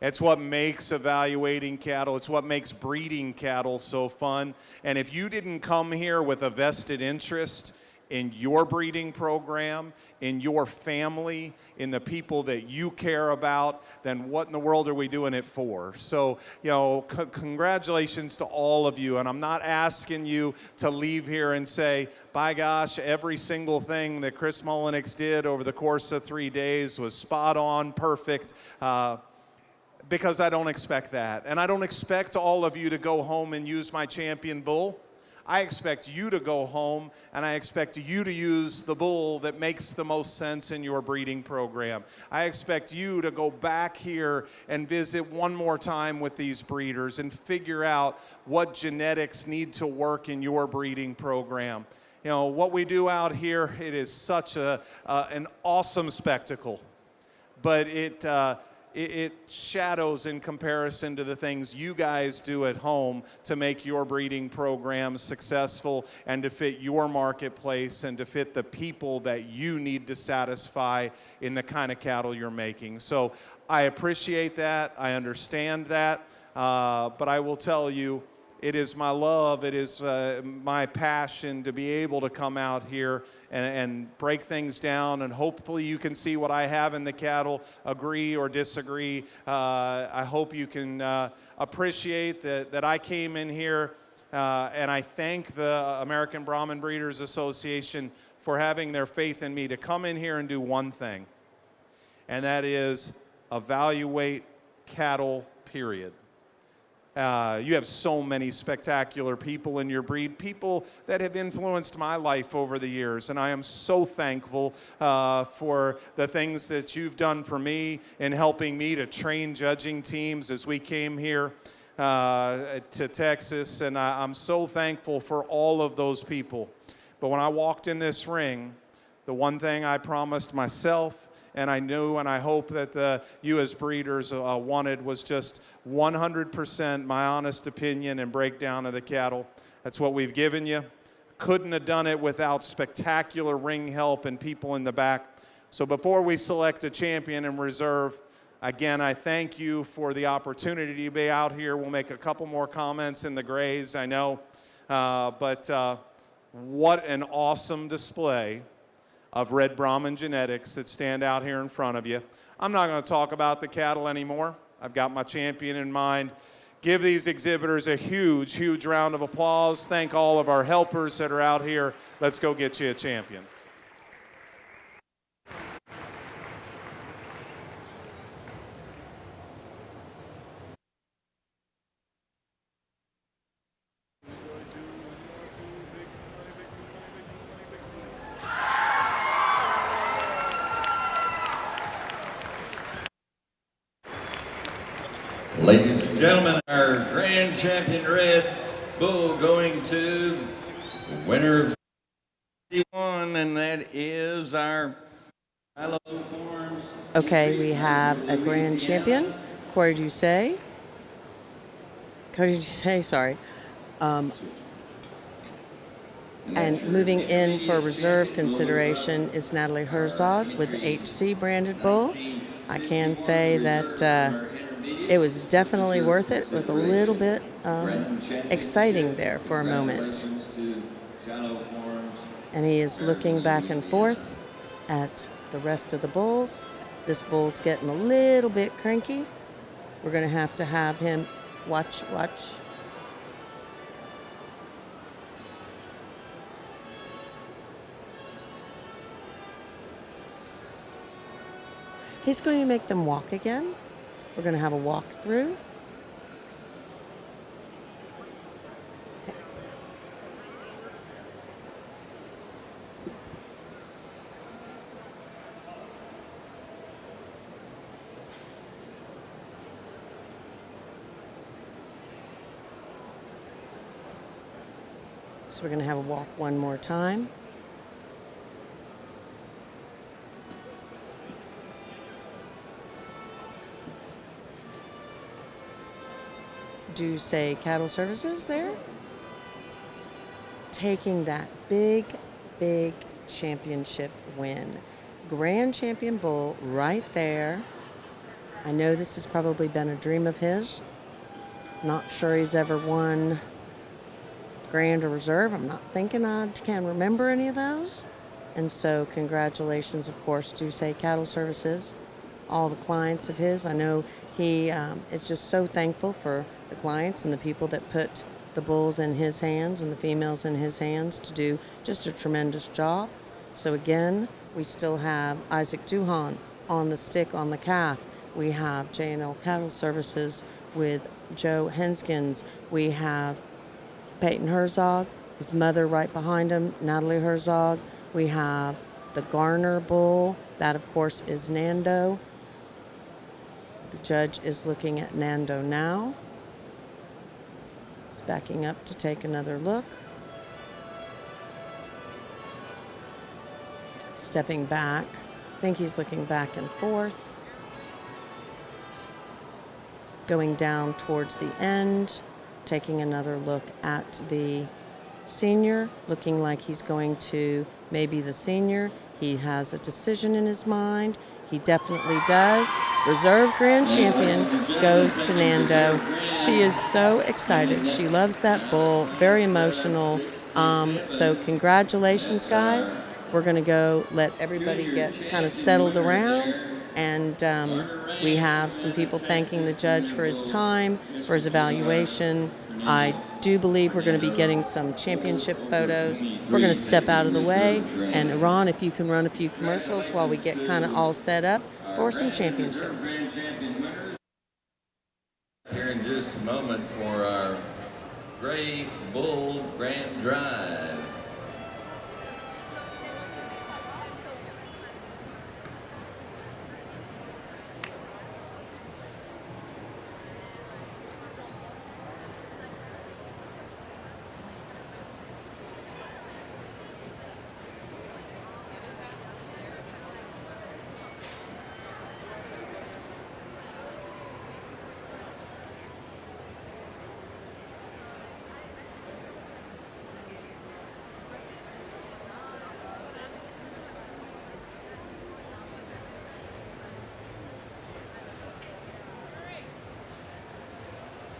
It's what makes evaluating cattle, it's what makes breeding cattle so fun. And if you didn't come here with a vested interest in your breeding program, in your family, in the people that you care about, then what in the world are we doing it for? So, congratulations to all of you. And I'm not asking you to leave here and say, by gosh, every single thing that Chris Mullenix did over the course of 3 days was spot on, perfect, because I don't expect that. And I don't expect all of you to go home and use my champion bull. I expect you to go home, and I expect you to use the bull that makes the most sense in your breeding program. I expect you to go back here and visit one more time with these breeders and figure out what genetics need to work in your breeding program. What we do out here, it is such an awesome spectacle, but it shadows in comparison to the things you guys do at home to make your breeding program successful and to fit your marketplace and to fit the people that you need to satisfy in the kind of cattle you're making. So I appreciate that. I understand that. But I will tell you, it is my love, it is my passion to be able to come out here and break things down, and hopefully you can see what I have in the cattle, agree or disagree. I hope you can appreciate that I came in here, and I thank the American Brahman Breeders Association for having their faith in me to come in here and do one thing, and that is evaluate cattle, period. You have so many spectacular people in your breed, people that have influenced my life over the years, and I am so thankful for the things that you've done for me in helping me to train judging teams as we came here to Texas, and I'm so thankful for all of those people. But when I walked in this ring, the one thing I promised myself, and I knew and I hope that you as breeders wanted, was just 100% my honest opinion and breakdown of the cattle. That's what we've given you. Couldn't have done it without spectacular ring help and people in the back. So before we select a champion and reserve, Again, I thank you for the opportunity to be out here. We'll make a couple more comments in the grays, I know. But what an awesome display of red Brahman genetics that stand out here in front of you. I'm not going to talk about the cattle anymore. I've got my champion in mind. Give these exhibitors a huge, huge round of applause. Thank all of our helpers that are out here. Let's go get you a champion. Ladies and gentlemen, our grand champion Red Bull going to the winner of 51, and that is our Shiloh Farms. Okay, we have a grand champion, Corey Doucet. Cody Doucet, sorry. And moving in for reserve consideration is Natalie Herzog with the HC branded bull. I can say that it was definitely worth it. It was a little bit exciting there for a moment. And he is looking back and forth at the rest of the bulls. This bull's getting a little bit cranky. We're going to have him watch. He's going to make them walk again. We're going to have a walk through. So we're going to have a walk one more time. Doucet Cattle Services there, taking that big championship win. Grand champion bull right there. I know this has probably been a dream of his. Not sure he's ever won grand or reserve. I'm not thinking I can remember any of those. And so congratulations, of course, Doucet Cattle Services, all the clients of his. I know he is just so thankful for the clients and the people that put the bulls in his hands and the females in his hands to do just a tremendous job. So again, we still have Isaac Duhan on the stick on the calf. We have J&L Cattle Services with Joe Henskins. We have Peyton Herzog, his mother right behind him, Natalie Herzog. We have the Garner bull. That, of course, is Nando. The judge is looking at Nando now. He's backing up to take another look. Stepping back. I think he's looking back and forth. Going down towards the end. Taking another look at the senior. Looking like he's going to maybe the senior. He has a decision in his mind. He definitely does. Reserve Grand Champion goes to Nando. She is so excited. She loves that bull. Very emotional. So congratulations, guys. We're going to go let everybody get kind of settled around. And we have some people thanking the judge for his time, for his evaluation. I do believe we're going to be getting some championship photos. We're going to step out of the way. And Ron, if you can run a few commercials while we get kind of all set up for some championships. Here in just a moment for our Gray Bull Grand Drive.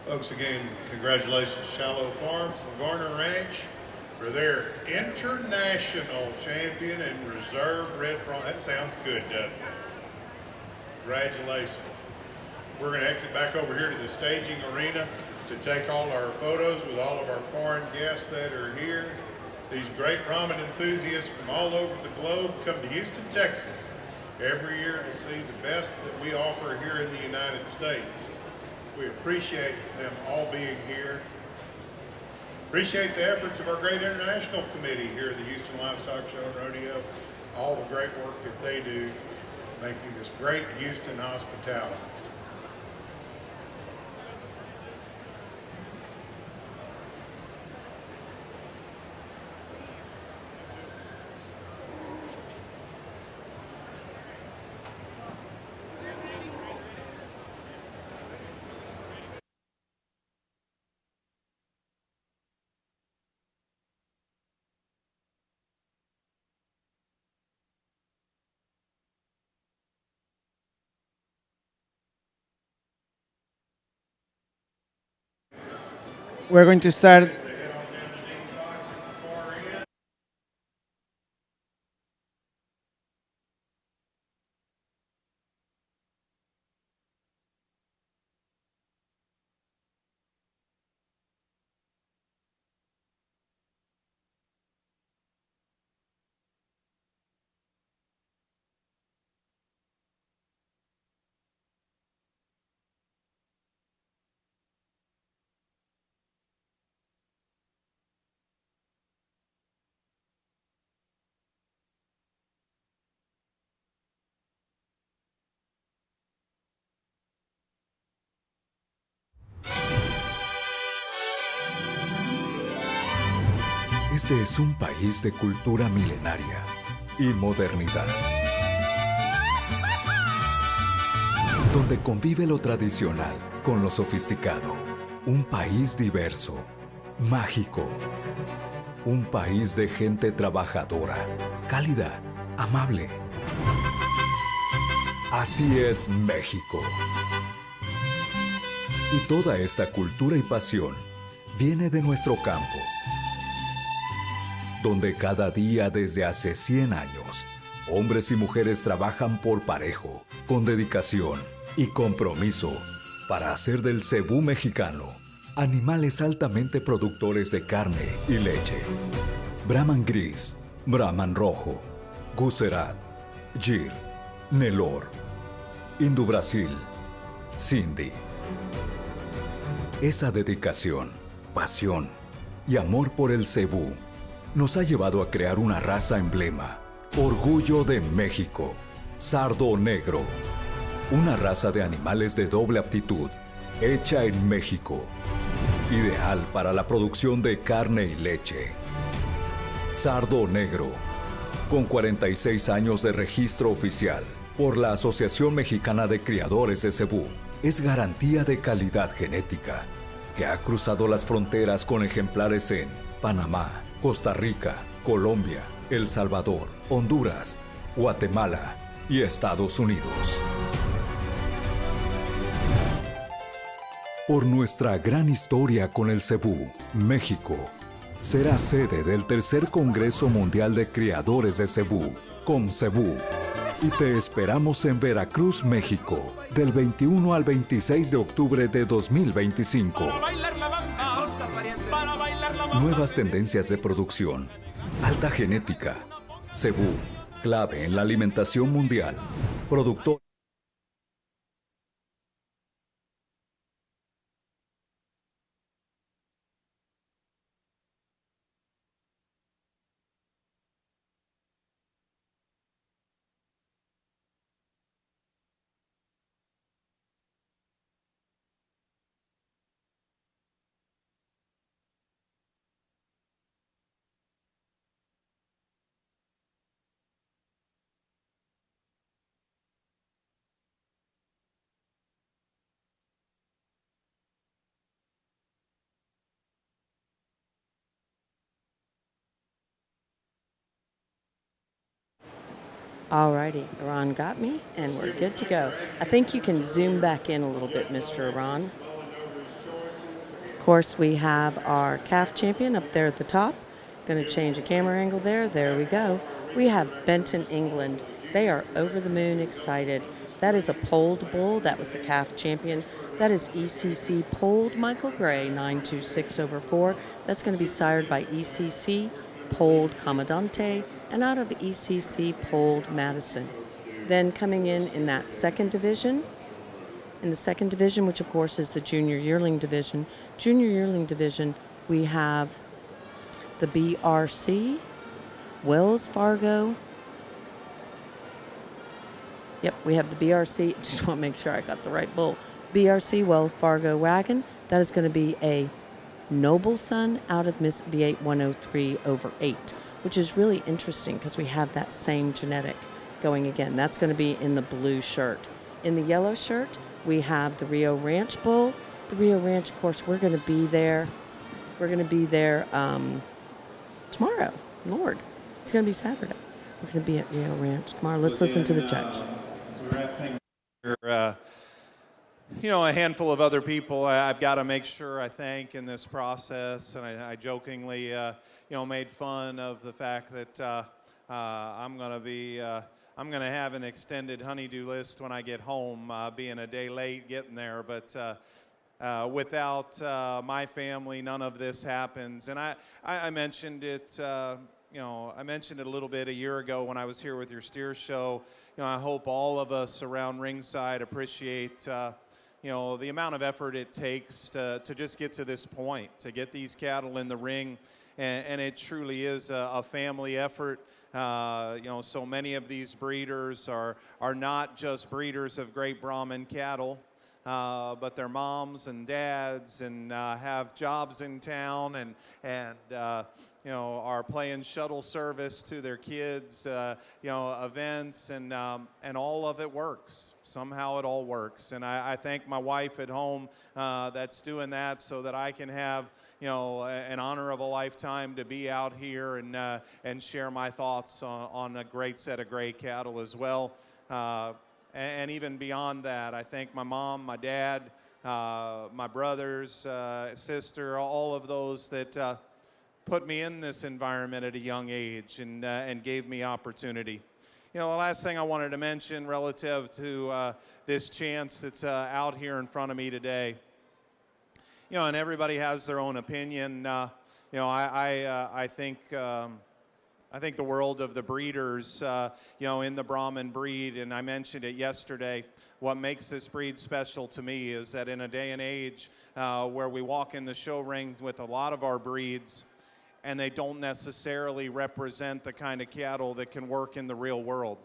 Folks, again, congratulations to Shallow Farms and Garner Ranch for their international champion and reserve red bronc. That sounds good, doesn't it? Congratulations. We're going to exit back over here to the staging arena to take all our photos with all of our foreign guests that are here. These great Brahman enthusiasts from all over the globe come to Houston, Texas every year to see the best that we offer here in the United States. We appreciate them all being here. Appreciate the efforts of our great international committee here at the Houston Livestock Show and Rodeo, all the great work that they do, making this great Houston hospitality. We're going to start. Este es un país de cultura milenaria y modernidad, donde convive lo tradicional con lo sofisticado. Un país diverso, mágico. Un país de gente trabajadora, cálida, amable. Así es México. Y toda esta cultura y pasión viene de nuestro campo, donde cada día desde hace 100 años, hombres y mujeres trabajan por parejo, con dedicación y compromiso para hacer del cebú mexicano animales altamente productores de carne y leche. Brahman gris, Brahman rojo, Gucerat, Gir, Nelor, Indo Brasil, Sindhi. Esa dedicación, pasión y amor por el cebú nos ha llevado a crear una raza emblema, orgullo de México, sardo negro. Una raza de animales de doble aptitud, hecha en México, ideal para la producción de carne y leche. Sardo negro, con 46 años de registro oficial por la Asociación Mexicana de Criadores de Cebú, es garantía de calidad genética que ha cruzado las fronteras con ejemplares en Panamá, Costa Rica, Colombia, El Salvador, Honduras, Guatemala y Estados Unidos. Por nuestra gran historia con el cebú, México será sede del tercer Congreso Mundial de Criadores de Cebú, CONCEBU, y te esperamos en Veracruz, México, del 21 al 26 de octubre de 2025. Nuevas tendencias de producción, alta genética, cebú, clave en la alimentación mundial, productor. Alrighty, Iran got me, and we're good to go. I think you can zoom back in a little bit, Mr. Iran. course, we have our calf champion up there at the top. Going to change the camera angle there. There we go. We have Benton, England. They are over the moon excited. That is a polled bull. That was the calf champion. That is ECC polled Michael Gray, 926/4. That's going to be sired by ECC polled Commandante, and out of ECC polled Madison. Then coming in that second division, which of course is the junior yearling division, we have the BRC, Wells Fargo. Yep, we have the BRC. Just want to make sure I got the right bull. BRC Wells Fargo wagon. That is going to be a Noble Son out of Miss V8 103/8, which is really interesting because we have that same genetic going again. That's going to be in the blue shirt. In the yellow shirt, we have the Rio Ranch bull. The Rio Ranch, of course, we're going to be there. We're going to be there tomorrow. Lord, it's going to be Saturday. We're going to be at Rio Ranch tomorrow. Let's listen to the judge. You know, a handful of other people I've got to make sure I thank in this process, and I jokingly, made fun of the fact that I'm going to have an extended honey-do list when I get home, being a day late getting there, but without my family, none of this happens. And I mentioned it, I mentioned it a little bit a year ago when I was here with your steer show. I hope all of us around ringside appreciate the amount of effort it takes to just get to this point, to get these cattle in the ring, and it truly is a family effort. So many of these breeders are not just breeders of great Brahman cattle, but they're moms and dads and have jobs in town and are playing shuttle service to their kids, events, and all of it works. Somehow it all works. And I thank my wife at home that's doing that so that I can have an honor of a lifetime to be out here and share my thoughts on a great set of gray cattle as well. And even beyond that, I thank my mom, my dad, my brothers, sister, all of those that put me in this environment at a young age and gave me opportunity. The last thing I wanted to mention relative to this chance that's out here in front of me today, and everybody has their own opinion. I think the world of the breeders, in the Brahman breed, and I mentioned it yesterday, what makes this breed special to me is that in a day and age where we walk in the show ring with a lot of our breeds, and they don't necessarily represent the kind of cattle that can work in the real world.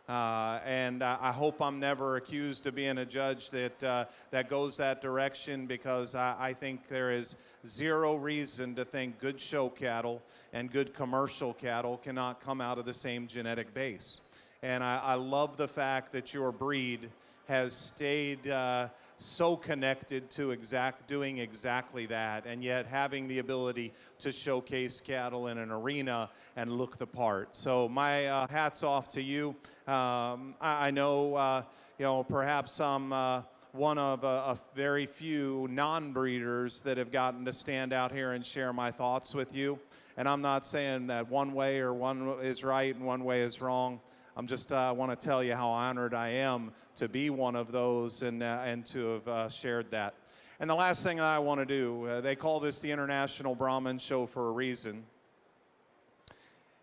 And I hope I'm never accused of being a judge that goes that direction, because I think there is zero reason to think good show cattle and good commercial cattle cannot come out of the same genetic base. And I love the fact that your breed has stayed so connected to doing exactly that, and yet having the ability to showcase cattle in an arena and look the part. So my hat's off to you. I know, perhaps I'm one of a very few non-breeders that have gotten to stand out here and share my thoughts with you. And I'm not saying that one way or one is right and one way is wrong. I'm just want to tell you how honored I am to be one of those and to have shared that. And the last thing that I want to do, they call this the International Brahman Show for a reason.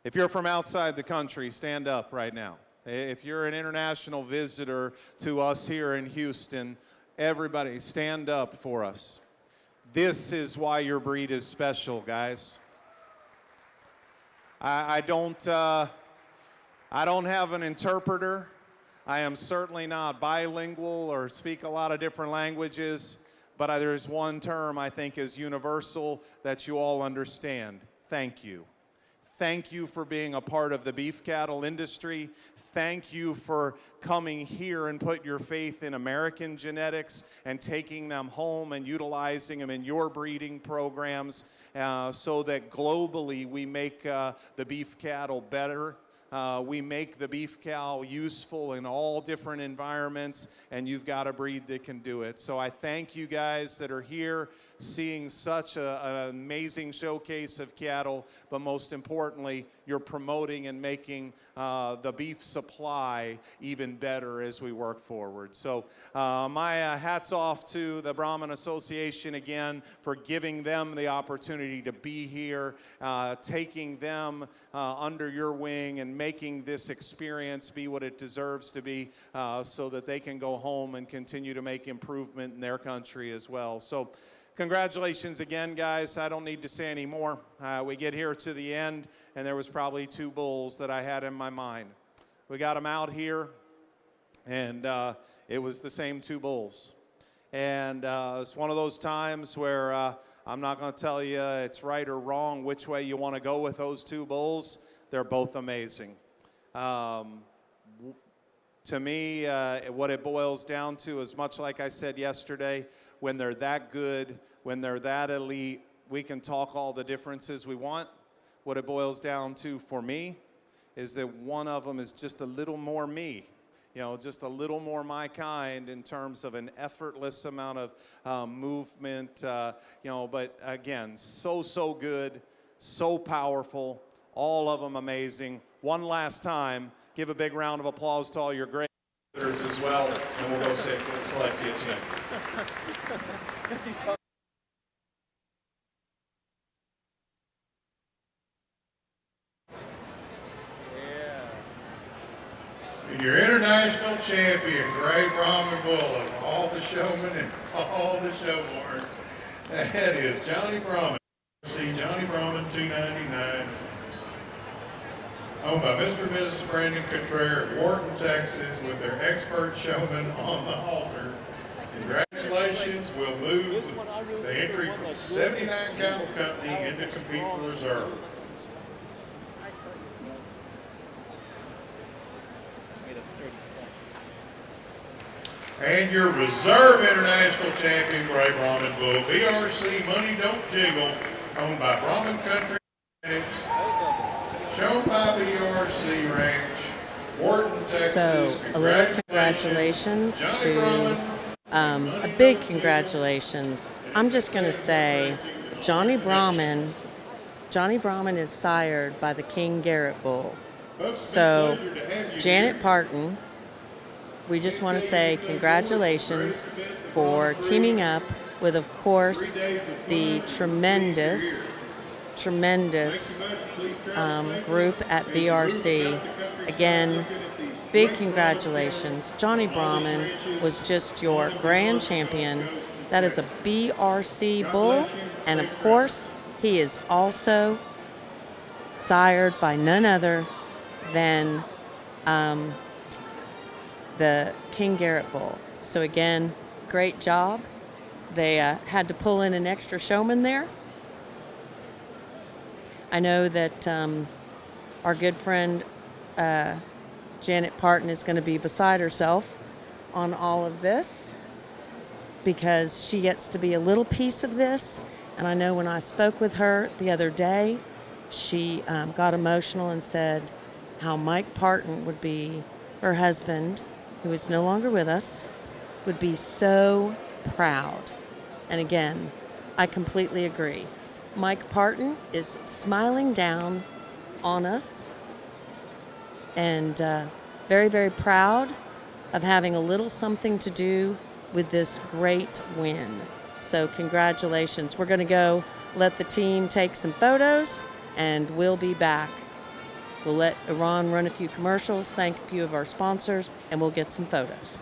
If you're from outside the country, stand up right now. If you're an international visitor to us here in Houston, everybody stand up for us. This is why your breed is special, guys. I don't have an interpreter. I am certainly not bilingual or speak a lot of different languages, but there's one term I think is universal that you all understand. Thank you. Thank you for being a part of the beef cattle industry. Thank you for coming here and put your faith in American genetics and taking them home and utilizing them in your breeding programs so that globally we make the beef cattle better. We make the beef cow useful in all different environments, and you've got a breed that can do it. So I thank you guys that are here seeing such an amazing showcase of cattle, but most importantly, you're promoting and making the beef supply even better as we work forward. So my hats off to the Brahman Association again for giving them the opportunity to be here, taking them under your wing and making this experience be what it deserves to be, so that they can go home and continue to make improvement in their country as well. So congratulations again, guys. I don't need to say any more. We get here to the end, and there was probably 2 bulls that I had in my mind. We got them out here, and it was the same 2 bulls. And it's one of those times where I'm not going to tell you it's right or wrong which way you want to go with those 2 bulls. They're both amazing. To me, what it boils down to is much like I said yesterday, when they're that good, when they're that elite, we can talk all the differences we want. What it boils down to for me is that one of them is just a little more me, you know, just a little more my kind in terms of an effortless amount of movement, you know, but again, so good, so powerful, all of them amazing. One last time, give a big round of applause to all your great visitors as well, and we'll go select you a champion. And your international champion, Gray Brahman Bull of all the showmen and all the showboards, that is Johnny Brahman. See Johnny Brahman, 299. Owned by Mr. and Mrs. Brandon Contreras of Wharton, Texas, with their expert showman on the halter. Congratulations, we'll move the entry from 79 Cattle Company into compete for reserve. And your reserve international champion, Gray Brahman Bull, BRC Money Don't Jiggle, owned by Brahman Country Genetics, shown by BRC Ranch, Wharton, Texas. So, a little congratulations to, a big congratulations. I'm just going to say, Johnny Brahman is sired by the King Garrett Bull. So, Janet Parton, we just want to say congratulations for teaming up with, of course, the tremendous group at BRC. Again, big congratulations. Johnny Brahman was just your grand champion. That is a BRC bull, and of course, he is also sired by none other than the King Garrett bull. So again, great job. They had to pull in an extra showman there. I know that our good friend Janet Parton is going to be beside herself on all of this because she gets to be a little piece of this. And I know when I spoke with her the other day, she got emotional and said how Mike Parton would be, her husband, who is no longer with us, would be so proud. And again, I completely agree. Mike Parton is smiling down on us and very, very proud of having a little something to do with this great win. So congratulations. We're going to go let the team take some photos and we'll be back. We'll let Iran run a few commercials, thank a few of our sponsors, and we'll get some photos.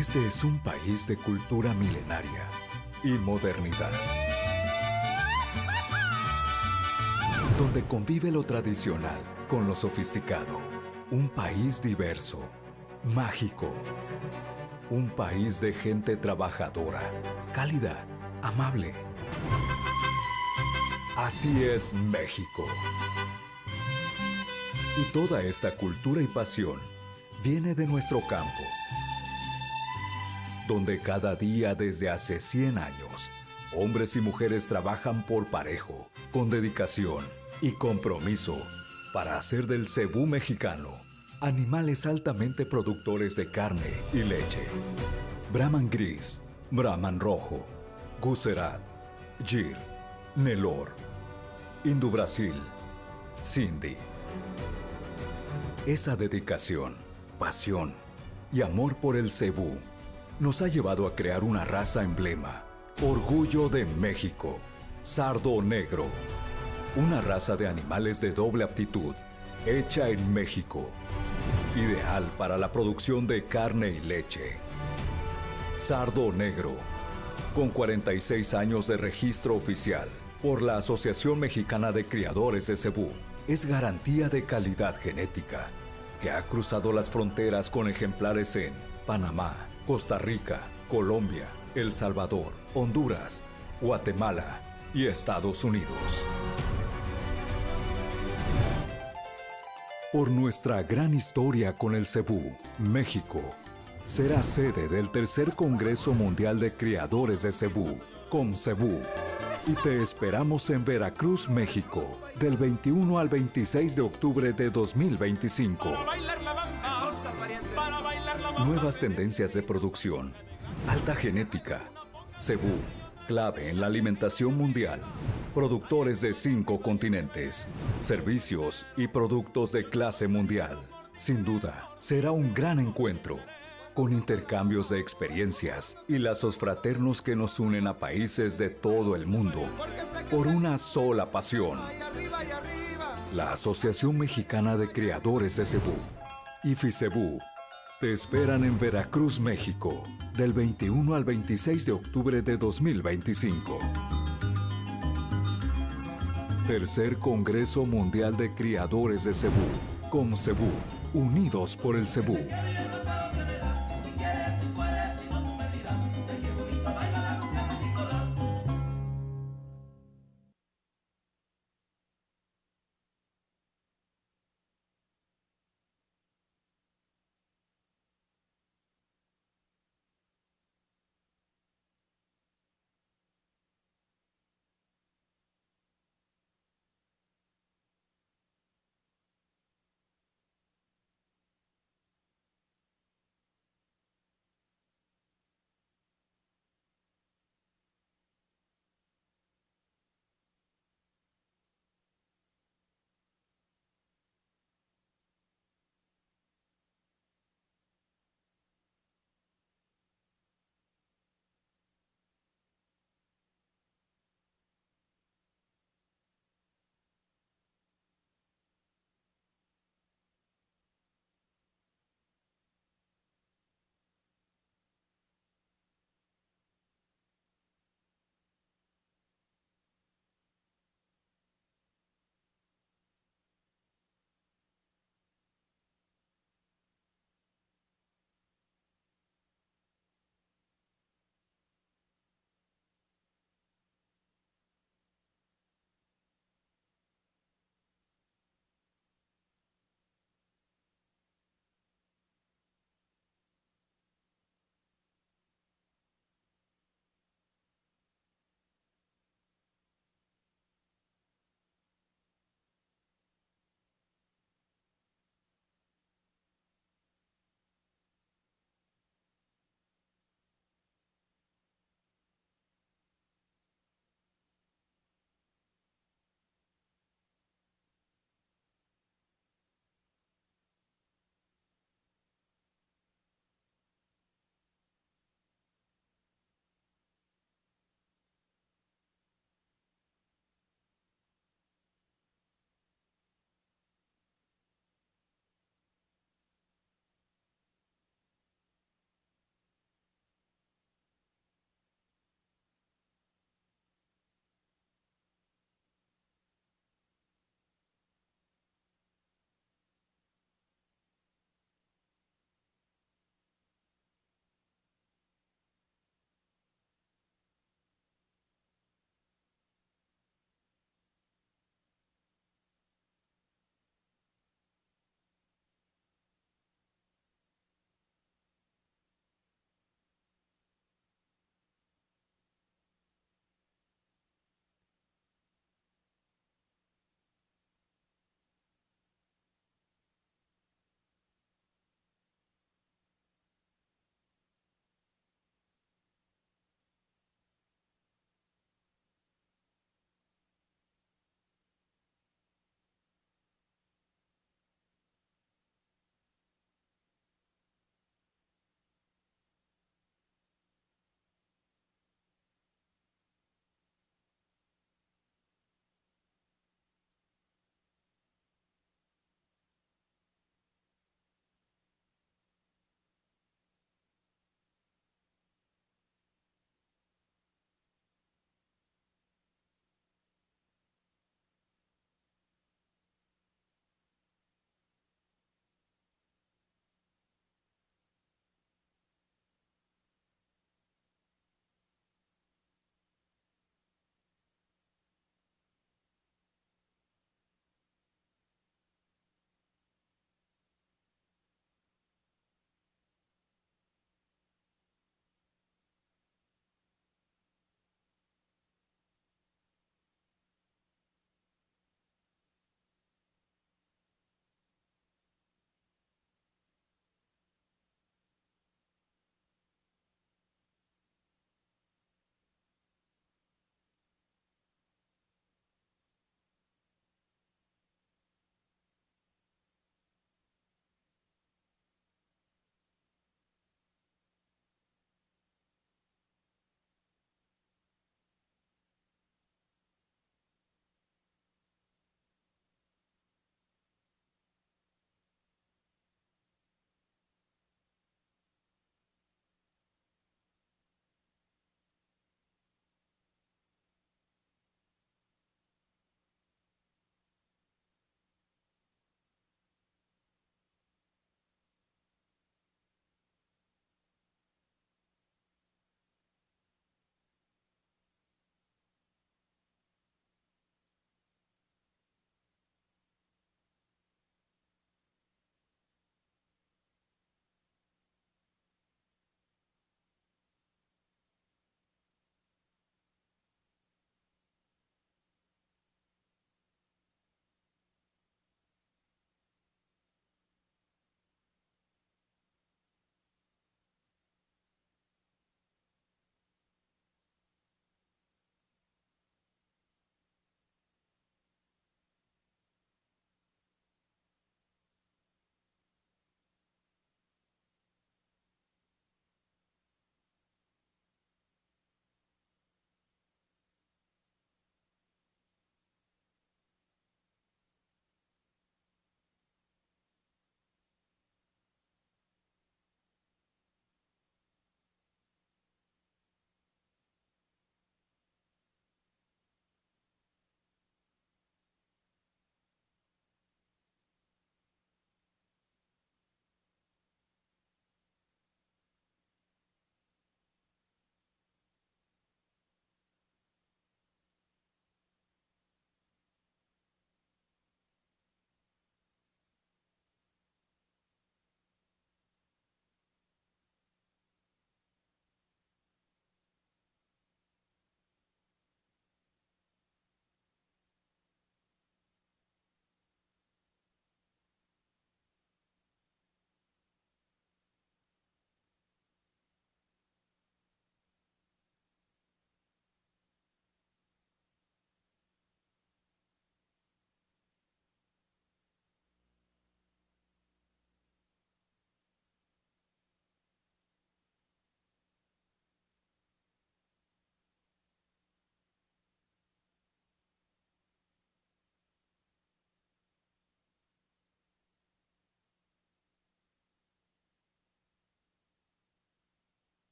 Este es un país de cultura milenaria y modernidad, donde convive lo tradicional con lo sofisticado. Un país diverso, mágico. Un país de gente trabajadora, cálida, amable. Así es México. Y toda esta cultura y pasión viene de nuestro campo, donde cada día desde hace 100 años, hombres y mujeres trabajan por parejo, con dedicación y compromiso para hacer del cebú mexicano animales altamente productores de carne y leche. Brahman gris, Brahman rojo, Gucerat, Gir, Nelor, Indo Brasil, Sindhi. Esa dedicación, pasión y amor por el cebú nos ha llevado a crear una raza emblema, orgullo de México, sardo negro. Una raza de animales de doble aptitud, hecha en México. Ideal para la producción de carne y leche. Sardo negro, con 46 años de registro oficial por la Asociación Mexicana de Criadores de Cebú, es garantía de calidad genética, que ha cruzado las fronteras con ejemplares en Panamá, Costa Rica, Colombia, El Salvador, Honduras, Guatemala y Estados Unidos. Por nuestra gran historia con el cebú, México será sede del tercer Congreso Mundial de Criadores de Cebú, CONCEBU, y te esperamos en Veracruz, México, del 21 al 26 de octubre de 2025. Nuevas tendencias de producción, alta genética, cebú, clave en la alimentación mundial, productores de 5 continentes, servicios y productos de clase mundial. Sin duda, será un gran encuentro, con intercambios de experiencias y lazos fraternos que nos unen a países de todo el mundo por una sola pasión. La Asociación Mexicana de Criadores de Cebú, IFICEBU, te esperan en Veracruz, México, del 21 al 26 de octubre de 2025. Tercer Congreso Mundial de Criadores de Cebú, CONCEBU, unidos por el cebú.